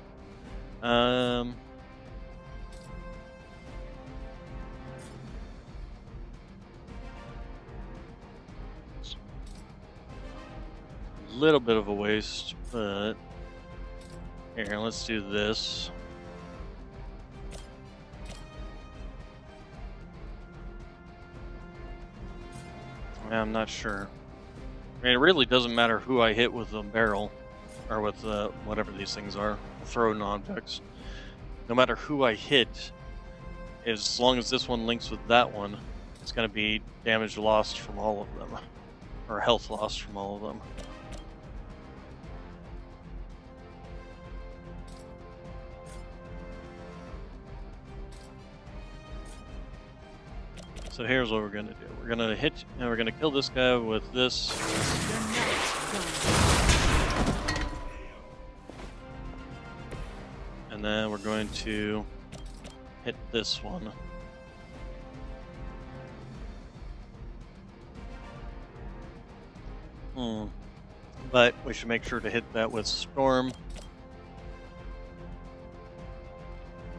Little bit of a waste, but here, let's do this. I'm not sure. I mean, it really doesn't matter who I hit with the barrel, or with whatever these things are, thrown objects. No matter who I hit, as long as this one links with that one, it's going to be damage lost from all of them, or health lost from all of them. So here's what we're going to do. We're going to hit, and we're going to kill this guy with this. And then we're going to hit this one. But we should make sure to hit that with Storm.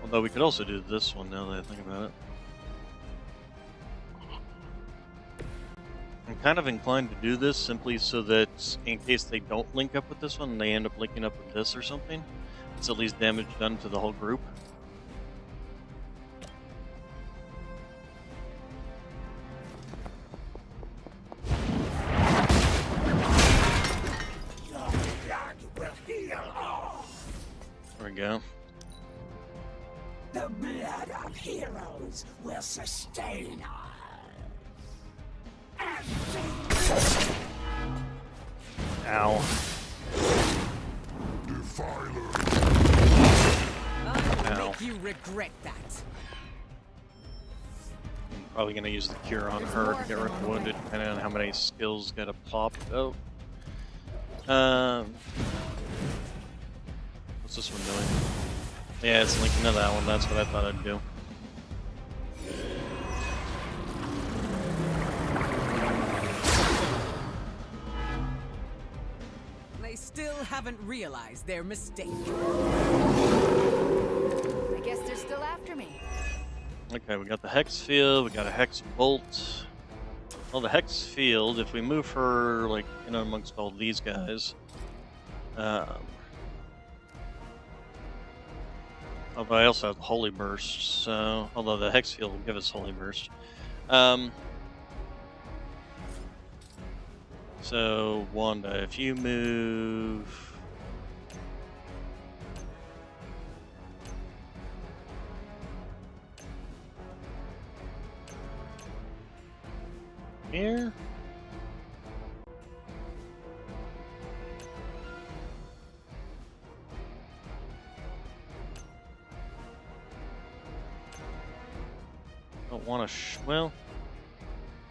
Although we could also do this one now that I think about it. I'm kind of inclined to do this simply so that in case they don't link up with this one and they end up linking up with this or something, it's at least damage done to the whole group. There we go. The blood of heroes will sustain us. Ow. I'll make you regret that. I'm probably going to use the cure on her to get rid of wounded, depending on how many skills get a pop. Oh. What's this one doing? Yeah, it's linking to that one. That's what I thought I'd do. haven't realized their mistake. I guess they're still after me. Okay, we got the Hex Field, we got a Hex Bolt. Well, the Hex Field, if we move her, like, in amongst all these guys... although I also have Holy Burst, so... Although the Hex Field will give us Holy Burst. So, Wanda, if you move... here? Don't want to well,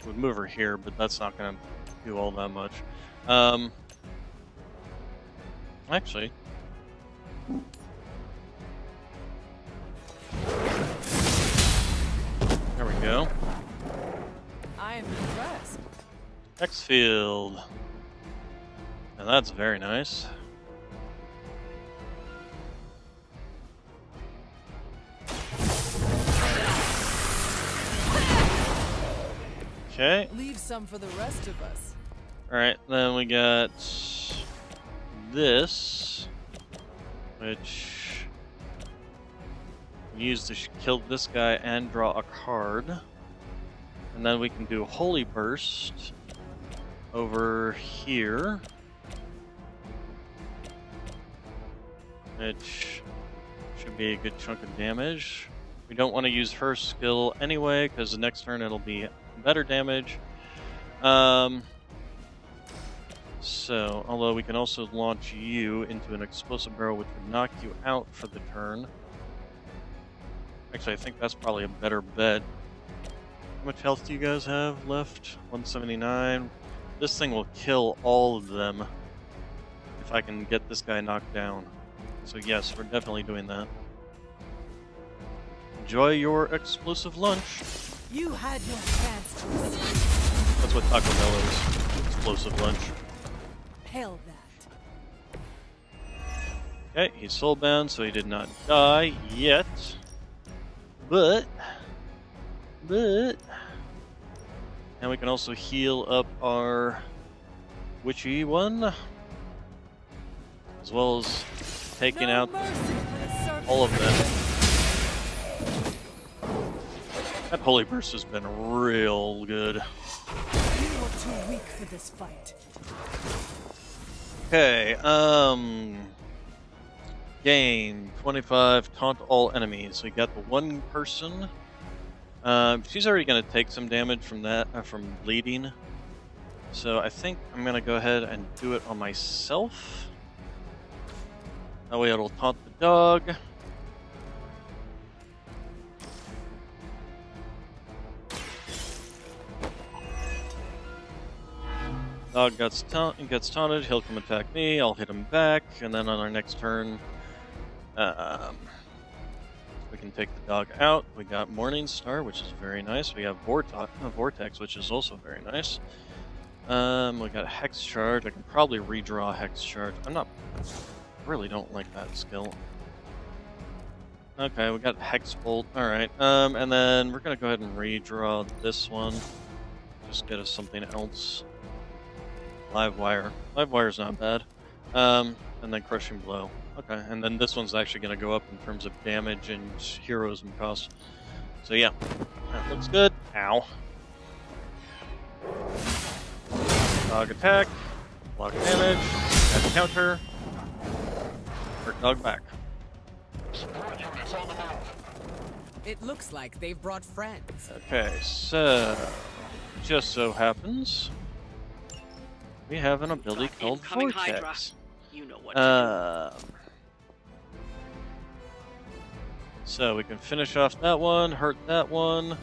would move her here, but that's not going to do all that much. Actually, there we go. I am impressed. Hex Field. Now that's very nice. Okay. Leave some for the rest of us. Alright, then we got this, which we use to kill this guy and draw a card. And then we can do Holy Burst over here, which should be a good chunk of damage. We don't want to use her skill anyway, because the next turn it'll be better damage. So, although we can also launch you into an explosive barrel, which would knock you out for the turn. Actually, I think that's probably a better bet. How much health do you guys have left? 179. This thing will kill all of them if I can get this guy knocked down. So yes, we're definitely doing that. Enjoy your explosive lunch. You had your chance to escape. That's what Taco Bell is. Explosive lunch. Hell that. Okay, he's soulbound, so he did not die yet. But... And we can also heal up our witchy one, as well as taking out all of them. That Holy Burst has been real good. You are too weak for this fight. Okay, gain 25, taunt all enemies. We got the one person. She's already going to take some damage from that, from bleeding. So I think I'm going to go ahead and do it on myself. That way it'll taunt the dog. Dog gets taunted, he'll come attack me, I'll hit him back, and then on our next turn, we can take the dog out. We got Morning Star, which is very nice. We have Vortex, which is also very nice. We got Hex Charge. I can probably redraw Hex Charge. Really don't like that skill. Okay, we got Hex Bolt. Alright, and then we're gonna go ahead and redraw this one. Just get us something else. Live Wire. Live Wire's not bad. And then Crushing Blow. Okay, and then this one's actually going to go up in terms of damage and heroism cost. So yeah, that looks good. Ow. Dog attack. Block damage. Add counter. Hurt dog back. It looks like they've brought friends. Okay, so just so happens we have an ability called Vortex. You know what to do. So we can finish off that one, hurt that one.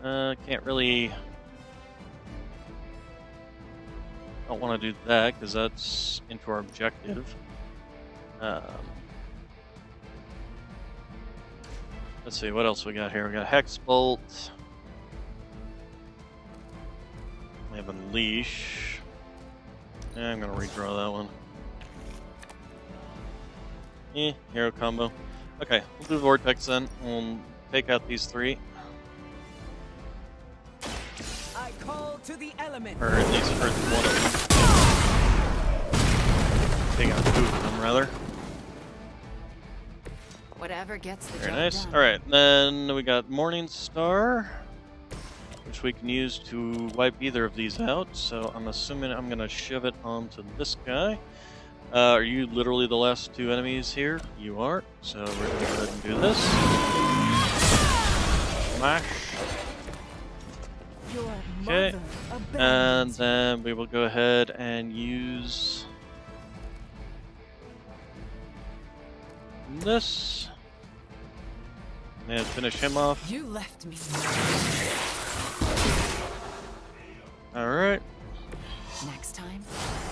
Can't really... Don't want to do that because that's into our objective. Let's see, what else we got here? We got Hex Bolt. We have Unleash. Yeah, I'm going to redraw that one. hero combo. Okay, we'll do Vortex then. We'll take out these 3. I call to the element. Or at least hurt one of them. Take out 2 of them, rather. Whatever gets the Very job nice. done. Alright, then we got Morning Star, which we can use to wipe either of these out. So I'm assuming I'm going to shove it onto this guy. Are you literally the last 2 enemies here? You are. So we're going to go ahead and do this. Smash. Okay. And then we will go ahead and use this. And finish him off. You left me. Alright. Next time,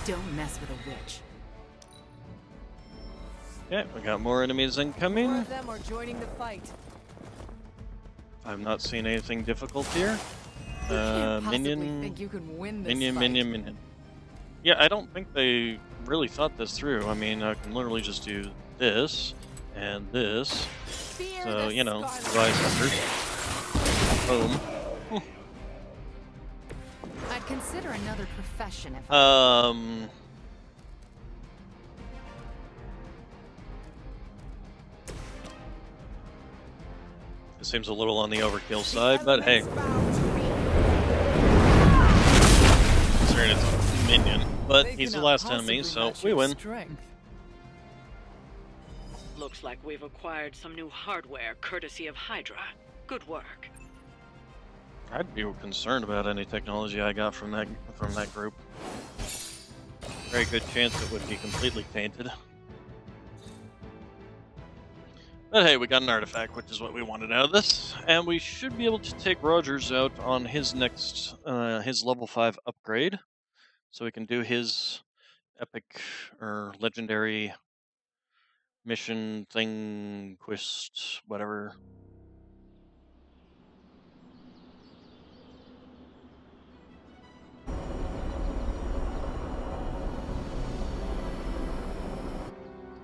don't mess with a witch. Okay, we got more enemies incoming. More of them are joining the fight. I've not seen anything difficult here. Minion. Think you can win this Minion, fight. minion. Yeah, I don't think they really thought this through. I mean, I can literally just do this and this. So, you know, device hunters. Boom. I'd consider another profession if It seems a little on the overkill side, but hey. Considering it's a minion. But he's the last enemy, so we win. Looks like we've acquired some new hardware courtesy of Hydra. Good work. I'd be concerned about any technology I got from that group. Very good chance it would be completely tainted. But hey, we got an artifact, which is what we wanted out of this, and we should be able to take Rogers out on his next, his level 5 upgrade, so we can do his epic or legendary mission thing, quest, whatever.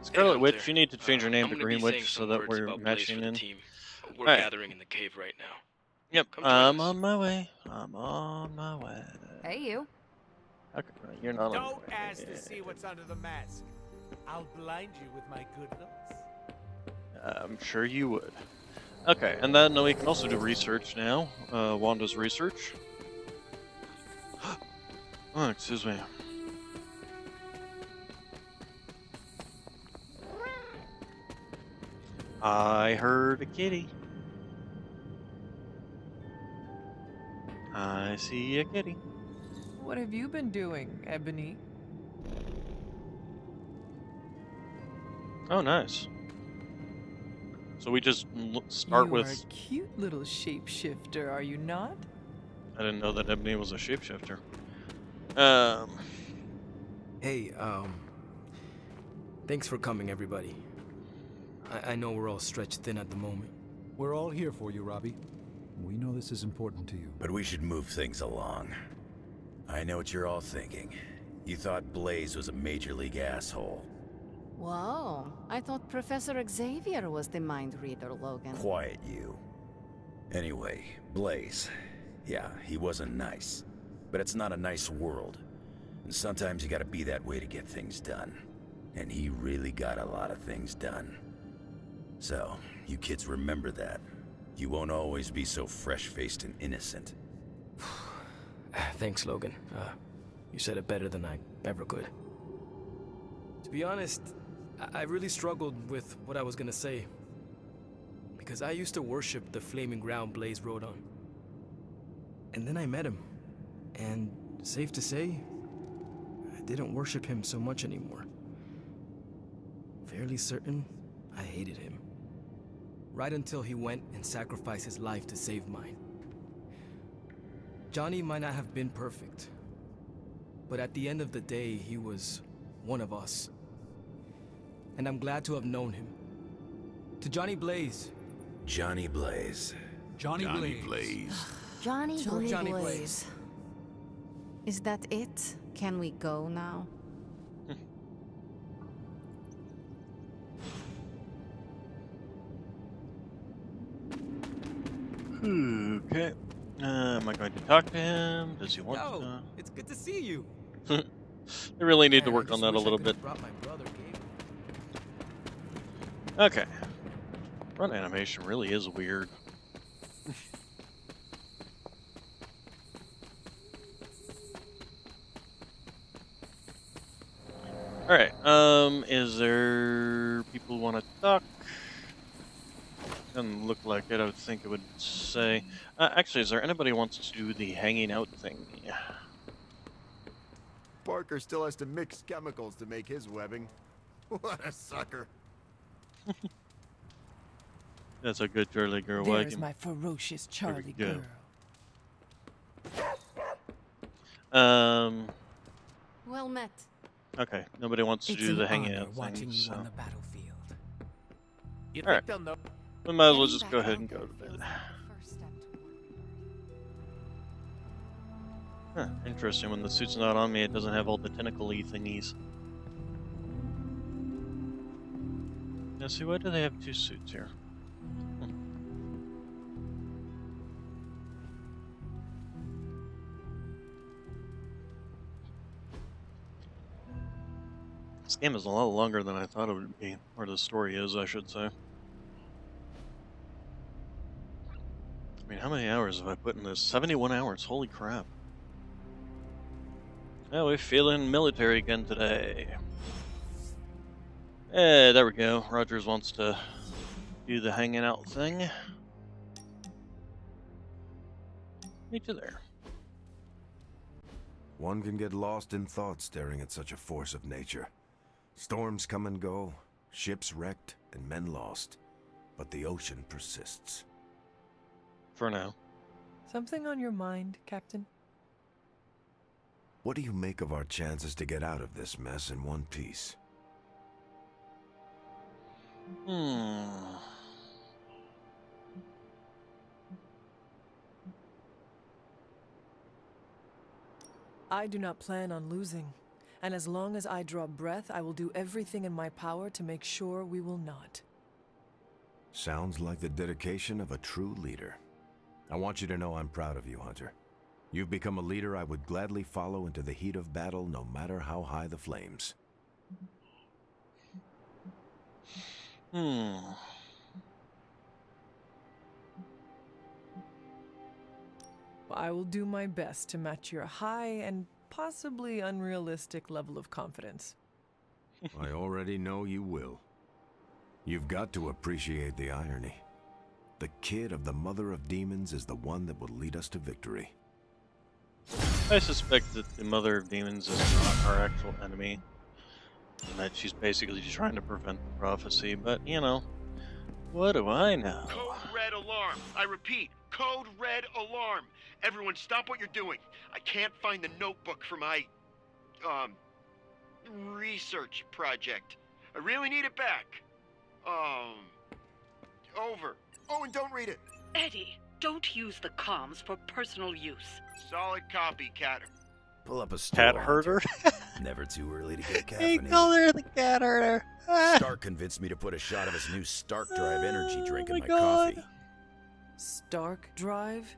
Scarlet Witch, you need to change your name to Green Witch so that we're matching in. We're gathering in the cave right now. Yep, I'm on my way. I'm on my way. Hey, you. Okay, you're not on Don't your way. ask to see what's under the mask. I'll blind you with my good looks. I'm sure you would. Okay, and then we can also do research now. Wanda's research. Oh, excuse me. I heard a kitty. I see a kitty. What have you been doing, Ebony? Oh, nice. So we just start You with... are a cute little shapeshifter, are you not? I didn't know that Ebony was a shapeshifter. Hey, thanks for coming, everybody. I know we're all stretched thin at the moment. We're all here for you, Robbie. We know this is important to you. But we should move things along. I know what you're all thinking. You thought Blaze was a major league asshole. Whoa, I thought Professor Xavier was the mind reader, Logan. Quiet, you. Anyway, Blaze. Yeah, he wasn't nice. But it's not a nice world. And sometimes you gotta be that way to get things done. And he really got a lot of things done. So, you kids remember that. You won't always be so fresh-faced and innocent. Thanks, Logan. You said it better than I ever could. To be honest, I really struggled with what I was gonna say. Because I used to worship the flaming ground Blaze rode on. And then I met him. And safe to say, I didn't worship him so much anymore. Fairly certain I hated him. Right until he went and sacrificed his life to save mine. Johnny might not have been perfect, but at the end of the day, he was one of us. And I'm glad to have known him. To Johnny Blaze. Johnny Blaze. Johnny Blaze. Johnny Blaze. Is that it? Can we go now? Okay. Am I going to talk to him? Does he want Yo, to? it's good to see you. I really need to Man, I work on just that a wish I little could bit. have brought my brother, Gabe. Okay. Front animation really is weird. Alright, is there people who want to talk? Doesn't look like it, I would think it would say. Actually, is there anybody who wants to do the hanging out thing? Parker still has to mix chemicals to make his webbing. What a sucker. That's a good Charlie girl There's wagging. my ferocious There we Charlie go. girl. Well met. Okay, nobody wants to It's do an the hanging honor out watching thing, you so. on the battlefield. You Alright. think they'll know? We might as well Getting just back go ahead out and go there to bed. feels like the first step toward recovery. Huh, interesting, when the suit's not on me, it doesn't have all the tentacle-y thingies. Now see, why do they have two suits here? This game is a lot longer than I thought it would be, or the story is, I should say. I mean, how many hours have I put in this? 71 hours, holy crap. Oh, we're feeling military again today. Hey, there we go. Rogers wants to do the hanging out thing. Meet you there. One can get lost in thought staring at such a force of nature. Storms come and go, ships wrecked, and men lost. But the ocean persists. For now. Something on your mind, Captain? What do you make of our chances to get out of this mess in one piece? I do not plan on losing. And as long as I draw breath, I will do everything in my power to make sure we will not. Sounds like the dedication of a true leader. I want you to know I'm proud of you, Hunter. You've become a leader I would gladly follow into the heat of battle, no matter how high the flames. I will do my best to match your high and possibly unrealistic level of confidence. I already know you will. You've got to appreciate the irony. The kid of the Mother of Demons is the one that will lead us to victory. I suspect that the Mother of Demons is not our actual enemy, and that she's basically just trying to prevent the prophecy, but, you know, what do I know? Code red alarm. I repeat, code red alarm. Everyone stop what you're doing. I can't find the notebook for my, research project. I really need it back. Over. Oh, and don't read it. Eddie, don't use the comms for personal use. Solid copy, Cat. Pull up a stool, Cat herder? Never too early to get He caffeinated. called her the cat herder. Stark convinced me to put a shot of his new Stark Drive energy drink in my my God. coffee. Stark Drive?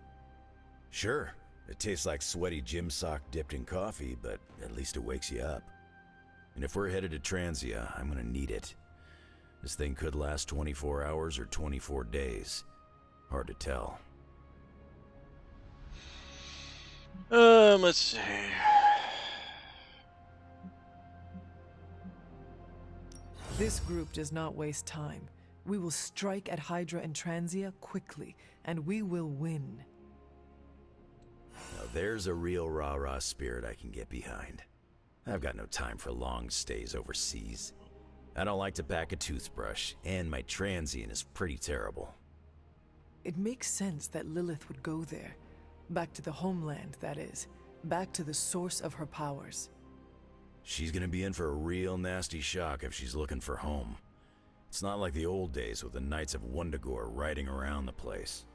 Sure, it tastes like sweaty gym sock dipped in coffee, but at least it wakes you up. And if we're headed to Transia, I'm gonna need it. This thing could last 24 hours or 24 days. Hard to tell. Let's see. This group does not waste time. We will strike at Hydra and Transia quickly, and we will win. Now there's a real rah-rah spirit I can get behind. I've got no time for long stays overseas. I don't like to pack a toothbrush, and my transient is pretty terrible. It makes sense that Lilith would go there. Back to the homeland, that is. Back to the source of her powers. She's gonna be in for a real nasty shock if she's looking for home. It's not like the old days with the Knights of Wundagore riding around the place.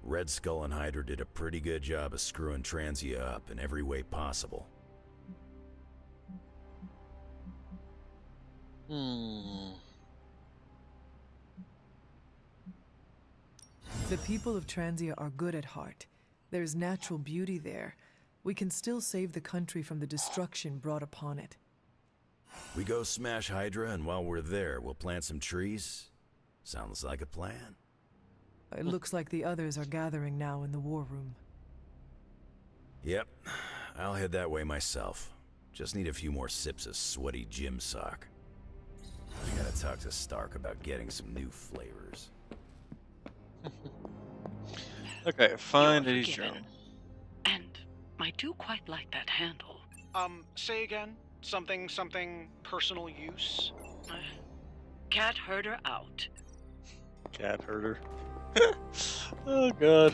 Red Skull and Hydra did a pretty good job of screwing Transia up in every way possible. The people of Transia are good at heart. There's natural beauty there. We can still save the country from the destruction brought upon it. We go smash Hydra, and while we're there, we'll plant some trees? Sounds like a plan. It looks like the others are gathering now in the war room. Yep, I'll head that way myself. Just need a few more sips of sweaty gym sock. I gotta talk to Stark about getting some new flavors. Okay, find You're a forgiven. journal. And I do quite like that handle. Say again? Something personal use? Cat herder out. Cat herder. Oh god.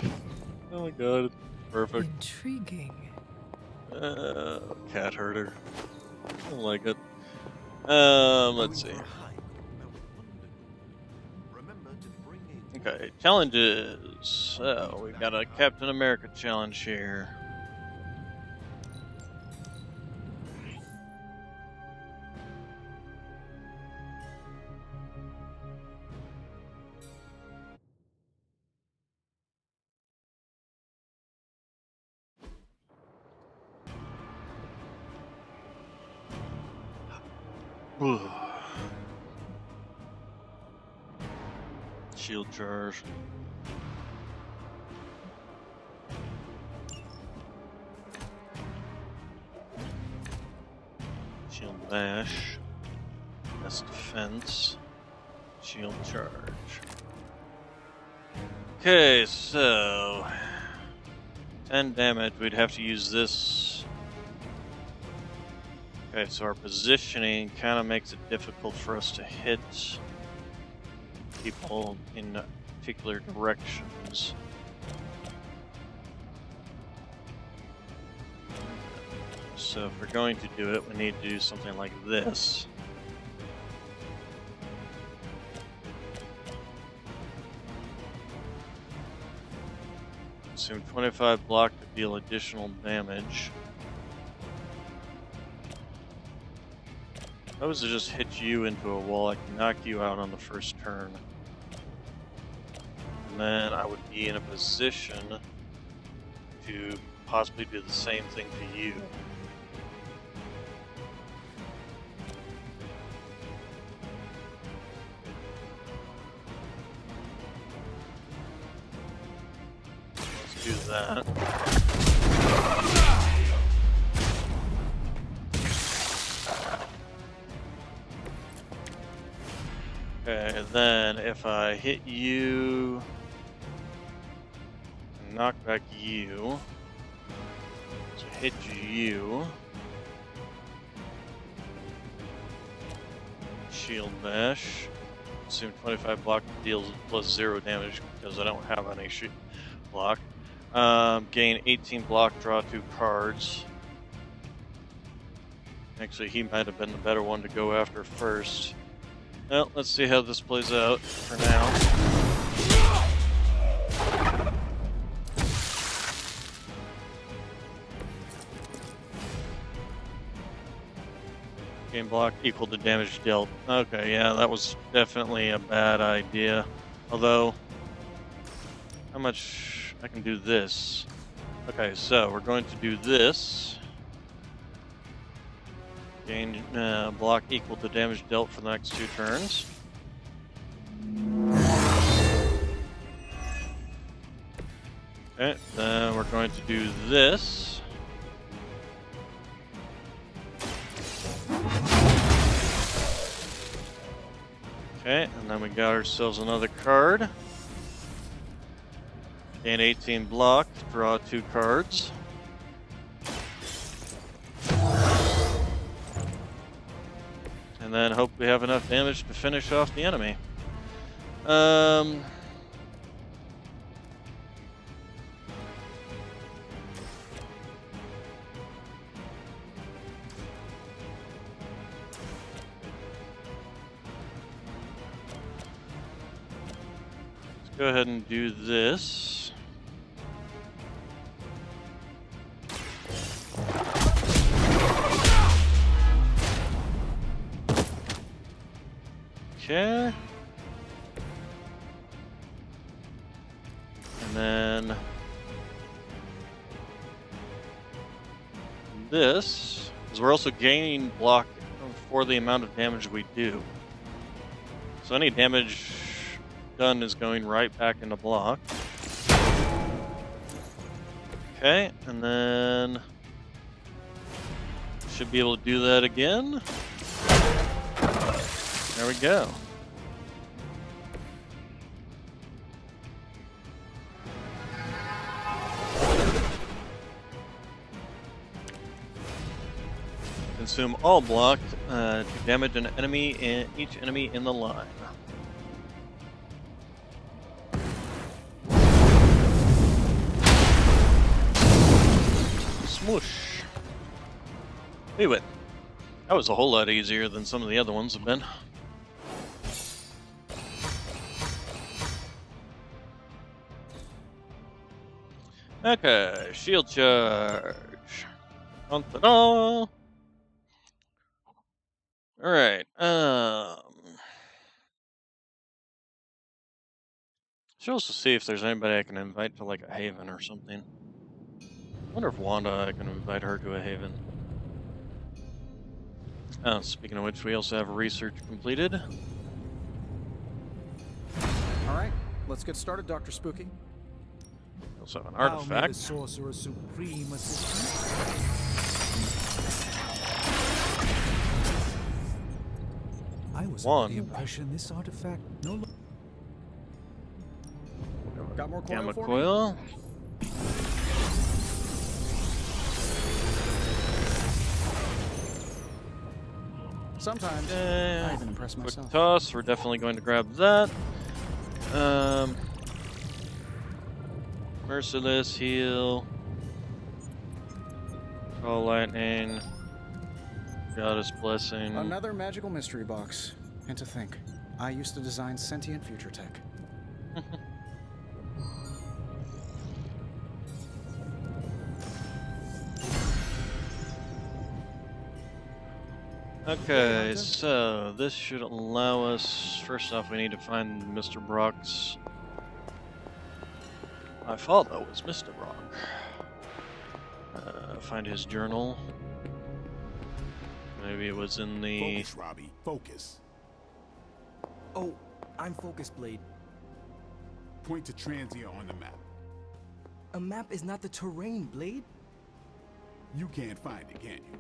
Oh my god. Perfect. Intriguing. Cat herder. I like it. Let's see. Okay, challenges. So, we've got a Captain America challenge here. Shield charge. Shield bash. That's defense. Shield charge. Okay, so 10 damage. We'd have to use this. Okay, so our positioning kind of makes it difficult for us to hit people in particular directions. So if we're going to do it, we need to do something like this. Consume 25 block to deal additional damage. If I was to just hit you into a wall, I can knock you out on the first turn. And then I would be in a position to possibly do the same thing to you. Let's do that. Okay, then if I hit you, knock back you, so hit you, shield bash, consume 25 block, deals plus 0 damage because I don't have any block. Gain 18 block, draw 2 cards. Actually, he might have been the better one to go after first. Well, let's see how this plays out for now. Game block equal to damage dealt. Okay, yeah, that was definitely a bad idea. Although, how much I can do this? Okay, so we're going to do this. Gain block equal to damage dealt for the next 2 turns. Okay, then we're going to do this. Okay, and then we got ourselves another card. Gain 18 block, draw 2 cards. And then hope we have enough damage to finish off the enemy. Let's go ahead and do this. Okay. this is we're also gaining block for the amount of damage we do. So any damage done is going right back into block. Okay, and then should be able to do that again. There we go. Consume all block to damage an enemy in each enemy in the line. Smoosh. We win. That was a whole lot easier than some of the other ones have been. Okay, shield charge. Dun-dun-dun. All right. Should also see if there's anybody I can invite to like a haven or something. I wonder if Wanda, I can invite her to a haven. Speaking of which, we also have research completed. All right, let's get started, Dr. Spooky. We also have an How may artifact. the Sorcerer Supreme assist you? I was under the impression this artifact no longer. Got more coil Gamma for coil. me? Sometimes I even impress Quick myself. toss. We're definitely going to grab that. Merciless heal. Call lightning. Goddess blessing. Another magical mystery box. And to think, I used to design sentient future tech. Okay, so this should allow us. First off, we need to find Mr. Brock's. I thought that was Mr. Brock. Find his journal. Maybe it was in the. Focus, Robbie. Focus. Oh, I'm focused, Blade. Point to Transia on the map. A map is not the terrain, Blade. You can't find it, can you?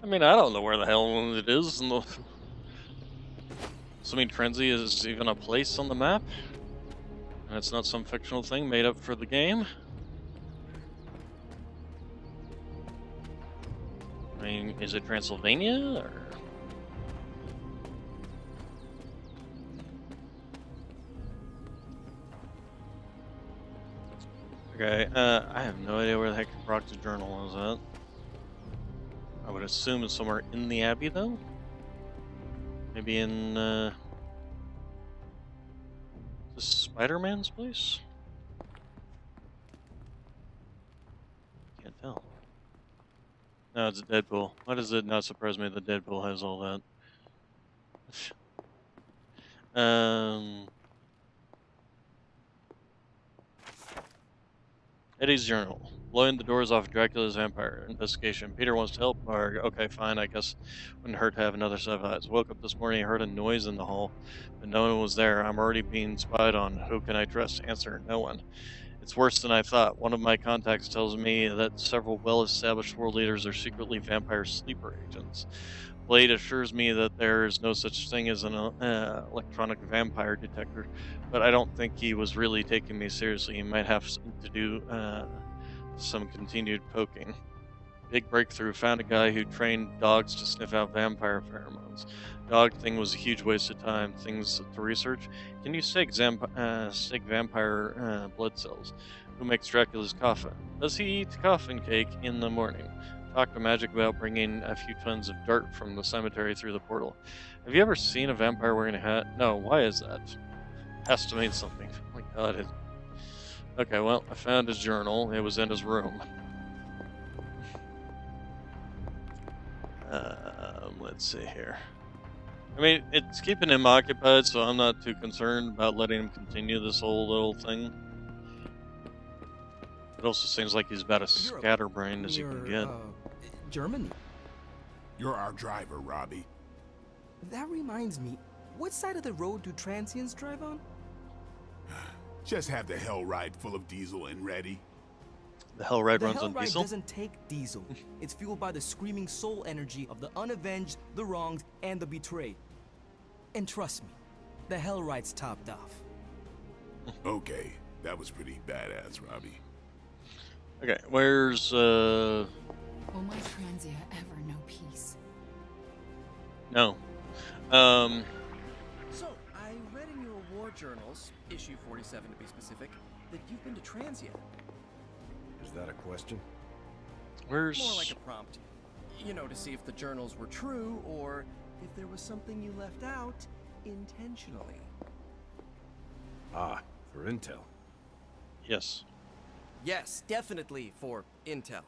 I mean, I don't know where the hell it is. So, I mean, Trenzy is even a place on the map? And it's not some fictional thing made up for the game? I mean, is it Transylvania, or...? Okay, I have no idea where the heck Brock's journal is at. I would assume it's somewhere in the Abbey, though? Maybe in, this Spider-Man's place? Can't tell. No, it's Deadpool. Why does it not surprise me that Deadpool has all that? Eddie's journal. Blowing the doors off Dracula's vampire investigation. Peter wants to help. Or, okay, fine, I guess. Wouldn't hurt to have another set of eyes. Woke up this morning, heard a noise in the hall, but no one was there. I'm already being spied on. Who can I trust? Answer, no one. It's worse than I thought. One of my contacts tells me that several well-established world leaders are secretly vampire sleeper agents. Blade assures me that there is no such thing as an electronic vampire detector, but I don't think he was really taking me seriously. He might have to do some continued poking. Big breakthrough. Found a guy who trained dogs to sniff out vampire pheromones. Dog thing was a huge waste of time. Things to research. Can you stake vampire blood cells? Who makes Dracula's coffin? Does he eat coffin cake in the morning? Talk to Magic about bringing a few tons of dirt from the cemetery through the portal. Have you ever seen a vampire wearing a hat? No, why is that? Has to mean something. Oh my god. Okay, well, I found his journal. It was in his room. Let's see here. I mean, it's keeping him occupied, so I'm not too concerned about letting him continue this whole little thing. It also seems like he's about as scatterbrained as you can get. Germany. You're our driver, Robbie. That reminds me, what side of the road do transients drive on? Just have the hell ride full of diesel and ready. The hell ride runs on Hellride diesel? doesn't take diesel. It's fueled by the screaming soul energy of the unavenged, the wronged, and the betrayed. And trust me, the Hellride's topped off. Okay, that was pretty badass, Robbie. Okay, where's Will my Transia ever know peace? No. So, I read in your war journals, issue 47 to be specific, that you've been to Transia. Is that a question? Where's... More like a prompt. You know, to see if the journals were true, or if there was something you left out intentionally. Ah, for intel. Yes. Yes, definitely for intel.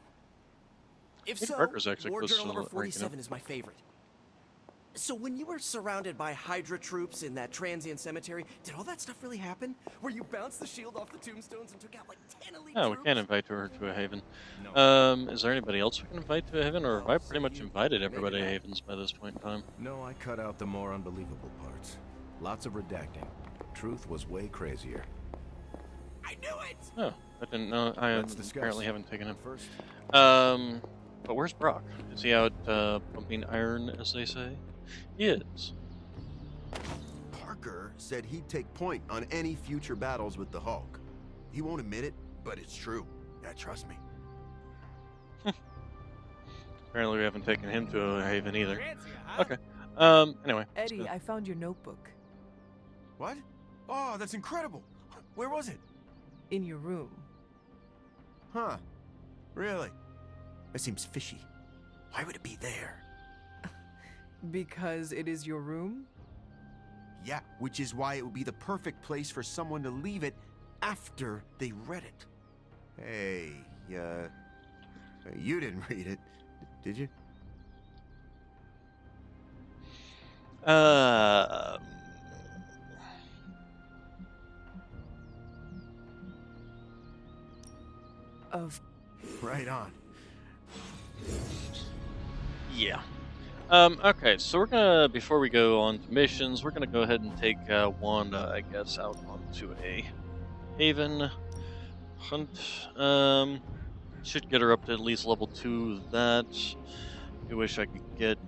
If Peter so, Parker's actually War close Journal to number ranking 47 up. is my favorite. So when you were surrounded by Hydra troops in that transient cemetery, did all that stuff really happen? Where you bounced the shield off the tombstones and took out like 10 elite Oh, we troops? can't invite her to a haven. Is there anybody else we can invite to a haven, or have I pretty much invited everybody to havens by this point in time? No, I cut out the more unbelievable parts. Lots of redacting. Truth was way crazier. I knew it! Oh, I didn't know. I Let's discuss. apparently haven't taken him. First. But where's Brock? Is he out pumping iron, as they say? He is. Parker said he'd take point on any future battles with the Hulk. He won't admit it, but it's true. Yeah, trust me. Apparently we haven't taken him to a haven either. Okay. Anyway. Eddie, I found your notebook. What? Oh, that's incredible. Where was it? In your room. Huh. Really? That seems fishy. Why would it be there? Because it is your room? Yeah, which is why it would be the perfect place for someone to leave it after they read it. Hey, you didn't read it, did you? Of... Right on. Yeah. Okay, so we're gonna, before we go on to missions, we're gonna go ahead and take Wanda, I guess, out onto a haven hunt. Should get her up to at least level 2 of that. I wish I could get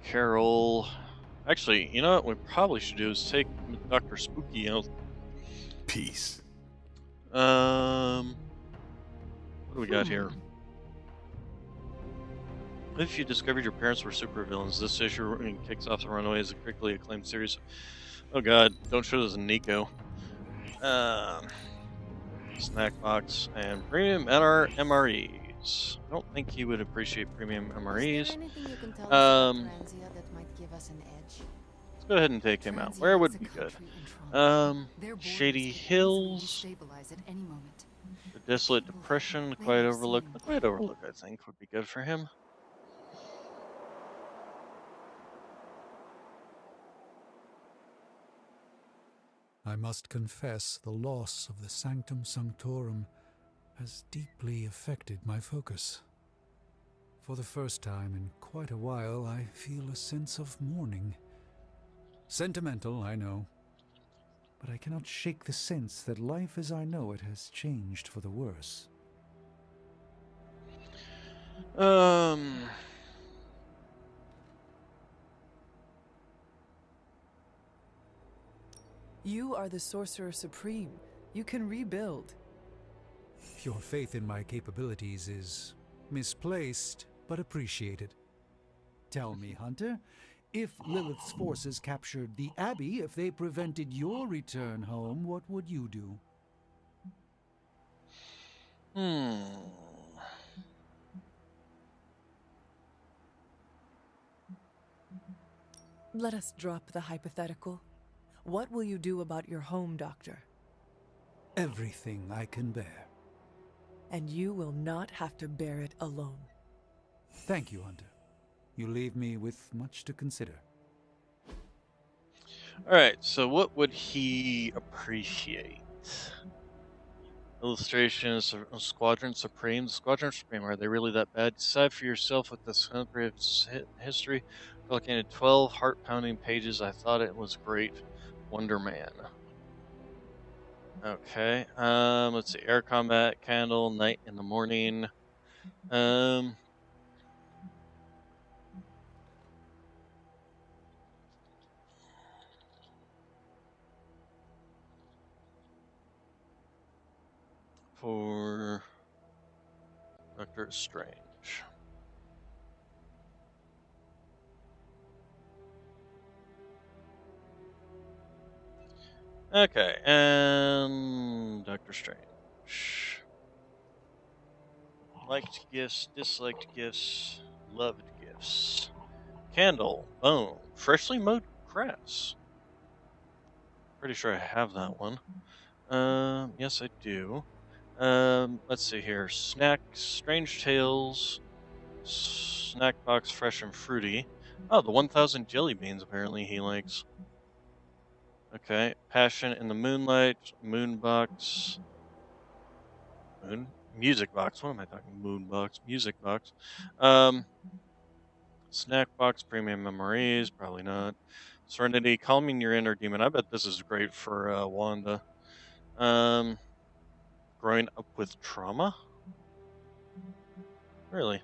Carol. Actually, you know what we probably should do is take Dr. Spooky out. Peace. What do we got here? If you discovered your parents were supervillains, this issue kicks off the Runaways, a critically acclaimed series. Oh god, don't show this in Nico. Snack box and premium MREs. I don't think he would appreciate premium MREs. Is there anything you can tell us about Transia that might give us an edge? Let's go ahead and take him out. Where would be good? Shady Hills. The Desolate Depression, the Quiet Overlook. The Quiet Overlook, I think, would be good for him. I must confess the loss of the Sanctum Sanctorum has deeply affected my focus. For the first time in quite a while, I feel a sense of mourning. Sentimental, I know, but I cannot shake the sense that life as I know it has changed for the worse. You are the Sorcerer Supreme. You can rebuild. Your faith in my capabilities is misplaced, but appreciated. Tell me, Hunter, if Lilith's forces captured the Abbey, if they prevented your return home, what would you do? Let us drop the hypothetical. What will you do about your home, Doctor? Everything I can bear. And you will not have to bear it alone. Thank you, Hunter. You leave me with much to consider. Alright, so what would he appreciate? Illustrations of Squadron Supreme. Squadron Supreme, are they really that bad? Decide for yourself with this country of history. Looking at 12 heart-pounding pages, I thought it was great. Wonder Man. Okay. Let's see. Air combat, candle, night in the morning. For Doctor Strange. Okay, and Doctor Strange. Liked gifts, disliked gifts, loved gifts. Candle, bone, freshly mowed grass. Pretty sure I have that one. Yes, I do. Let's see here. Snacks, Strange Tales, snack box, fresh and fruity. Oh, the 1,000 jelly beans apparently he likes. Okay, Passion in the Moonlight, Moonbox, Music Box. What am I talking? Moonbox, Music Box. Snack Box, Premium Memories. Probably not. Serenity, Calming Your Inner Demon. I bet this is great for Wanda. Growing Up with Trauma. Really?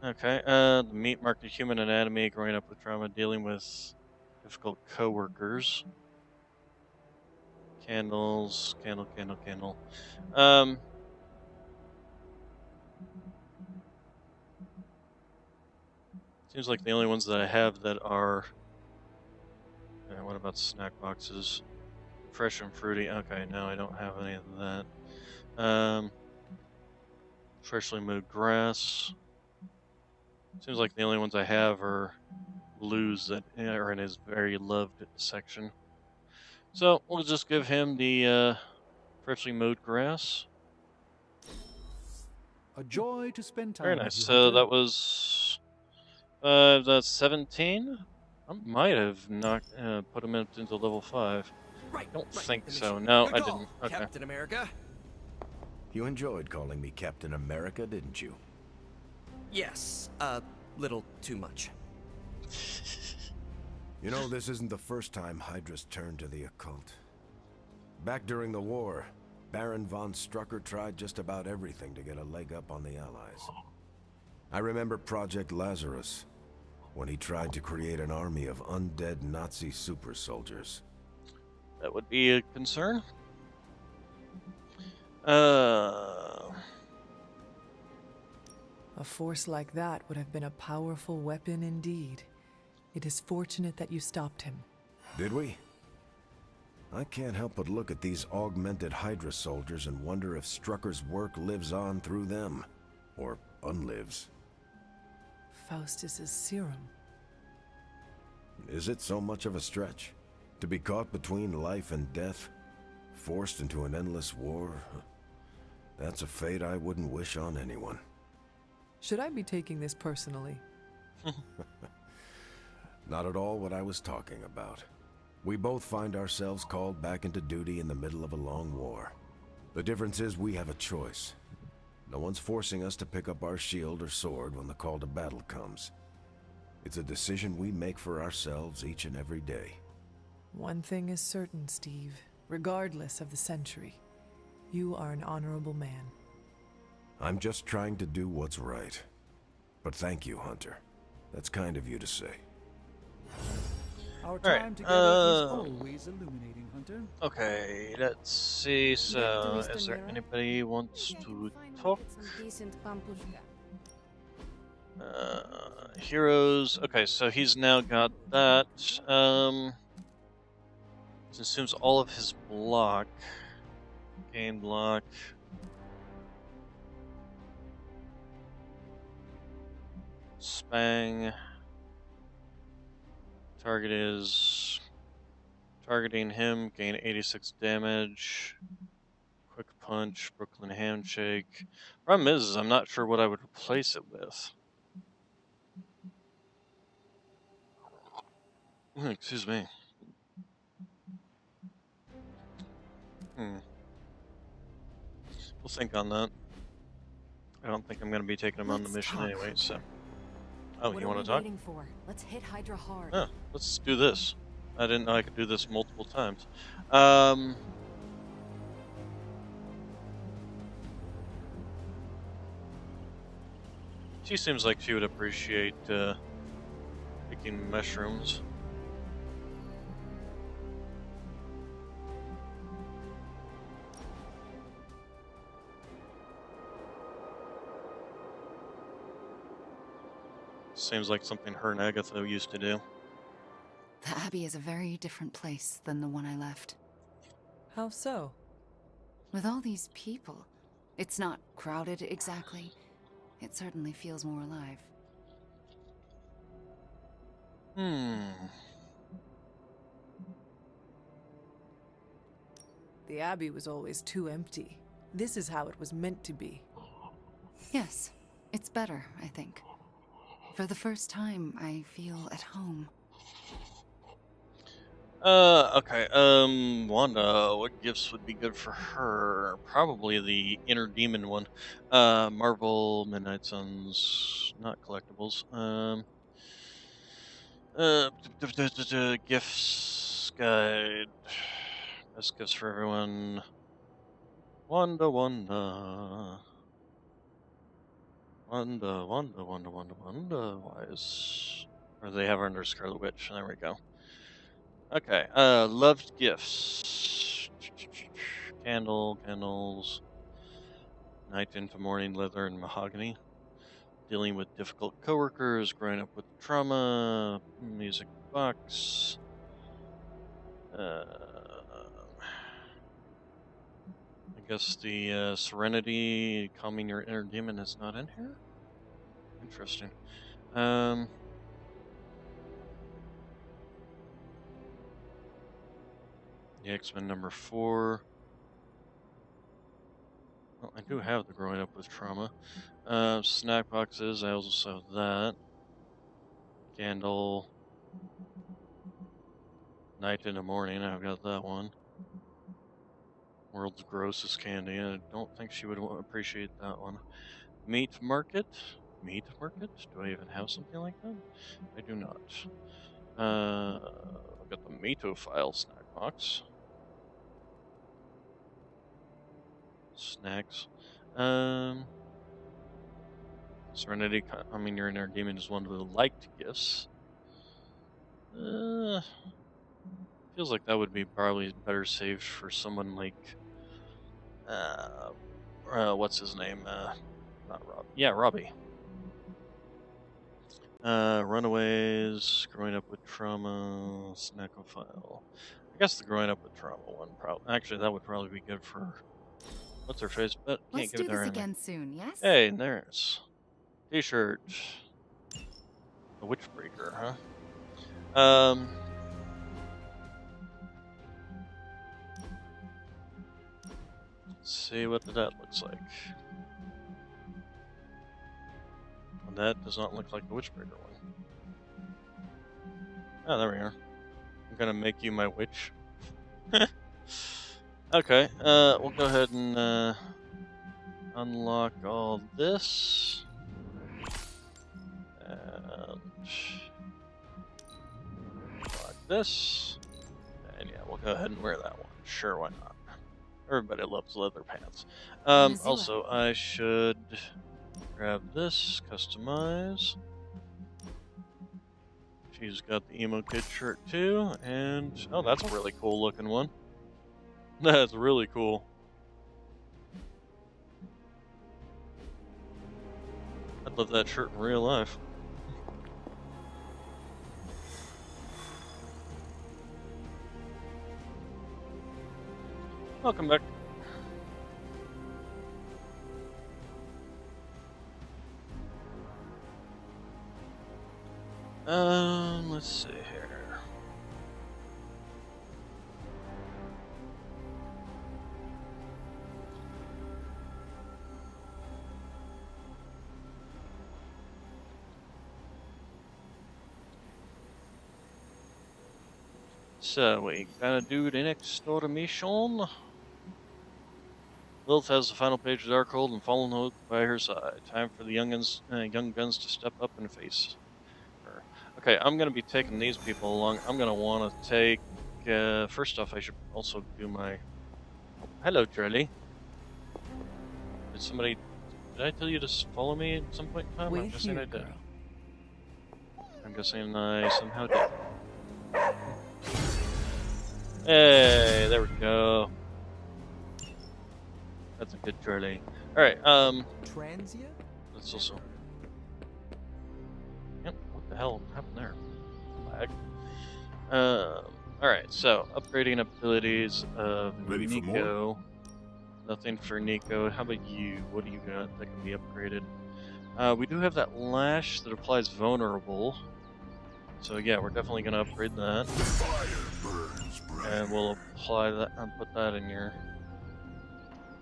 Okay. The Meat Market, Human Anatomy, Growing Up with Trauma, Dealing with Difficult Coworkers. Candles, candle, candle, candle. Seems like the only ones that I have that are. What about snack boxes? Fresh and fruity. Okay, no, I don't have any of that. Freshly mowed grass. Seems like the only ones I have are blues that are in his very loved section. So we'll just give him the freshly mowed grass. A joy to spend time Very with nice. you, So Hunter. that was that's 17. I might have knocked put him into level 5. Right. I don't right, think the so. mission. No, Good I call, didn't. Okay. Captain America. You enjoyed calling me Captain America, didn't you? Yes, a little too much. You know, this isn't the first time Hydra's turned to the occult. Back during the war, Baron von Strucker tried just about everything to get a leg up on the Allies. I remember Project Lazarus, when he tried to create an army of undead Nazi super soldiers. That would be a concern. Uh, A force like that would have been a powerful weapon indeed. It is fortunate that you stopped him. Did we? I can't help but look at these augmented Hydra soldiers and wonder if Strucker's work lives on through them. Or unlives. Faustus's serum. Is it so much of a stretch? To be caught between life and death? Forced into an endless war? That's a fate I wouldn't wish on anyone. Should I be taking this personally? Not at all what I was talking about. We both find ourselves called back into duty in the middle of a long war. The difference is we have a choice. No one's forcing us to pick up our shield or sword when the call to battle comes. It's a decision we make for ourselves each and every day. One thing is certain, Steve. Regardless of the century, you are an honorable man. I'm just trying to do what's right. But thank you, Hunter. That's kind of you to say. Our Alright, time together is always illuminating, Hunter. Okay, let's see. So, is there anybody who wants to talk? Heroes. Okay, so he's now got that. Consumes all of his block. Gain block. Spang. Target is targeting him, gain 86 damage. Quick punch, Brooklyn handshake. Problem is I'm not sure what I would replace it with. Excuse me. We'll think on that. I don't think I'm going to be taking him on the Let's mission talk, anyway, so. Hunter. Oh, What you are want we to talk? waiting for? Let's hit Hydra hard. Yeah, let's do this. I didn't know I could do this multiple times. She seems like she would appreciate picking mushrooms. Seems like something her and Agatha used to do. The Abbey is a very different place than the one I left. How so? With all these people, it's not crowded exactly. It certainly feels more alive. The Abbey was always too empty. This is how it was meant to be. Yes, it's better, I think. For the first time, I feel at home. Okay, Wanda, what gifts would be good for her? Probably the Inner Demon one. Marvel, Midnight Suns, not collectibles. Gifts guide. Best gifts for everyone. Wanda. Why is... Or they have her under Scarlet Witch. There we go. Okay, loved gifts. Candles. Night into morning, leather and mahogany. Dealing with difficult coworkers, growing up with trauma, music box. I guess the Serenity, calming your inner demon is not in here? Interesting. The X-Men number 4. Well, I do have the growing up with trauma. Snack boxes, I also have that. Candle. Night into morning, I've got that one. World's grossest candy, I don't think she would appreciate that one. Meat market? Meat market? Do I even have something like that? I do not. I've got the Metophile snack box. Snacks. Serenity, I mean, your inner demon is one of the liked gifts. Feels like that would be probably better saved for someone like, what's his name? Not Rob. Yeah, Robbie. Runaways, growing up with trauma, snackophile. I guess the growing up with trauma one probably. Actually, that would probably be good for what's her face, but can't Let's give do it to her this anything. again soon, yes? Hey, there's T-shirt. The Witchbreaker, huh? Let's see what that looks like. That does not look like the Witchbreaker one. Oh, there we are. I'm gonna make you my witch. Okay, we'll go ahead and unlock all this. And unlock this. And yeah, we'll go ahead and wear that one. Sure, why not? Everybody loves leather pants. Also, I should grab this, customize. She's got the emo kid shirt too, and oh, that's a really cool looking one. That's really cool. I'd love that shirt in real life. Welcome back. Let's see here. So we gotta do the next automation. Lilith has the final page of Darkhold and Fallen Oak by her side. Time for the young guns to step up and face her. Okay, I'm going to be taking these people along. I'm going to want to take... first off, I should also do my... Oh, hello, Charlie. Did somebody... Did I tell you to follow me at some point in time? I'm guessing I did. I'm guessing I somehow did. Hey, there we go. That's a good Charlie. Alright, Transient? let's also... Yep, what the hell happened there? Lag. Alright, so, upgrading abilities of Ready for Nico. Nothing for Nico. How about you? What do you got that can be upgraded? We do have that lash that applies vulnerable. So yeah, we're definitely going to upgrade that. And we'll apply that and put that in your...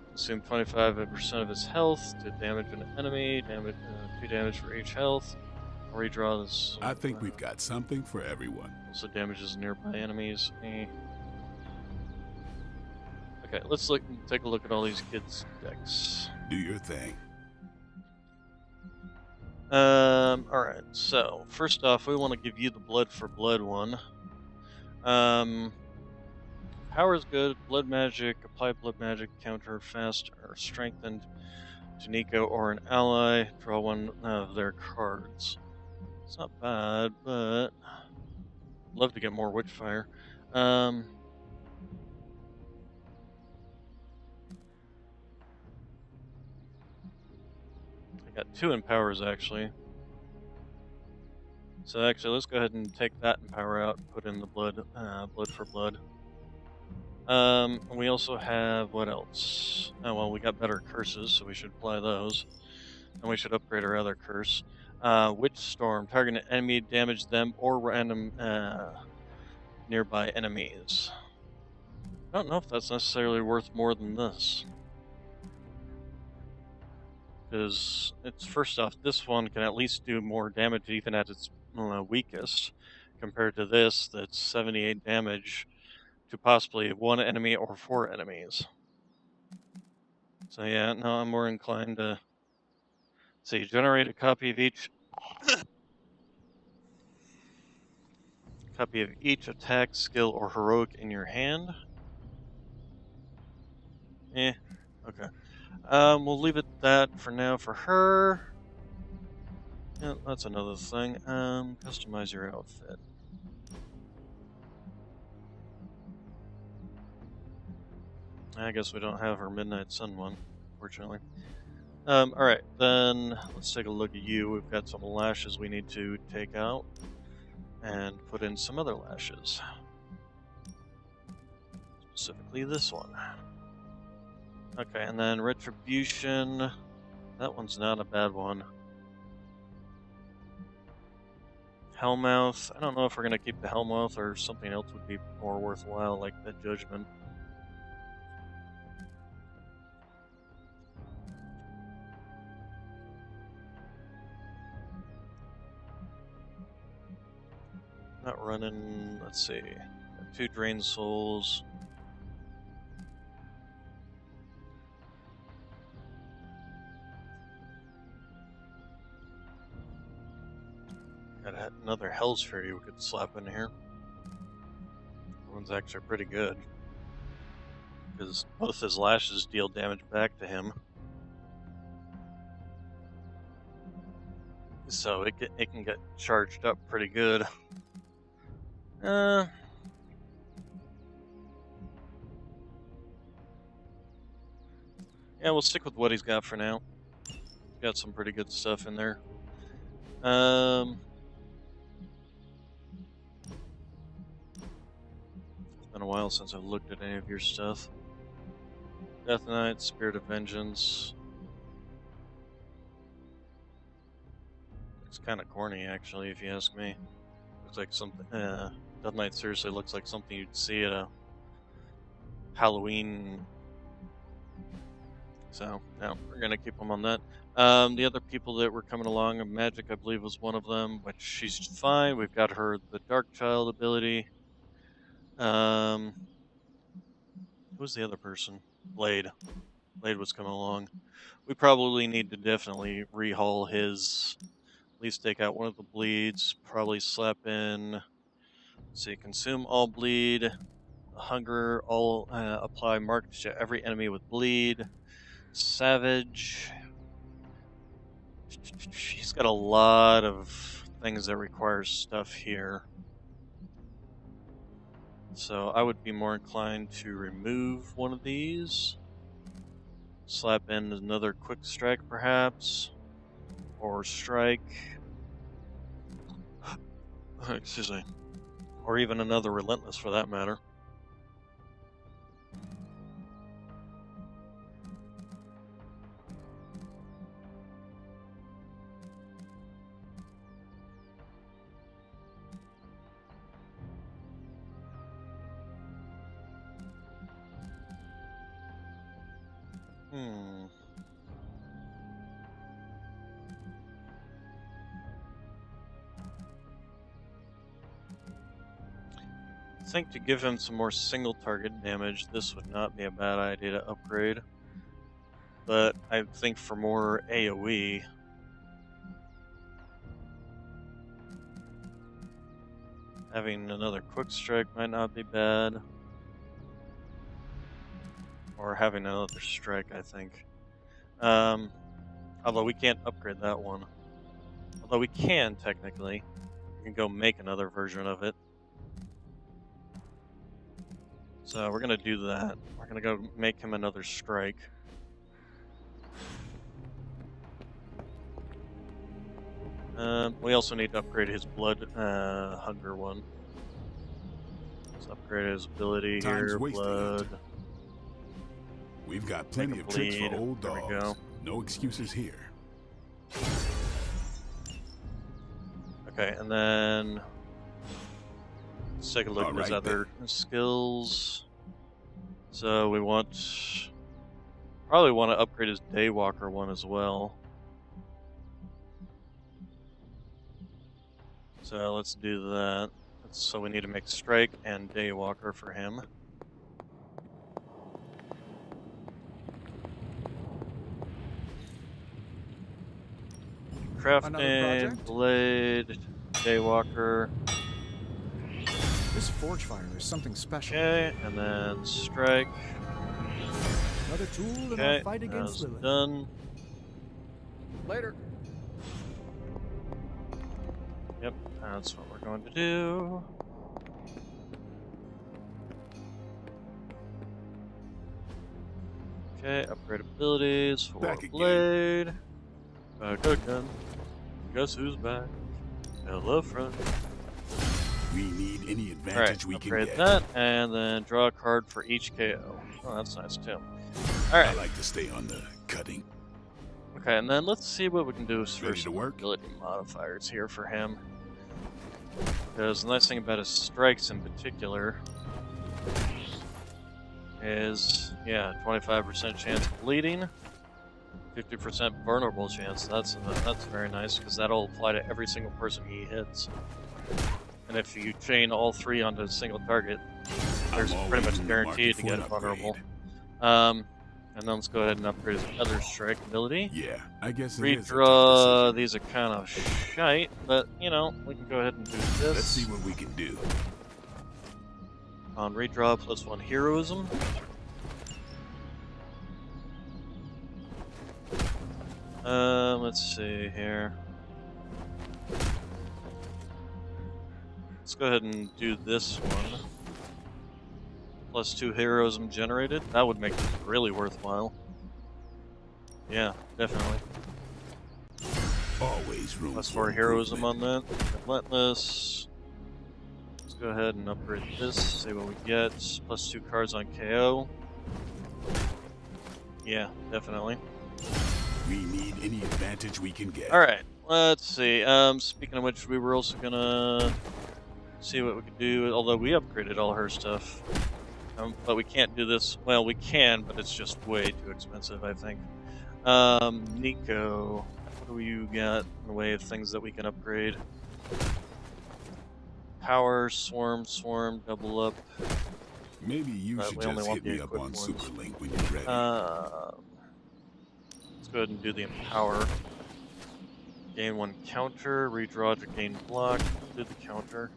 Consume 25% of his health to damage an enemy. Damage 2 damage for each health. Redraw this. I think we've got something for everyone. Also damages nearby enemies. Okay, let's take a look at all these kids' decks. Do your thing. Alright, so first off, we want to give you the blood for blood one. Power is good, blood magic, apply blood magic, counter fast or strengthened to Nico or an ally, draw one of their cards. It's not bad, but love to get more Witchfire. I got 2 in powers actually. So actually, let's go ahead and take that in power out and put in the blood, blood for blood. We also have, what else? Oh, well, we got better curses, so we should apply those. And we should upgrade our other curse. Witch Storm, target an enemy, damage them, or random nearby enemies. I don't know if that's necessarily worth more than this. Because, it's first off, this one can at least do more damage even at its weakest, compared to this that's 78 damage to possibly 1 enemy or 4 enemies. So yeah, no, I'm more inclined to see, generate a copy of each copy of each attack, skill, or heroic in your hand. Okay. We'll leave it that for now for her. Yeah, that's another thing. Customize your outfit. I guess we don't have her Midnight Sun one, fortunately. Alright, then let's take a look at you. We've got some lashes we need to take out and put in some other lashes. Specifically this one. Okay, and then Retribution. That one's not a bad one. Hellmouth. I don't know if we're going to keep the Hellmouth or something else would be more worthwhile, like the Judgment. Not running, let's see, 2 Drained Souls. Got another Hell's Fury we could slap in here. That one's actually pretty good, because both his lashes deal damage back to him. So it can get charged up pretty good. Yeah, we'll stick with what he's got for now. He's got some pretty good stuff in there. It's been a while since I've looked at any of your stuff. Death Knight, Spirit of Vengeance. It's kind of corny, actually, if you ask me. Looks like something. Death Knight seriously looks like something you'd see at a Halloween. So, no, we're gonna keep them on that. The other people that were coming along, Magic, I believe, was one of them, which she's fine. We've got her the Dark Child ability. Who's the other person? Blade. Blade was coming along. We probably need to definitely rehaul his. At least take out one of the bleeds. Probably slap in. Let's see, consume all bleed. Hunger. All apply marked to every enemy with bleed. Savage. She's got a lot of things that require stuff here. So I would be more inclined to remove one of these. Slap in another quick strike, perhaps. Or strike. Excuse me. Or even another relentless for that matter. I think to give him some more single target damage, this would not be a bad idea to upgrade. But I think for more AoE, having another quick strike might not be bad. Or having another strike, I think. Although we can't upgrade that one. Although we can, technically. We can go make another version of it. So we're going to do that. We're going to go make him another strike. We also need to upgrade his blood hunger one. Let's upgrade his ability Time's here, wasting, blood. Hunter. We've got plenty of tricks for old There we dogs. go. No excuses here. Okay, and then let's take a look at his Alright, other skills. So we probably want to upgrade his Daywalker one as well. So let's do that. So we need to make Strike and Daywalker for him. Crafting, Blade, Daywalker. This forge fire is something special. Okay, and then Strike. Another tool in Okay, our fight against that's Lilith. done. Later. Yep, that's what we're going to do. Okay, upgrade abilities for Back again. Blade. Back again. Guess who's back? Hello, friend. We need any advantage Alright, we can upgrade get. that, and then draw a card for each KO. Oh, that's nice too. Alright. I like to stay on the cutting. Okay, and then let's see what we can do for Ready to some work? ability modifiers here for him. Because the nice thing about his strikes in particular is, yeah, 25% chance of bleeding, 50% vulnerable chance. That's very nice because that'll apply to every single person he hits. And if you chain all three onto a single target, there's pretty much guaranteed to get vulnerable. And then let's go ahead and upgrade his other strike ability. Yeah, I guess it is a tough Redraw, these are kind of shite, but you know, we can go ahead and do this. Let's see what we can do. On redraw, +1 heroism. Let's see here. Let's go ahead and do this one. +2 heroism generated. That would make it really worthwhile. Yeah, definitely. Always room +4 heroism on that. Relentless. Let's go ahead and upgrade this, see what we get. +2 cards on KO. Yeah, definitely. We need any advantage we can get. Alright, let's see. Speaking of which, we were also gonna see what we could do, although we upgraded all her stuff. But we can't do this. Well, we can, but it's just way too expensive, I think. Nico, what do you got in the way of things that we can upgrade? Power, swarm, double up. Maybe you But should we only just want hit the me up on equipped ones. Superlink when you're ready. go ahead and do the Empower. Gain 1 counter, redraw to gain block, do the counter.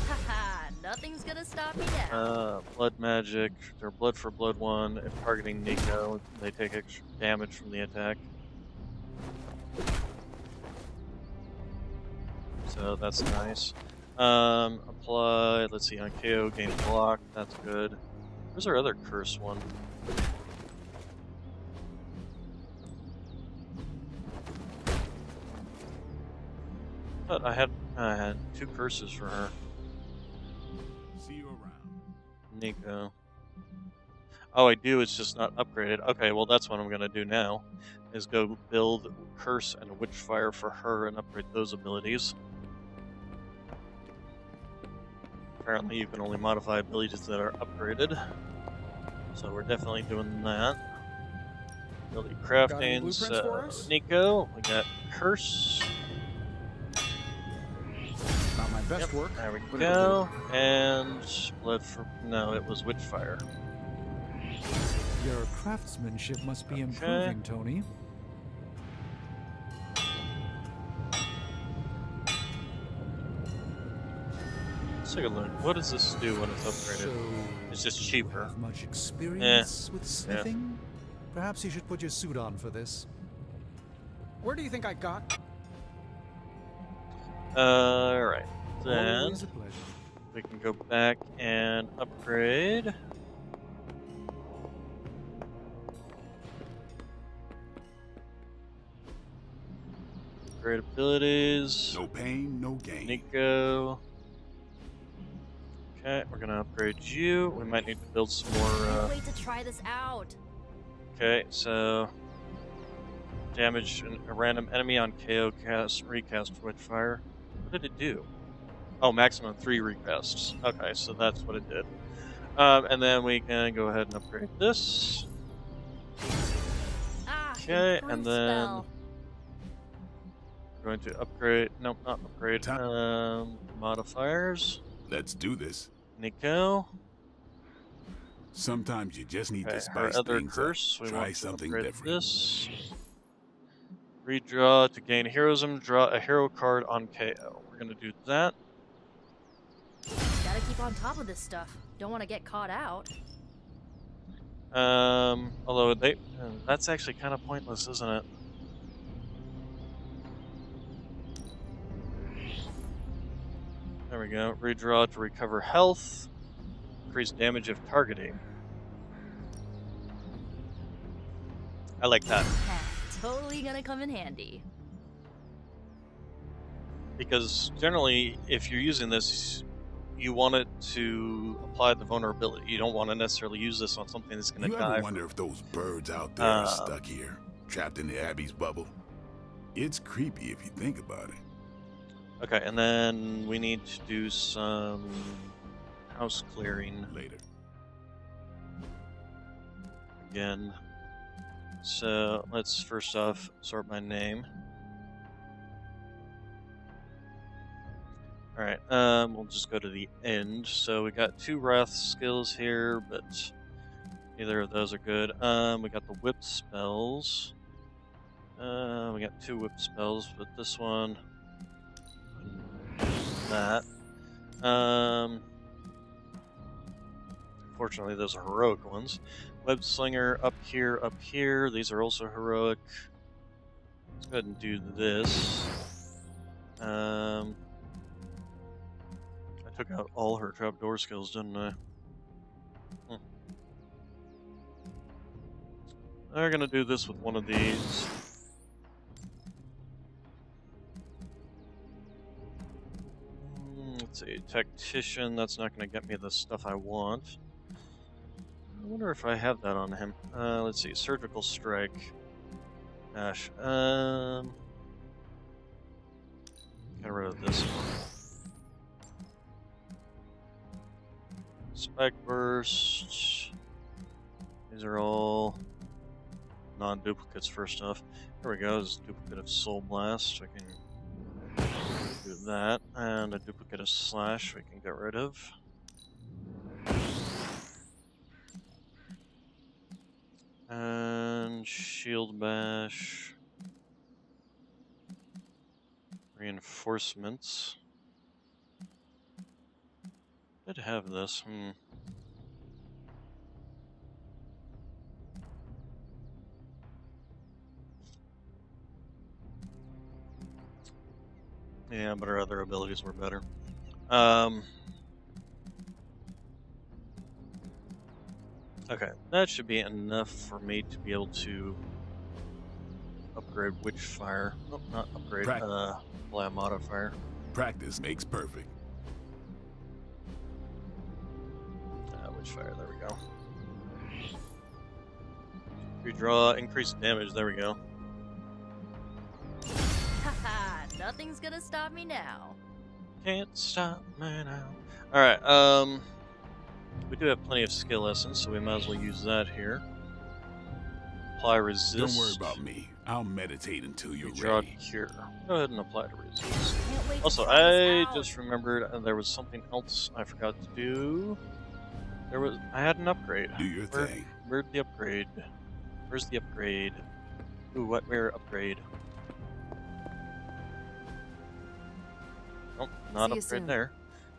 Haha, nothing's gonna stop me now. Blood magic, they're blood for blood 1. If targeting Nico, they take extra damage from the attack. So that's nice. Apply, let's see, on KO, gain block, that's good. Where's our other curse one? But I had 2 curses for her. See you around. Nico. Oh, I do, it's just not upgraded. Okay, well that's what I'm gonna do now, is go build Curse and Witchfire for her and upgrade those abilities. Apparently you can only modify abilities that are upgraded. So we're definitely doing that. Ability crafting, so Nico, we got Curse. Not my best work. There we go. And blood for, no, it was Witchfire. Your craftsmanship must be improving, Tony. Let's take a look. What does this do when it's upgraded? So, it's just cheaper. Have much experience with smithing? Perhaps you should put your suit on for this. Where do you think I got? Alright. Then Always a pleasure. we can go back and upgrade. Upgrade abilities. No pain, no gain. Nico. Okay, we're gonna upgrade you. We might need to build some more. Can't wait to try this out. Okay, so damage a random enemy on KO, recast Witchfire. What did it do? Oh, maximum 3 recasts. Okay, so that's what it did. And then we can go ahead and upgrade this. Okay, and then we're going to upgrade. Nope, not upgrade. Modifiers. Let's do this. Nico. Sometimes you just need to Our spice other things curse. up. We Try want to something upgrade different. this. Redraw to gain heroism. Draw a hero card on KO. We're gonna do that. Gotta keep on top of this stuff. Don't want to get caught out. Although that's actually kind of pointless, isn't it? There we go. Redraw to recover health. Increase damage if targeting. I like that. Totally gonna come in handy. Because generally, if you're using this, you want it to apply the vulnerability. You don't want to necessarily use this on something that's going to You die. ever wonder if those birds out there are stuck here, trapped in the Abbey's bubble? It's creepy if you think about it. Okay, and then we need to do some house clearing later. Again. So let's first off sort by name. Alright, we'll just go to the end. So we got 2 wrath skills here, but neither of those are good. We got the whip spells. We got 2 whip spells, but this one, that. Fortunately, those are heroic ones. Web slinger up here. These are also heroic. Let's go ahead and do this. I took out all her trapdoor skills, didn't I? We're gonna do this with one of these. Let's see, tactician, that's not gonna get me the stuff I want. I wonder if I have that on him. Let's see, surgical strike. Gosh, get rid of this one. Spike burst. These are all non-duplicates first off. Here we go, this is a duplicate of Soul Blast. I can do that. And a duplicate of Slash we can get rid of. And shield bash. Reinforcements. Did have this. Yeah, but our other abilities were better. Okay, that should be enough for me to be able to upgrade Witchfire. Oh, not upgrade, apply a modifier. Practice makes perfect. Witchfire, there we go. Redraw, increase damage, there we go. Haha, nothing's gonna stop me now. Can't stop me now. Alright, we do have plenty of skill essence, so we might as well use that here. Apply resist. Don't worry about me. I'll meditate until you're Redraw ready. cure. Go ahead and apply to resist. Can't wait to Also, try this I out. just remembered there was something else I forgot to do. I had an upgrade. Do your thing. Where'd the upgrade? Where's the upgrade? Ooh, where upgrade? Nope, not See you upgrade soon. there.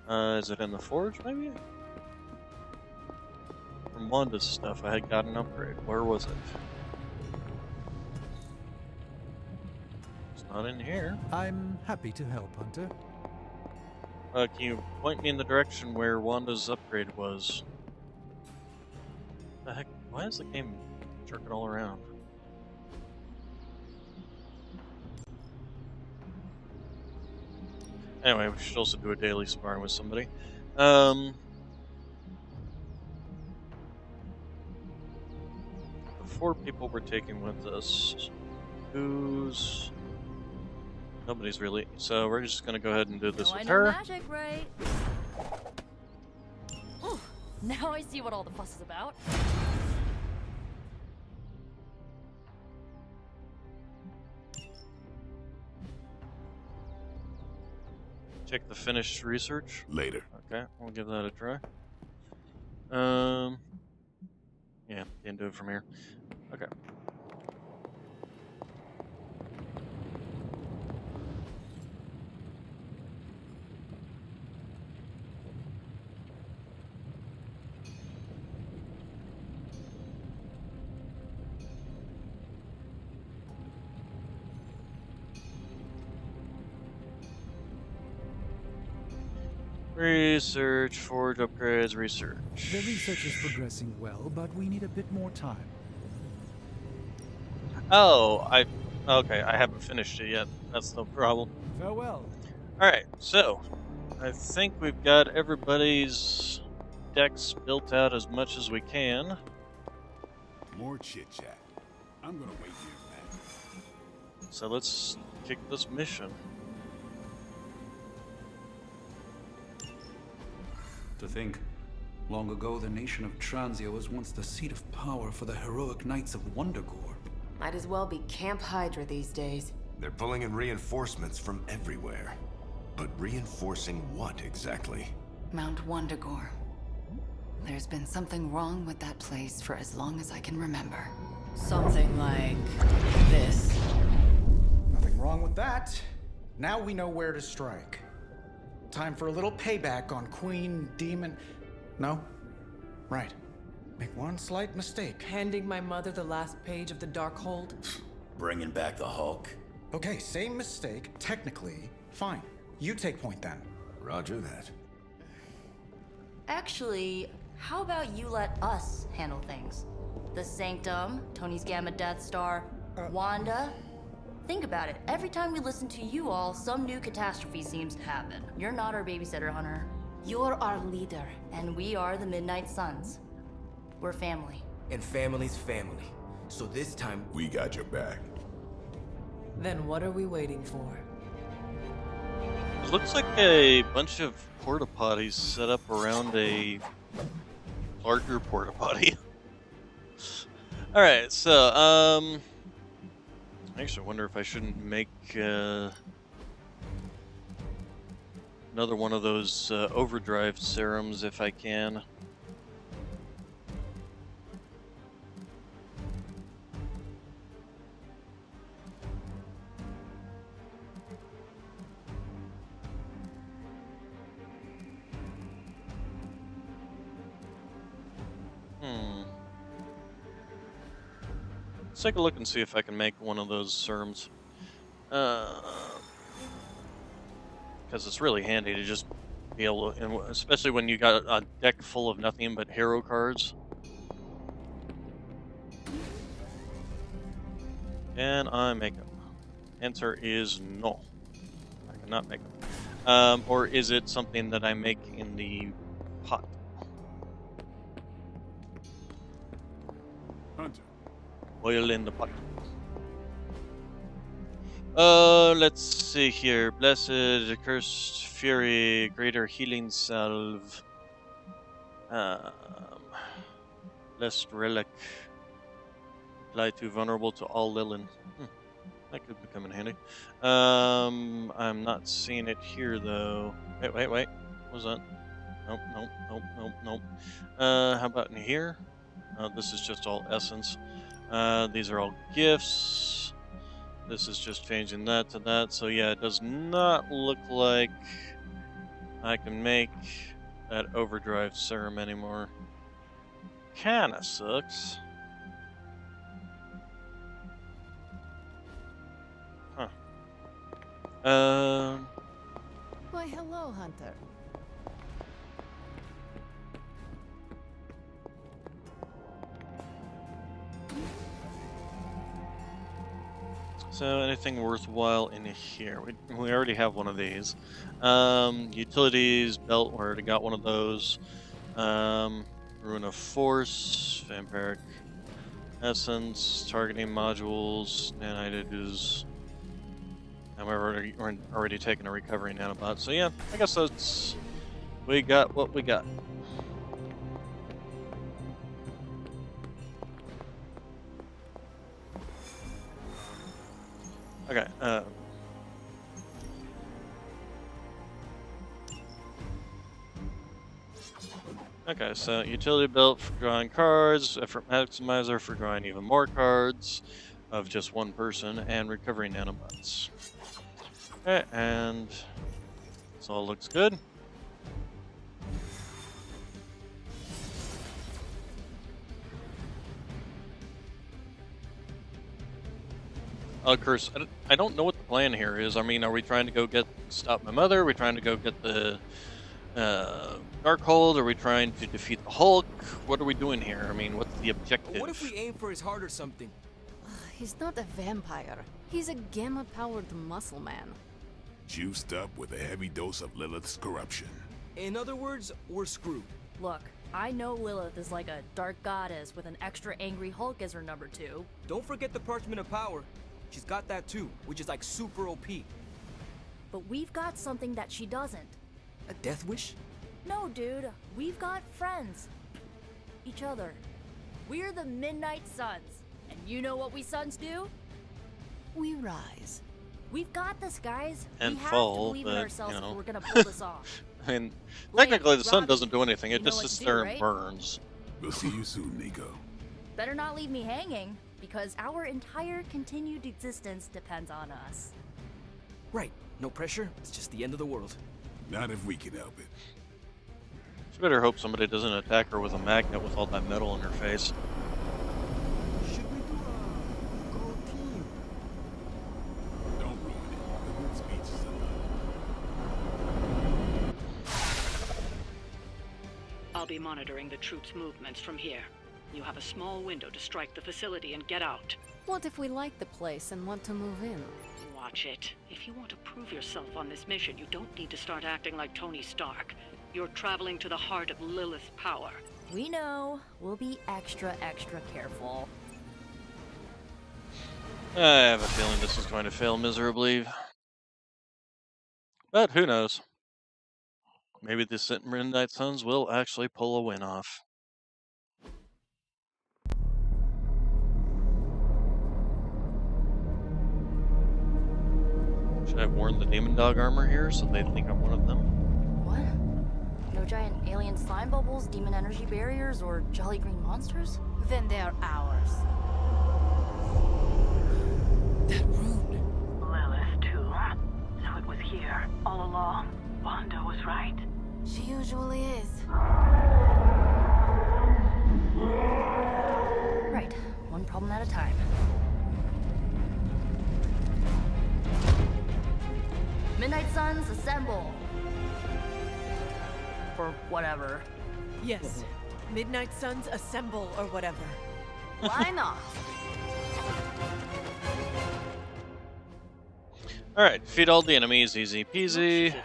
Is it in the forge, maybe? From Wanda's stuff, I had got an upgrade. Where was it? It's not in here. I'm happy to help, Hunter. Can you point me in the direction where Wanda's upgrade was? The heck? Why is the game jerking all around? Anyway, we should also do a daily sparring with somebody. The 4 people we're taking with us. Nobody's really. So we're just gonna go ahead and do this I with know her. magic, right? Whew, now I see what all the fuss is about. Check the finished research. Later. Okay, we'll give that a try. Yeah, can't do it from here. Okay. Research, forge upgrades, research. The research is progressing well, but we need a bit more time. Oh, okay, I haven't finished it yet. That's no problem. Farewell. Alright, so I think we've got everybody's decks built out as much as we can. More chit chat. I'm gonna wait here, So let's kick this mission. To think, long ago the nation of Transia was once the seat of power for the heroic knights of Wondergore. Might as well be Camp Hydra these days. They're pulling in reinforcements from everywhere. But reinforcing what exactly? Mount Wondergore. There's been something wrong with that place for as long as I can remember. Something like this. Nothing wrong with that. Now we know where to strike. Time for a little payback on Queen Demon. No? Right. Make one slight mistake. Handing my mother the last page of the Darkhold? Bringing back the Hulk. Okay, same mistake. Technically, fine. You take point then. Roger that. Actually, how about you let us handle things? The Sanctum, Tony's Gamma Death Star, Wanda. Think about it. Every time we listen to you all, some new catastrophe seems to happen. You're not our babysitter, Hunter. You're our leader, and we are the Midnight Suns. We're family. And family's family. So this time, We got your back. Then what are we waiting for? It looks like a bunch of porta potties set up around a larger porta potty. Alright, so, actually, I wonder if I shouldn't make another one of those overdrive serums if I can. Let's take a look and see if I can make one of those serums. Because it's really handy to just be able to, and especially when you got a deck full of nothing but hero cards. Can I make them? Answer is no. I cannot make them. Or is it something that I make in the pot? Hunter. Oil in the pot. Let's see here. Blessed, Accursed, Fury, Greater Healing Salve. Blessed Relic. Apply to vulnerable to all Lilin. That could become in handy. I'm not seeing it here though. Wait. What was that? Nope. How about in here? This is just all essence. These are all gifts. This is just changing that to that. So yeah, it does not look like I can make that overdrive serum anymore. Kinda sucks. Huh. Why, hello, Hunter. So anything worthwhile in here? We already have one of these. Utilities, belt, we already got one of those. Ruin of Force, Vampiric Essence, targeting modules, Nanite is... And we're already taking a recovery nanobot. So yeah, I guess that's... We got what we got. Okay, okay, so utility belt for drawing cards, effort maximizer for drawing even more cards of just one person, and recovery nanobots. Okay, and this all looks good. Of course, I don't know what the plan here is. I mean, are we trying to go stop my mother? Are we trying to go get the Darkhold? Are we trying to defeat the Hulk? What are we doing here? I mean, what's the objective? What if we aim for his heart or something? He's not a vampire. He's a gamma-powered muscle man. Juiced up with a heavy dose of Lilith's corruption. In other words, we're screwed. Look, I know Lilith is like a dark goddess with an extra angry Hulk as her number 2. Don't forget the Parchment of Power. She's got that too, which is like super OP. But we've got something that she doesn't. A death wish? No, dude. We've got friends. Each other. We're the Midnight Suns. And you know what we Suns do? We rise. We've got this, guys. And we have fall, to believe in but, ourselves you know. if we're gonna pull this off. I mean, technically the sun Robbie, doesn't do anything. It you know just what sits to do, there right? and burns. We'll see you soon, Nico. Better not leave me hanging, because our entire continued existence depends on us. Right. No pressure. It's just the end of the world. Not if we can help it. She better hope somebody doesn't attack her with a magnet with all that metal in her face. Should we do a gold team? Don't ruin it. The good speeches are done. I'll be monitoring the troops' movements from here. You have a small window to strike the facility and get out. What if we like the place and want to move in? Watch it. If you want to prove yourself on this mission, you don't need to start acting like Tony Stark. You're traveling to the heart of Lilith's power. We know. We'll be extra careful. I have a feeling this is going to fail miserably. But who knows? Maybe the Midnight Suns will actually pull a win off. Should I have worn the demon dog armor here so they think I'm one of them? What? No giant alien slime bubbles, demon energy barriers, or jolly green monsters? Then they're ours. That rune. Lilith, too. So it was here, all along. Wanda was right. She usually is. Right. One problem at a time. Midnight Suns, assemble. Or whatever. Yes. Midnight Suns, assemble, or whatever. Why not? Alright, defeat all the enemies, easy peasy.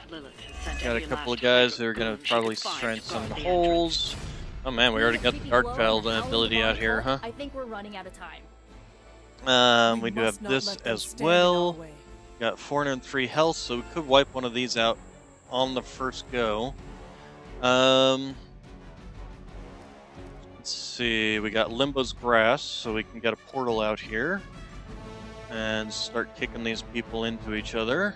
Got a couple of guys who are going to probably try and summon holes. Oh man, we already got the Dark Veld ability out here, huh? I think we're running out of time. We do have this as well. Got 403 health, so we could wipe one of these out on the first go. Let's see, we got Limbo's Grass, so we can get a portal out here and start kicking these people into each other.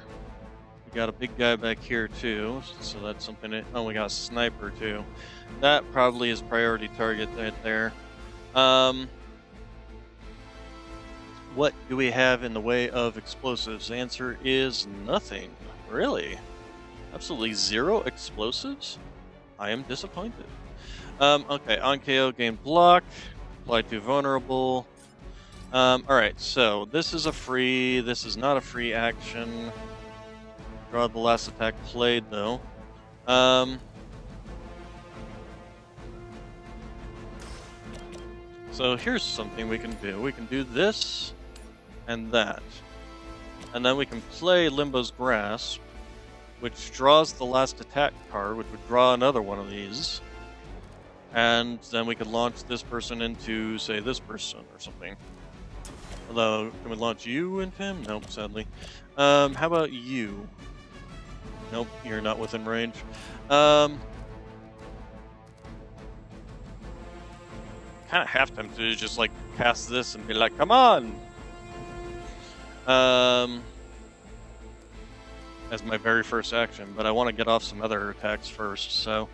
We got a big guy back here too, so that's something that, oh, we got a sniper too. That probably is priority target right there. What do we have in the way of explosives? The answer is nothing. Really? Absolutely zero explosives? I am disappointed. Okay, on KO, gain block, apply to vulnerable. Alright, so this is a free, this is not a free action. Draw the last attack played though. So here's something we can do. We can do this and that. And then we can play Limbo's Grasp, which draws the last attack card, which would draw another one of these. And then we could launch this person into, say, this person or something. Although, can we launch you into him? Nope, sadly. How about you? Nope, you're not within range. Kind of half tempted to just like cast this and be like, come on! As my very first action, but I want to get off some other attacks first, so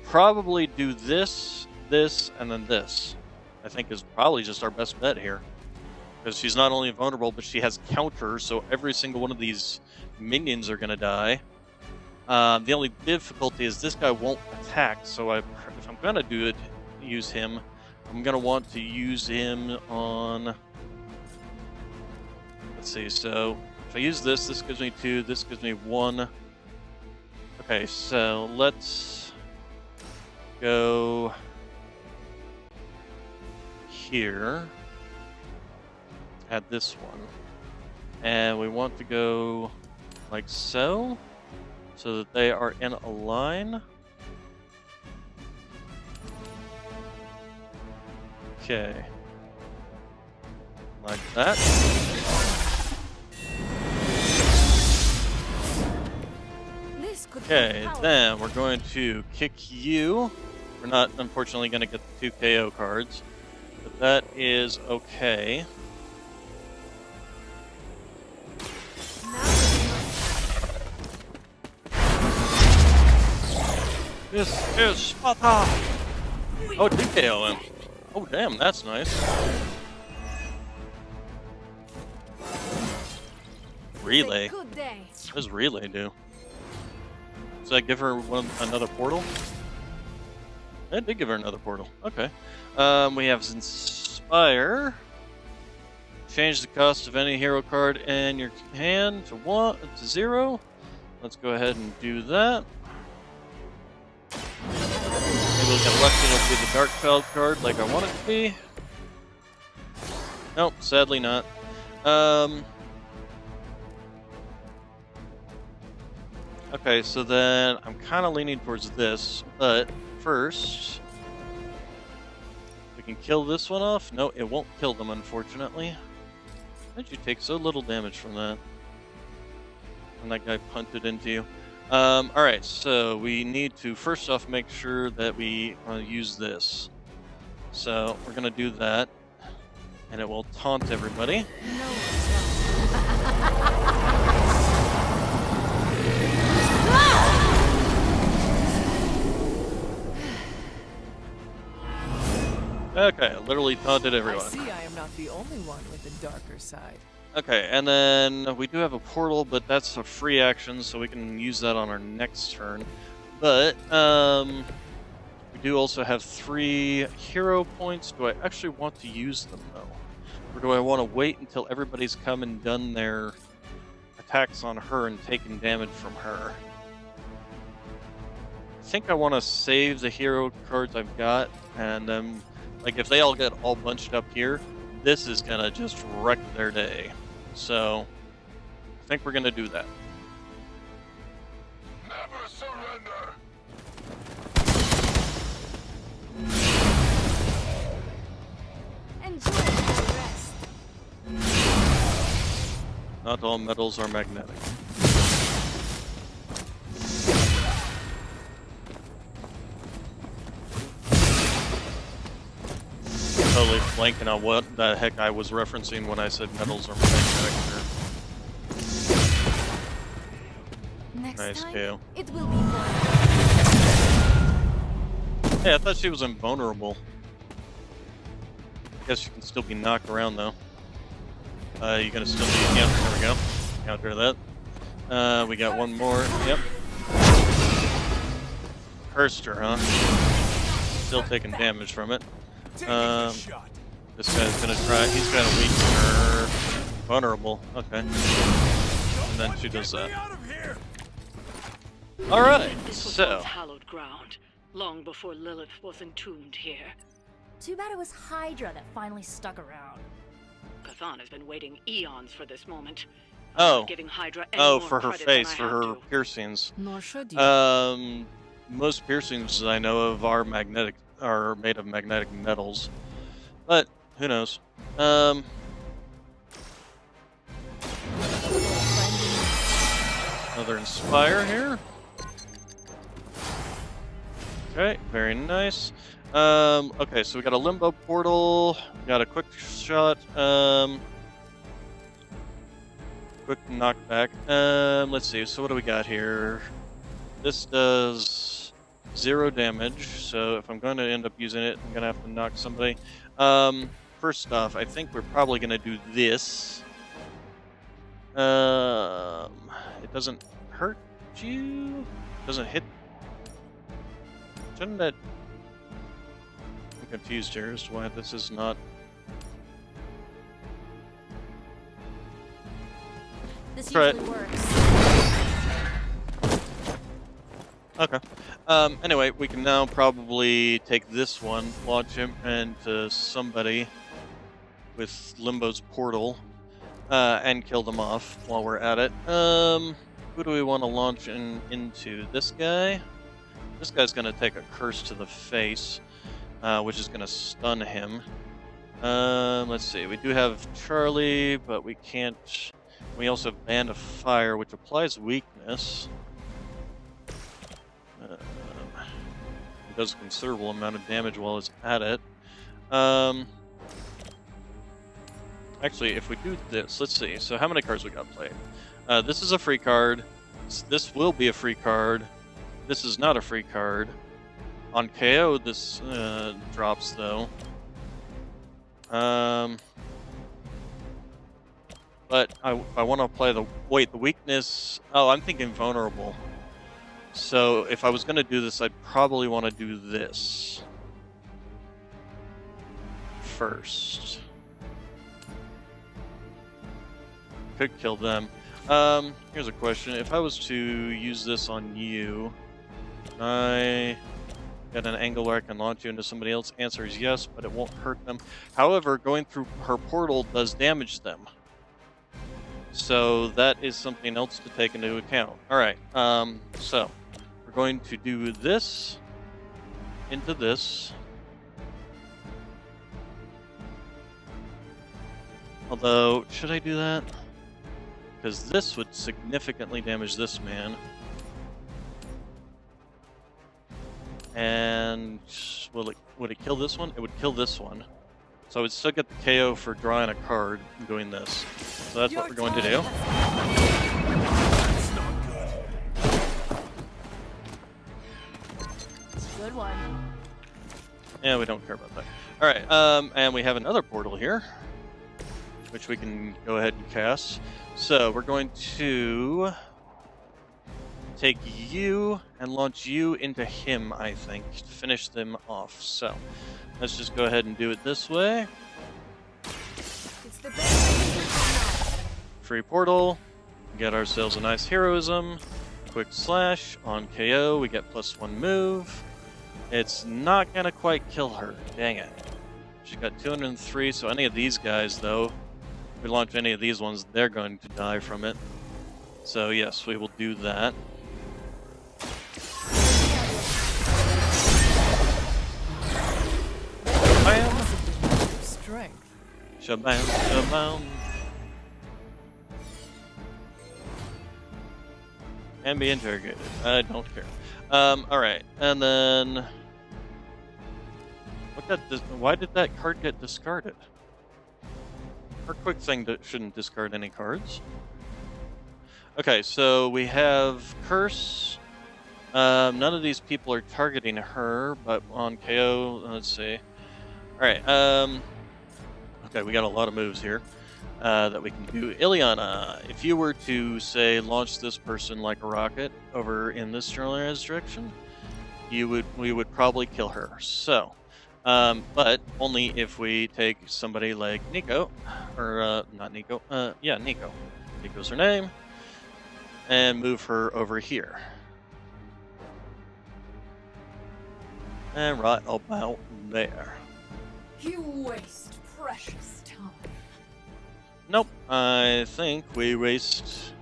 probably do this, this, and then this. I think is probably just our best bet here. Because she's not only vulnerable, but she has counters, so every single one of these minions are going to die. The only difficulty is this guy won't attack, so if I'm going to do it, use him, I'm going to want to use him on... Let's see, so if I use this, this gives me 2, this gives me 1. Okay, so let's go here. Add this one. And we want to go like so that they are in a line. Okay. Like that. Okay, then we're going to kick you. We're not, unfortunately, going to get the 2 KO cards, but that is okay. This is Sparta! Oh, it did KO him. Oh, damn, that's nice. Relay. What does Relay do? Does that give her another portal? It did give her another portal. Okay. We have Inspire. Change the cost of any hero card in your hand to 0. Let's go ahead and do that. Maybe we'll get lucky and it'll be the Dark Veld card like I want it to be. Nope, sadly not. Okay, so then I'm kind of leaning towards this, but first we can kill this one off. No, it won't kill them, unfortunately. Why did you take so little damage from that? And that guy punted into you. Alright, so we need to first off make sure that we use this. So we're going to do that, and it will taunt everybody. Okay, literally taunted everyone. I see I am not the only one with a darker side. Okay, and then we do have a portal, but that's a free action, so we can use that on our next turn. But, we do also have 3 hero points. Do I actually want to use them, though? Or do I want to wait until everybody's come and done their attacks on her and taking damage from her. I think I want to save the hero cards I've got, and then, like, if they all get all bunched up here, this is gonna just wreck their day. So, I think we're gonna do that. Never surrender. Enjoy your rest. Not all metals are magnetic. Totally blanking on what the heck I was referencing when I said metals are magnetic. Next Nice time, KO. it will be fun. Hey, I thought she was invulnerable. Guess you can still be knocked around though. You're gonna still be, yep, there we go. Counter that. We got one more, yep. Cursed her, huh? Still taking damage from it. This guy's gonna try, he's gonna weaken her. Vulnerable, okay. And then she does that. Alright, This was so. once hallowed ground, long before Lilith was entombed here. Too bad it was Hydra that finally stuck around. Cathan has been waiting eons for this moment. Oh. Giving Hydra any Oh, more for her credit than face, I for have her to. piercings. Nor should you. Most piercings I know of are magnetic, are made of magnetic metals, but who knows? Another Inspire here. Okay, very nice. Okay, so we got a Limbo Portal, got a Quick Shot, Quick Knockback. Let's see, so what do we got here? This does 0 damage, so if I'm going to end up using it, I'm going to have to knock somebody. First off, I think we're probably going to do this. It doesn't hurt you? Doesn't hit? Shouldn't that... I'm confused here as to why this is not... This Try it. usually works. Okay. Anyway, we can now probably take this one, launch him into somebody with Limbo's portal, and kill them off while we're at it. Who do we want to launch into? This guy? This guy's going to take a curse to the face, which is going to stun him. Let's see. We do have Charlie, but we can't... We also have Band of Fire, which applies weakness. It does a considerable amount of damage while it's at it. Actually, if we do this, let's see. So how many cards we got played? This is a free card. This will be a free card. This is not a free card. On KO, this drops though. But I want to apply the... Wait, the weakness... Oh, I'm thinking vulnerable. So if I was going to do this, I'd probably want to do this first. Could kill them. Here's a question. If I was to use this on you, can I get an angle where I can launch you into somebody else? Answer is yes, but it won't hurt them. However, going through her portal does damage them. So that is something else to take into account. Alright, so we're going to do this into this. Although, should I do that? Because this would significantly damage this man. And would it kill this one? It would kill this one. So I would still get the KO for drawing a card and doing this. So that's what we're going to do. Good one. Yeah, we don't care about that. Alright, and we have another portal here, which we can go ahead and cast. So we're going to take you and launch you into him, I think, to finish them off. So let's just go ahead and do it this way. It's the best. Free portal. Get ourselves a nice heroism. Quick slash on KO. We get +1 move. It's not gonna quite kill her. Dang it. She got 203. So any of these guys, though, if we launch any of these ones, they're going to die from it. So yes, we will do that. Bam. Strength. Shabam, shabam. And be interrogated. I don't care. Alright, and then... why did that card get discarded? Our quick thing shouldn't discard any cards. Okay, so we have Curse. None of these people are targeting her, but on KO, let's see. Alright, okay, we got a lot of moves here that we can do. Ileana, if you were to, say, launch this person like a rocket over in this generalized direction, we would probably kill her. So, but only if we take somebody like Nico, or not Nico, yeah, Nico. Nico's her name, and move her over here. And right about there. You waste precious time. Nope, I think we waste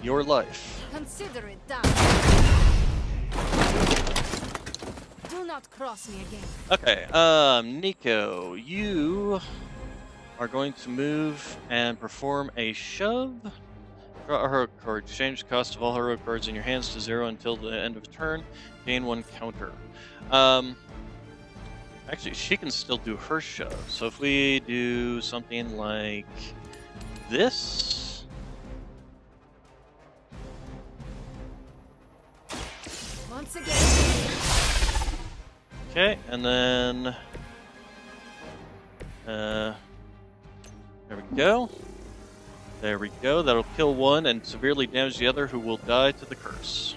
your life. Consider it done. Do not cross me again. Okay, Nico, you are going to move and perform a shove. Draw a heroic card. Change the cost of all heroic cards in your hands to 0 until the end of turn. Gain 1 counter. Actually, she can still do her shove. So if we do something like this. Once again. Okay, and then there we go. There we go. That'll kill one and severely damage the other, who will die to the curse.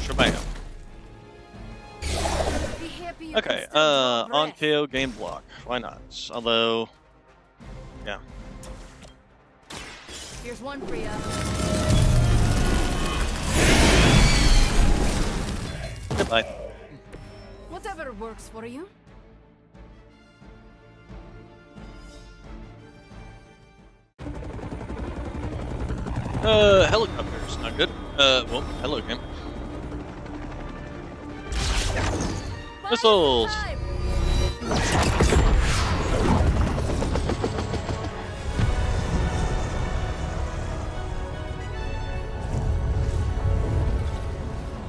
Shabam. Okay, on KO, game block. Why not? Although, yeah. Here's one for you. Goodbye. Whatever works for you. Helicopters, not good. Well, hello, game. Missiles!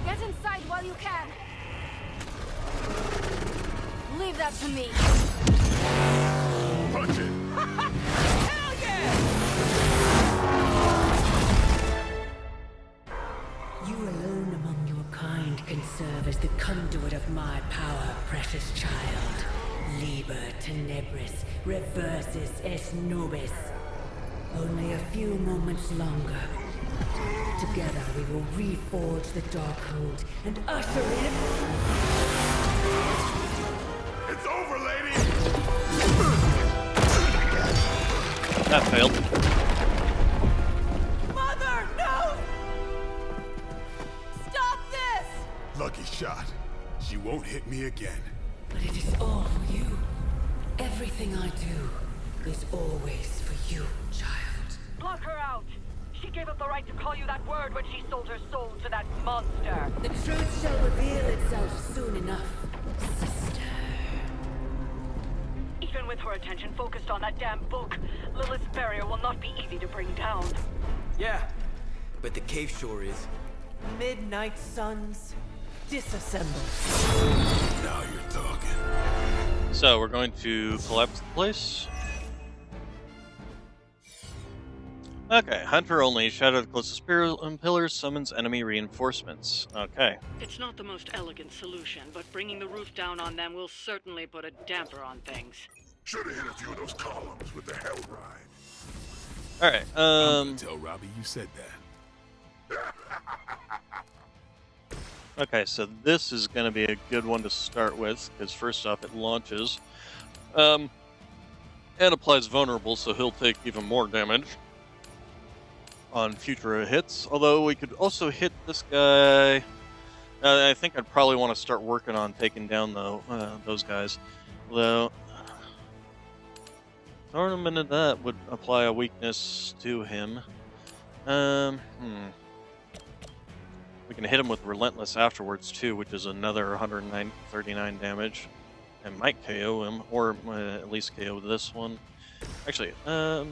Get inside while you can. Leave that to me. Punch it! Hell yeah! You alone among your kind can serve as the conduit of my power, precious child. Liber tenebris, reversus es nobis. Only a few moments longer. Together we will reforge the Darkhold and usher in... It's over, lady! That failed. Mother, no! Stop this! Lucky shot. She won't hit me again. But it is all for you. Everything I do is always for you, child. Block her out! She gave up the right to call you that word when she sold her soul to that monster. The truth shall reveal itself soon enough, sister. Even with her attention focused on that damn book, Lilith's barrier will not be easy to bring down. Yeah, but the cave sure is. Midnight suns, disassemble. Now you're talking. So we're going to collapse the place. Okay, Hunter only. Shadow the closest pillars summons enemy reinforcements. Okay. It's not the most elegant solution, but bringing the roof down on them will certainly put a damper on things. Should have hit a few of those columns with the hell ride. Alright, I'm gonna tell Robbie you said that. Okay, so this is going to be a good one to start with, because first off, it launches. And applies vulnerable, so he'll take even more damage on future hits. Although we could also hit this guy. I think I'd probably want to start working on taking down those guys. Although, Ornament of that would apply a weakness to him. We can hit him with Relentless afterwards too, which is another 139 damage. And might KO him, or at least KO this one. Actually, we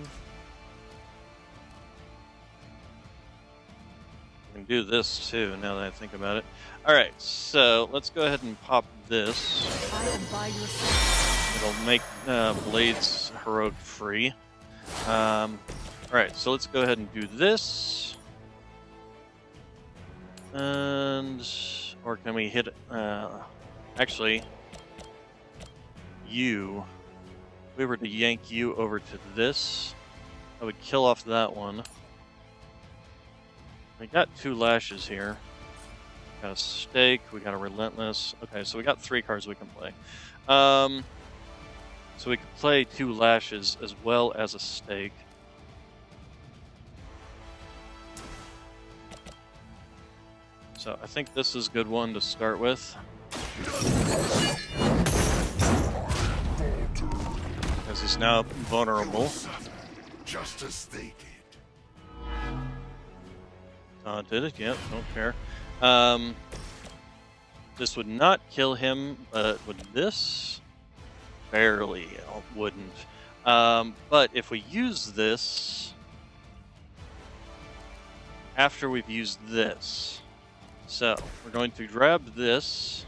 can do this too, now that I think about it. Alright, so let's go ahead and pop this. It'll make Blades Heroic free. Alright, so let's go ahead and do this. Or can we hit, actually, if we were to yank you over to this, I would kill off that one. We got 2 lashes here. Got a stake, we got a relentless. Okay, so we got 3 cards we can play. So we can play 2 lashes as well as a stake. So I think this is a good one to start with. Because he's now vulnerable. Just as they did. Did it? Yep, don't care. This would not kill him, but would this? Barely wouldn't. But if we use this after we've used this, so we're going to grab this,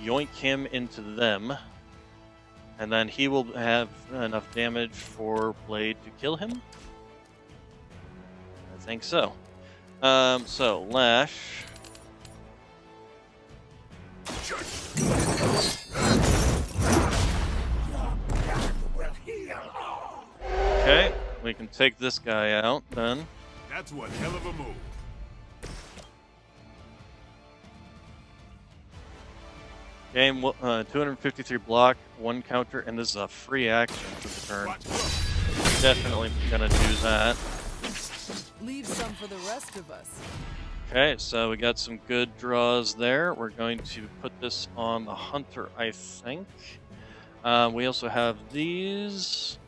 yoink him into them, and then he will have enough damage for Blade to kill him? I think so. So, Lash. Okay, we can take this guy out then. That's one hell of a move. Game 253 block, 1 counter, and this is a free action for the turn. Definitely gonna do that. Leave some for the rest of us. Okay, so we got some good draws there. We're going to put this on the Hunter, I think. We also have these.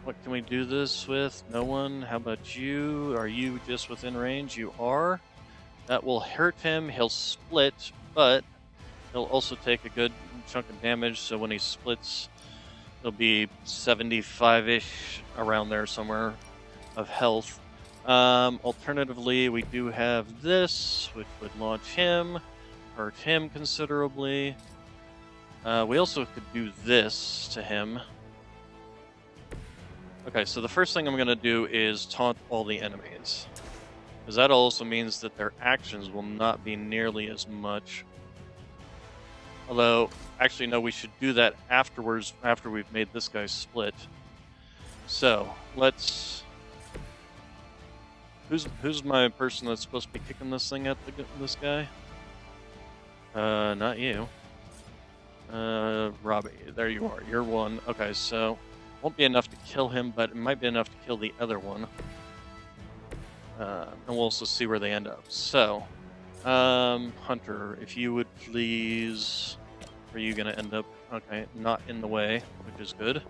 What can we do this with? No one. How about you? Are you just within range? You are. That will hurt him. He'll split, but he'll also take a good chunk of damage. So when he splits, it'll be 75-ish around there somewhere of health. Alternatively, we do have this, which would launch him, hurt him considerably. We also could do this to him. Okay, so the first thing I'm going to do is taunt all the enemies. Because that also means that their actions will not be nearly as much. Although, actually, no, we should do that afterwards, after we've made this guy split. So, let's... Who's my person that's supposed to be kicking this thing at this guy? Not you. Robbie, there you are. You're one. Okay, so won't be enough to kill him, but it might be enough to kill the other one. And we'll also see where they end up. So, Hunter, if you would please... Where are you gonna end up? Okay, not in the way, which is good.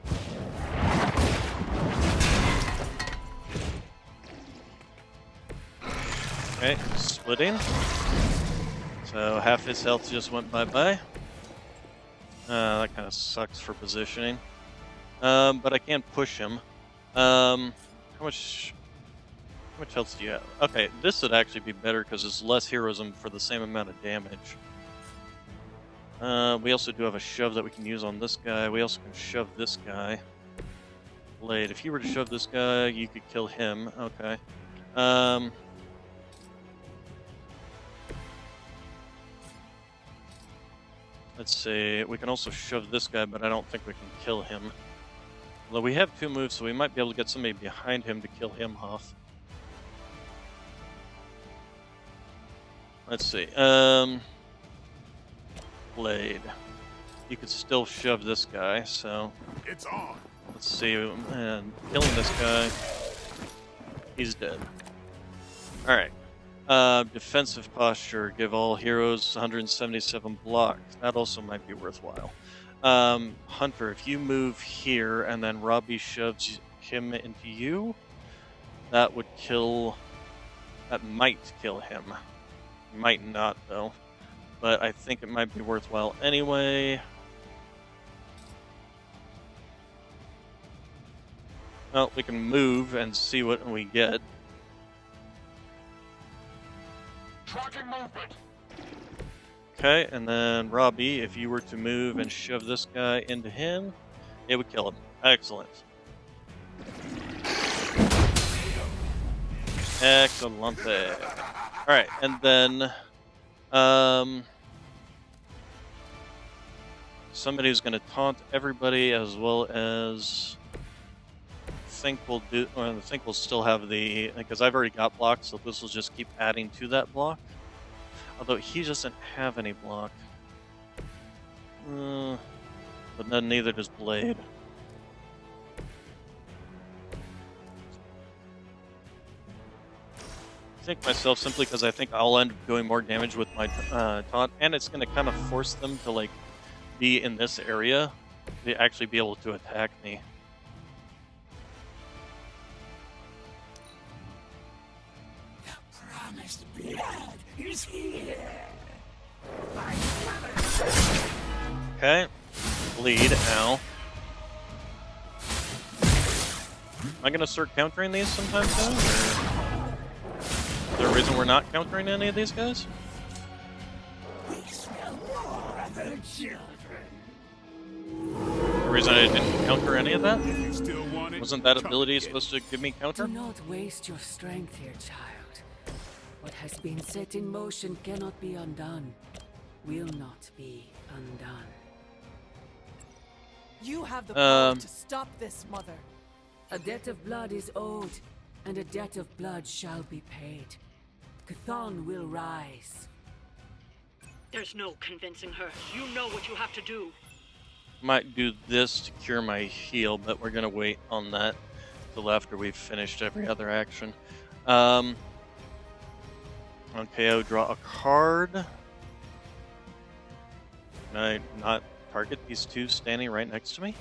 Okay, splitting. So half his health just went bye-bye. That kind of sucks for positioning. But I can push him. How much health do you have? Okay, this would actually be better because it's less heroism for the same amount of damage. We also do have a shove that we can use on this guy. We also can shove this guy. Blade, if you were to shove this guy, you could kill him. Okay. Let's see, we can also shove this guy, but I don't think we can kill him. Although we have 2 moves, so we might be able to get somebody behind him to kill him off. Let's see, Blade. You could still shove this guy, so... It's on. Let's see, and killing this guy. He's dead. Alright. Defensive posture. Give all heroes 177 block. That also might be worthwhile. Hunter, if you move here and then Robbie shoves him into you, that would kill... That might kill him. Might not, though. But I think it might be worthwhile anyway. Well, we can move and see what we get. Okay, and then Robbie, if you were to move and shove this guy into him, it would kill him. Excellent. Excellente. Alright, and then somebody who's going to taunt everybody, as well as I think we'll still have the, because I've already got block, so this will just keep adding to that block. Although he doesn't have any block. But then neither does Blade. I think myself simply because I think I'll end up doing more damage with my taunt, and it's going to kind of force them to like be in this area to actually be able to attack me. Promised blood is here. Okay, bleed, ow. Am I going to start countering these sometime soon? Or is there a reason we're not countering any of these guys? We smell more of the children. The reason I didn't counter any of that? Wasn't that ability supposed to give me counter? Do not waste your strength here, child. What has been set in motion cannot be undone. Will not be undone. You have the power to stop this, Mother. A debt of blood is owed, and a debt of blood shall be paid. Chthon will rise. There's no convincing her. You know what you have to do. Might do this to cure my heal, but we're gonna wait on that till after we've finished every other action. On KO, draw a card. Can I not target these two standing right next to me?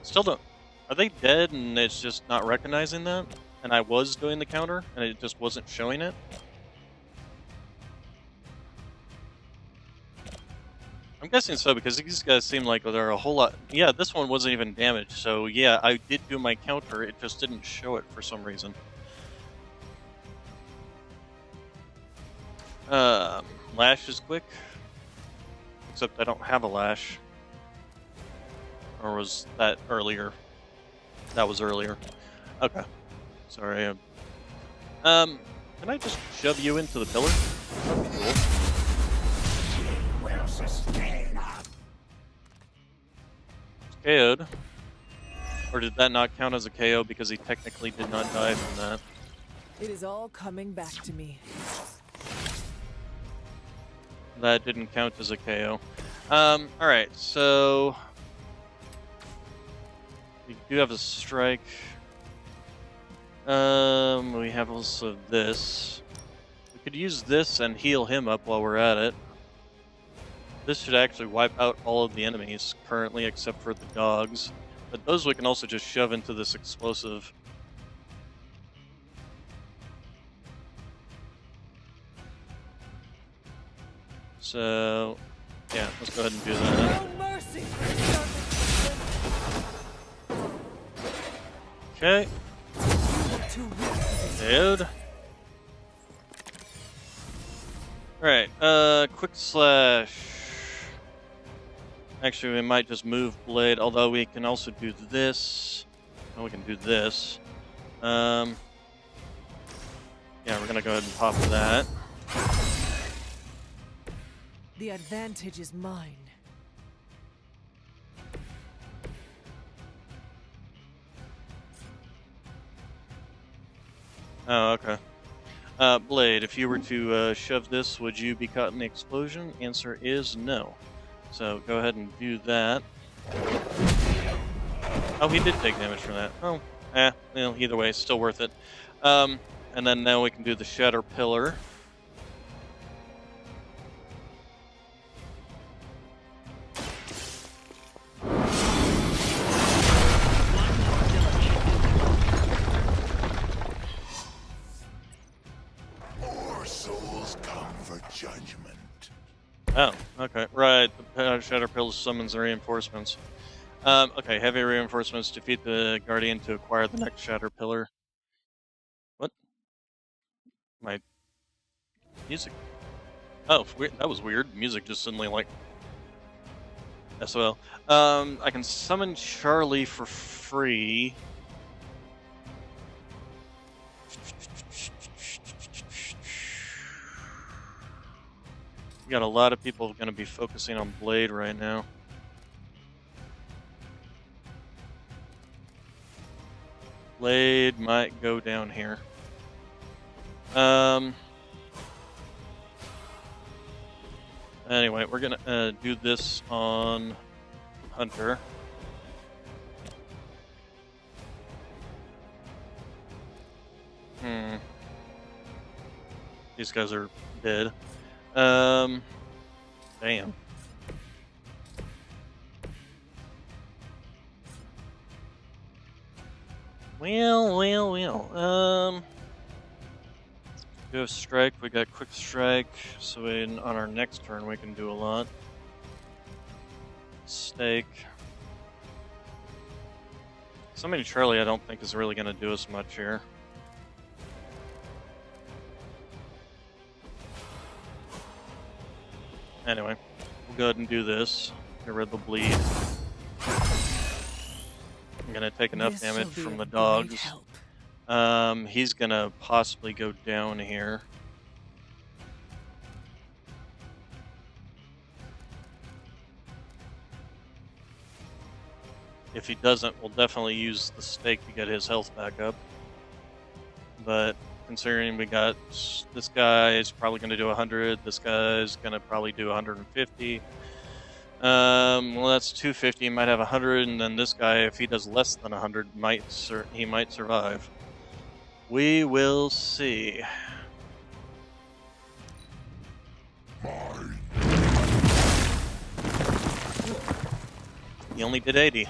Still don't. Are they dead and it's just not recognizing that? And I was doing the counter and it just wasn't showing it? I'm guessing so, because these guys seem like they're a whole lot... Yeah, this one wasn't even damaged, so yeah, I did do my counter, it just didn't show it for some reason. Lash is quick. Except I don't have a lash. Or was that earlier? That was earlier. Okay. Sorry. Can I just shove you into the pillar? That'd be cool. Will sustain us. KO'd. Or did that not count as a KO because he technically did not die from that? It is all coming back to me. That didn't count as a KO. Alright, so... we do have a strike. We have also this. We could use this and heal him up while we're at it. This should actually wipe out all of the enemies currently, except for the dogs. But those we can also just shove into this explosive. So, yeah, let's go ahead and do that. No mercy! Okay. Dude. Alright, quick slash. Actually, we might just move Blade, although we can also do this. Oh, we can do this. Yeah, we're gonna go ahead and pop that. The advantage is mine. Oh, okay. Blade, if you were to shove this, would you be caught in the explosion? Answer is no. So go ahead and do that. Oh, he did take damage from that. Oh, well, either way, it's still worth it. And then now we can do the Shatter Pillar. More souls come for judgment. Oh, okay, right. The Shatter Pillar summons the reinforcements. Okay, heavy reinforcements defeat the Guardian to acquire the next Shatter Pillar. What? My music. Oh, that was weird. Music just suddenly like. SOL. I can summon Charlie for free. We got a lot of people going to be focusing on Blade right now. Blade might go down here. Anyway, we're gonna do this on Hunter. These guys are dead. Damn. Well. We have strike, we got quick strike, so on our next turn we can do a lot. Stake. Somebody Charlie I don't think is really going to do us much here. Anyway, we'll go ahead and do this. Get rid of the bleed. I'm going to take enough damage from the dogs. He's gonna possibly go down here. If he doesn't, we'll definitely use the stake to get his health back up. But considering we got this guy is probably gonna do 100, this guy's gonna probably do 150. Well, that's 250. He might have 100, and then this guy, if he does less than 100, he might survive. We will see. He only did 80.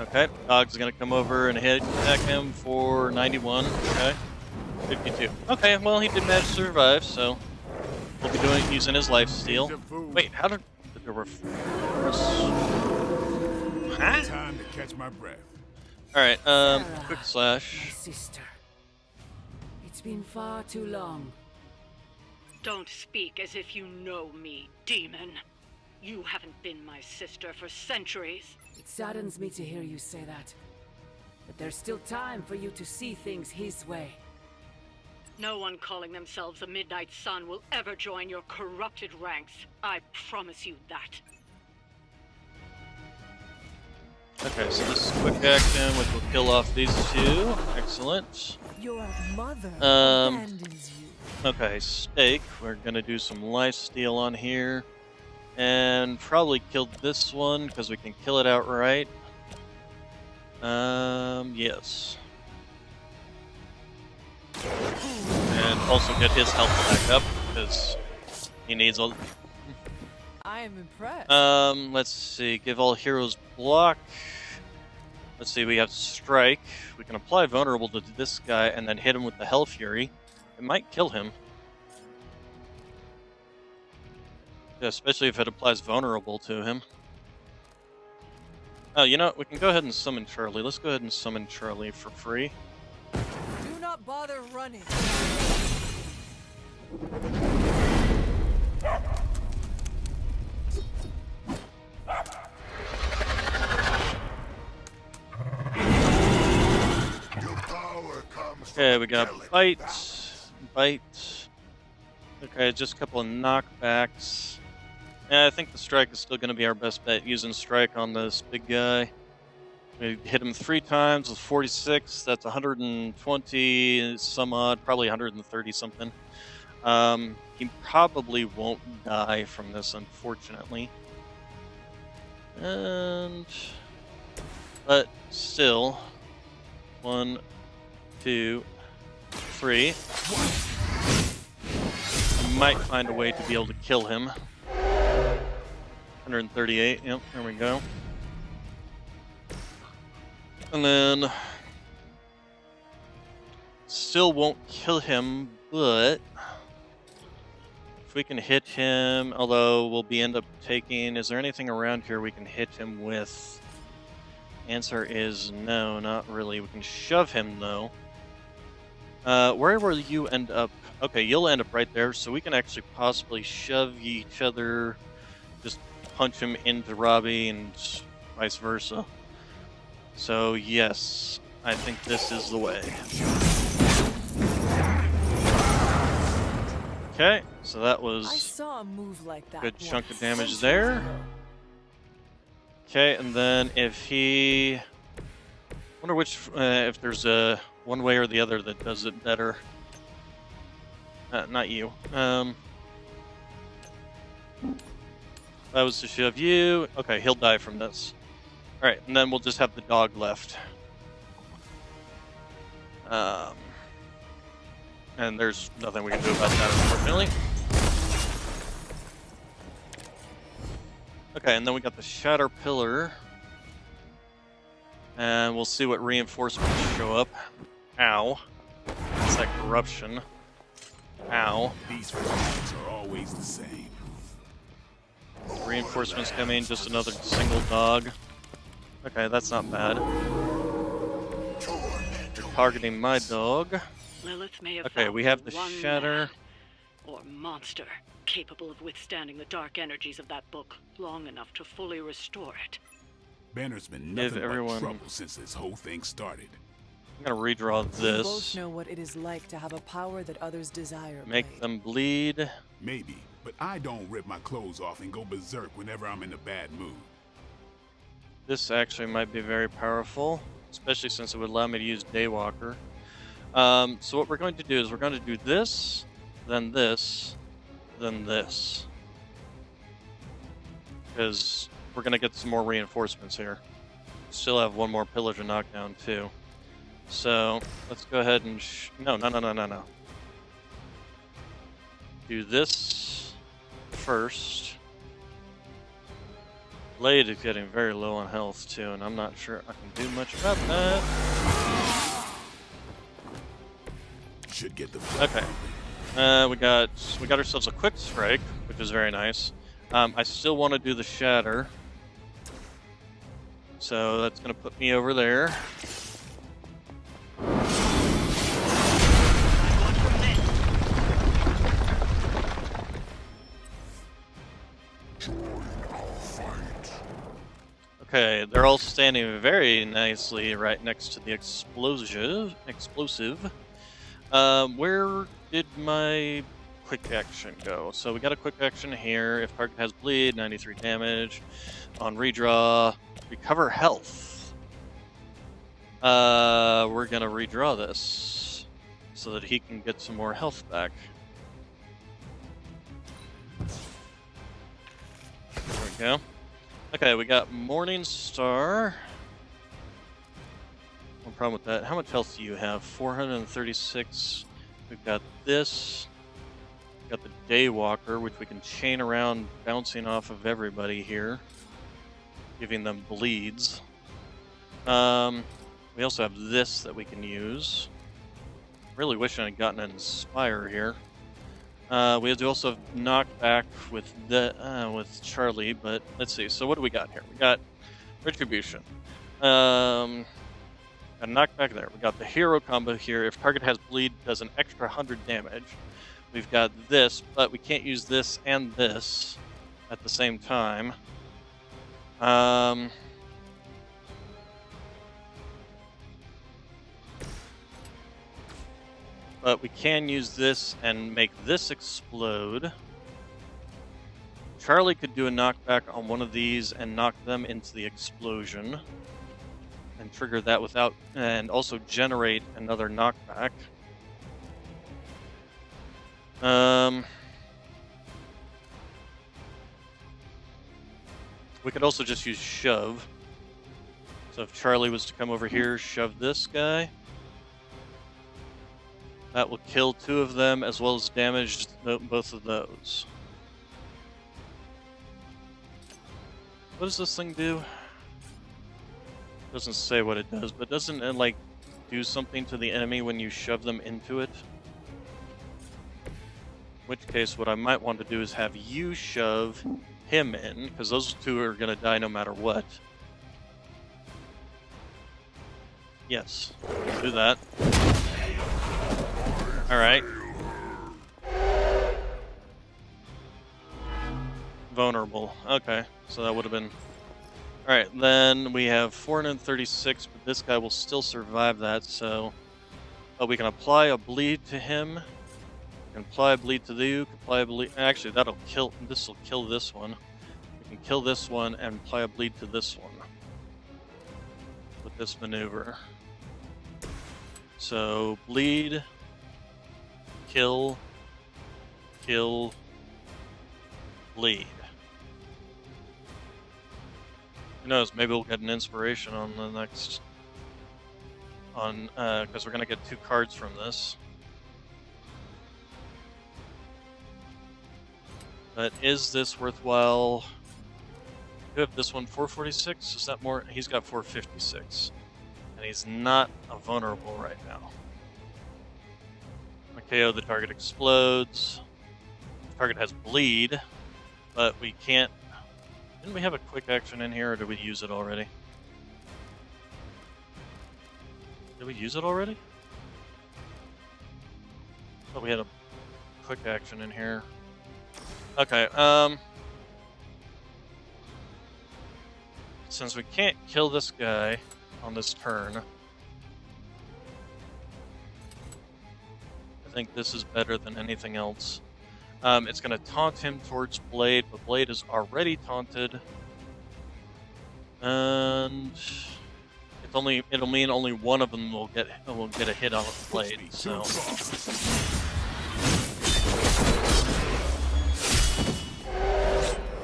Okay, dog's gonna come over and attack him for 91. Okay, 52. Okay, well he did manage to survive, so we'll be using his life steal. Wait, how did the reverse? Huh? Time to catch my breath. All right, quick slash. My sister. It's been far too long. Don't speak as if you know me, demon. You haven't been my sister for centuries. It saddens me to hear you say that. But there's still time for you to see things his way. No one calling themselves a Midnight Sun will ever join your corrupted ranks. I promise you that. Okay, so this is quick action, which will kill off these two. Excellent. Your mother abandons you. Okay, stake. We're gonna do some lifesteal on here. And probably kill this one, because we can kill it outright. Yes. And also get his health back up, because he needs a... I am impressed. Let's see. Give all heroes block. Let's see, we have strike. We can apply vulnerable to this guy and then hit him with the Hell Fury. It might kill him. Yeah, especially if it applies vulnerable to him. Oh, you know what? We can go ahead and summon Charlie. Let's go ahead and summon Charlie for free. Do not bother running. Okay, we got bite. Okay, just a couple of knockbacks. Yeah, I think the strike is still going to be our best bet, using strike on this big guy. We hit him 3 times with 46. That's 120 some odd, probably 130 something. He probably won't die from this, unfortunately. And... But still... 1, 2, 3. I might find a way to be able to kill him. 138, yep, there we go. And then... Still won't kill him, but... If we can hit him, although we'll end up taking... Is there anything around here we can hit him with? Answer is no, not really. We can shove him, though. Where will you end up? Okay, you'll end up right there, so we can actually possibly shove each other, just punch him into Robbie, and vice versa. So, yes, I think this is the way. Okay, so that was I saw a move like that. good chunk of damage there. Okay, and then if he... wonder which, if there's a one way or the other that does it better. Not you. That was to shove you. Okay, he'll die from this. Alright, and then we'll just have the dog left. And there's nothing we can do about that, unfortunately. Okay, and then we got the Shatter Pillar. And we'll see what reinforcements show up. Ow. It's that corruption. Ow. These fights are always the same. Reinforcements coming, just another single dog. Okay, that's not bad. They're targeting my dog. Lilith may have Okay, found we have the one Shatter. man or monster capable of withstanding the dark energies of that book long enough to fully restore it. Banner's been Give nothing everyone... but trouble since this whole thing started. I'm gonna redraw We both this. know what it is like to have a power that others desire. Make them bleed. Maybe, but I don't rip my clothes off and go berserk whenever I'm in a bad mood. This actually might be very powerful, especially since it would allow me to use Daywalker. So what we're going to do is we're going to do this, then this, then this. Because we're going to get some more reinforcements here. Still have one more pillar to knock down too. So let's go ahead and no. Do this first. Blade is getting very low on health too, and I'm not sure I can do much about that. Should get the okay. We got ourselves a quick strike, which is very nice. I still want to do the shatter, so that's gonna put me over there. Okay, they're all standing very nicely right next to the explosive. Where did my quick action go? So we got a quick action here. If target has bleed, 93 damage. On redraw, recover health. We're gonna redraw this so that he can get some more health back. There we go. Okay, we got Morning Star. No problem with that. How much health do you have? 436. We've got this. We've got the Daywalker, which we can chain around, bouncing off of everybody here, giving them bleeds. We also have this that we can use. Really wish I had gotten an Inspire here. We also have knockback with with Charlie, but let's see. So what do we got here? We got Retribution. Got knockback there. We got the hero combo here. If target has bleed, does an extra 100 damage. We've got this, but we can't use this and this at the same time. But we can use this and make this explode. Charlie could do a knockback on one of these and knock them into the explosion. And trigger that without... and also generate another knockback. We could also just use shove. So if Charlie was to come over here, shove this guy. That will kill 2 of them, as well as damage both of those. What does this thing do? Doesn't say what it does, but doesn't it, like, do something to the enemy when you shove them into it? In which case, what I might want to do is have you shove him in, because those 2 are going to die no matter what. Yes, do that. Alright. Vulnerable. Okay, so that would have been... Alright, then we have 436, but this guy will still survive that, so... Oh, we can apply a bleed to him. We can apply a bleed to you, apply a bleed... Actually, that'll kill... This will kill this one. We can kill this one and apply a bleed to this one. With this maneuver. So, bleed... Kill, kill, bleed. Who knows, maybe we'll get an inspiration on the next... because we're going to get 2 cards from this. But is this worthwhile? You have this one, 446? Is that more? He's got 456. And he's not a vulnerable right now. KO, the target explodes. The target has bleed, but we can't... Didn't we have a quick action in here, or did we use it already? Did we use it already? I thought we had a quick action in here. Okay, since we can't kill this guy on this turn, I think this is better than anything else. It's going to taunt him towards Blade, but Blade is already taunted. And it'll mean only one of them will get a hit on Blade. So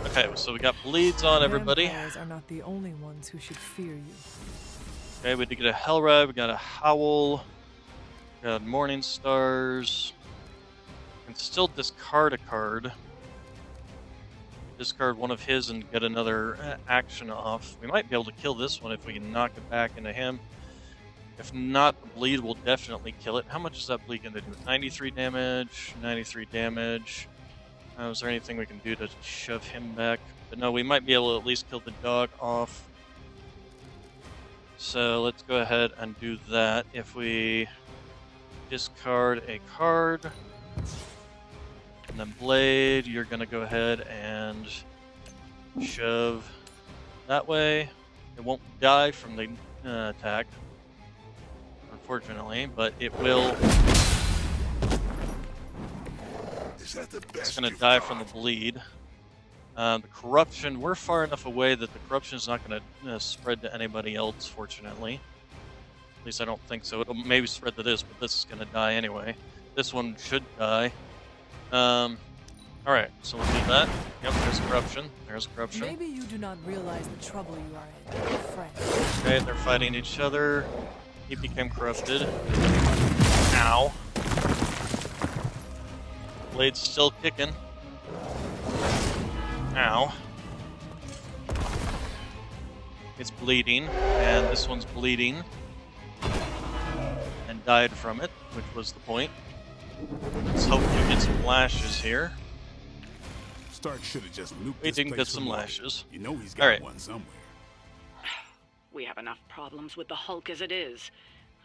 okay, so we got bleeds on everybody. Vampires are not the only ones who should fear you. Okay, we did get a Hellride, we got a Howl. Got Morning Stars. Can still discard a card. Discard one of his and get another action off. We might be able to kill this one if we can knock it back into him. If not, the bleed will definitely kill it. How much is that bleed going to do? 93 damage, 93 damage. Is there anything we can do to shove him back? But no, we might be able to at least kill the dog off. So let's go ahead and do that. If we discard a card, and then Blade, you're going to go ahead and shove that way. It won't die from the attack, unfortunately, but it will. It's going to die from the bleed. The corruption, we're far enough away that the corruption is not going to spread to anybody else, fortunately. At least I don't think so. It'll maybe spread to this, but this is going to die anyway. This one should die. Alright, so we'll do that. Yep, there's corruption. There's corruption. Maybe you do not realize the trouble you are in, friend. Okay, they're fighting each other. He became corrupted. Ow. Blade's still kicking. Ow. It's bleeding, and this one's bleeding. And died from it, which was the point. Let's hope we get some lashes here. Stark should have just looped We this didn't place get some for lashes. You know he's got Alright. one somewhere. We have enough problems with the Hulk as it is.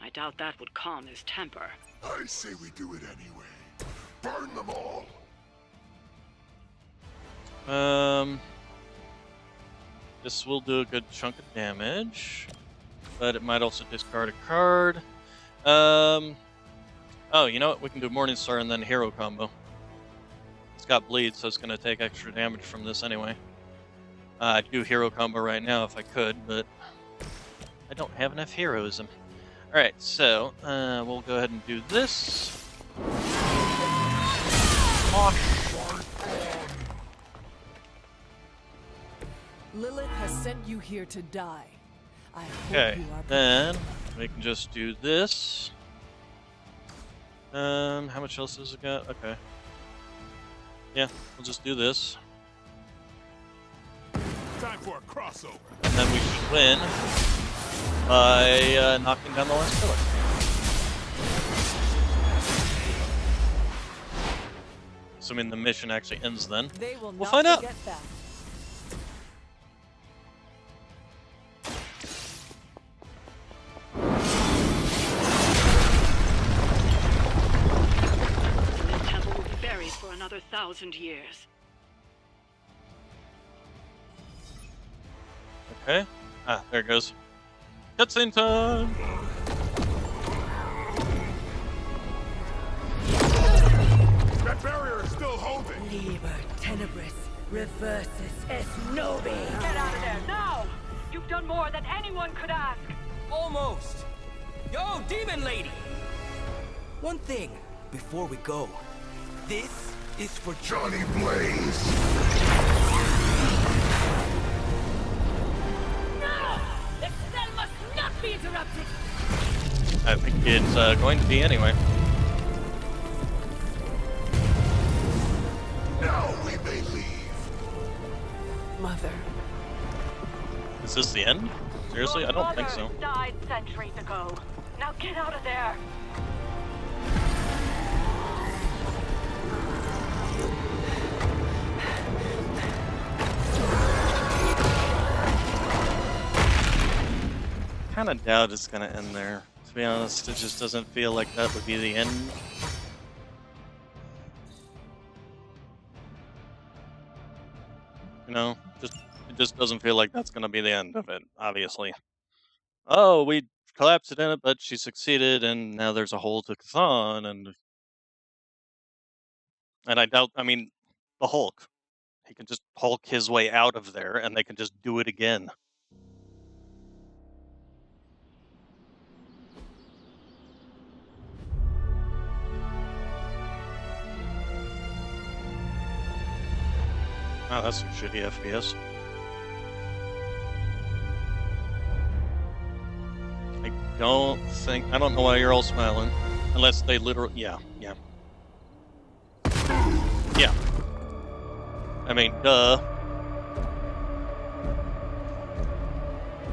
I doubt that would calm his temper. I say we do it anyway. Burn them all. This will do a good chunk of damage, but it might also discard a card. Oh, you know what? We can do Morningstar and then hero combo. It's got bleed, so it's going to take extra damage from this anyway. I'd do hero combo right now if I could, but I don't have enough heroism. Alright, so we'll go ahead and do this. Lilith has sent you here to die. I hope Okay, you are then we can just do this. How much else has it got? Okay. Yeah, we'll just do this. Time for a crossover. And then we should win by knocking down the last pillar. Assuming the mission actually ends then. They will We'll not find out. forget that. This temple will be buried for another 1,000 years. Okay. Ah, there it goes. Cutscene time! That barrier is still holding. Liber tenebris reversus es nobi. Get out of there, now! You've done more than anyone could ask. Almost. Yo, demon lady! One thing before we go. This is for Johnny Blaze. No! The spell must not be interrupted! I think it's going to be anyway. Now we may leave. Mother. Is this the end? Seriously? I don't think so. Died centuries ago. Now get out of there. Kind of doubt it's going to end there. To be honest, it just doesn't feel like that would be the end. You know, it just doesn't feel like that's going to be the end of it, obviously. Oh, we collapsed it in it, but she succeeded, and now there's a hole to Kazan, and I doubt, I mean, the Hulk. He can just Hulk his way out of there, and they can just do it again. Oh, that's some shitty FPS. I don't know why you're all smiling. Unless they literally, yeah. Yeah. I mean, duh.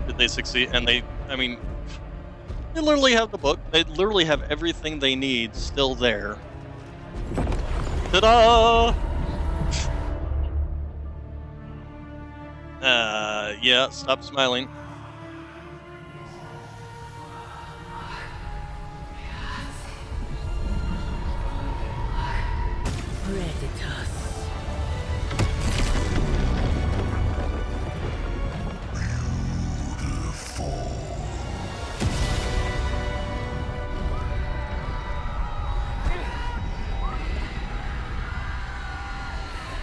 Did they succeed? And they literally have the book. They literally have everything they need still there. Ta-da! Yeah, stop smiling. Predators.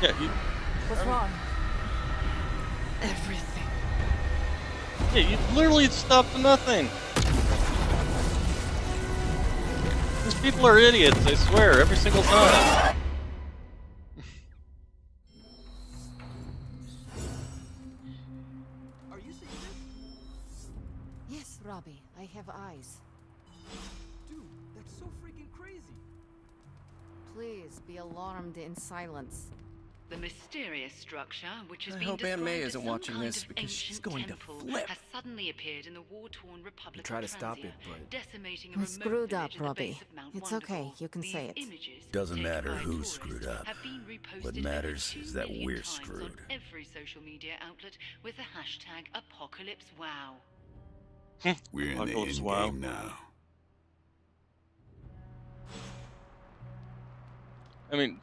Yeah, What's wrong? Everything. Yeah, you literally stopped nothing. These people are idiots, I swear, every single time. Are you seeing this? Yes, Robbie, I have eyes. Dude, that's so freaking crazy. Please be alarmed in silence. The mysterious structure, which has I been hope Aunt described May as isn't some watching kind this of because she's ancient going to temple, flip. has suddenly appeared in the war-torn Republic Try of to stop Transia, it, but decimating a We remote screwed up, village at the Robbie. base of Mount It's Wonderful. okay, you can These say it. images, Doesn't taken matter by who tourists, screwed up. have been reposted What over matters 2 is that million we're times screwed. on every social media outlet with the hashtag #ApocalypseWow. We're in the Apocalypse end Wow. game now. I mean,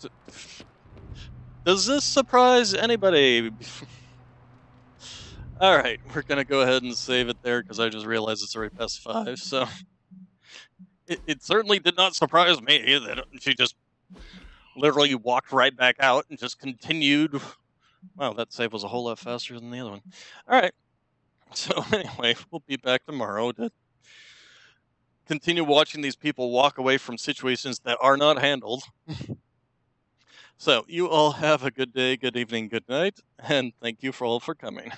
does this surprise anybody? Alright, we're gonna go ahead and save it there because I just realized it's already past 5, so. It certainly did not surprise me that she just literally walked right back out and just continued. Wow, that save was a whole lot faster than the other one. Alright, so anyway, we'll be back tomorrow to continue watching these people walk away from situations that are not handled. So, you all have a good day, good evening, good night, and thank you for all for coming.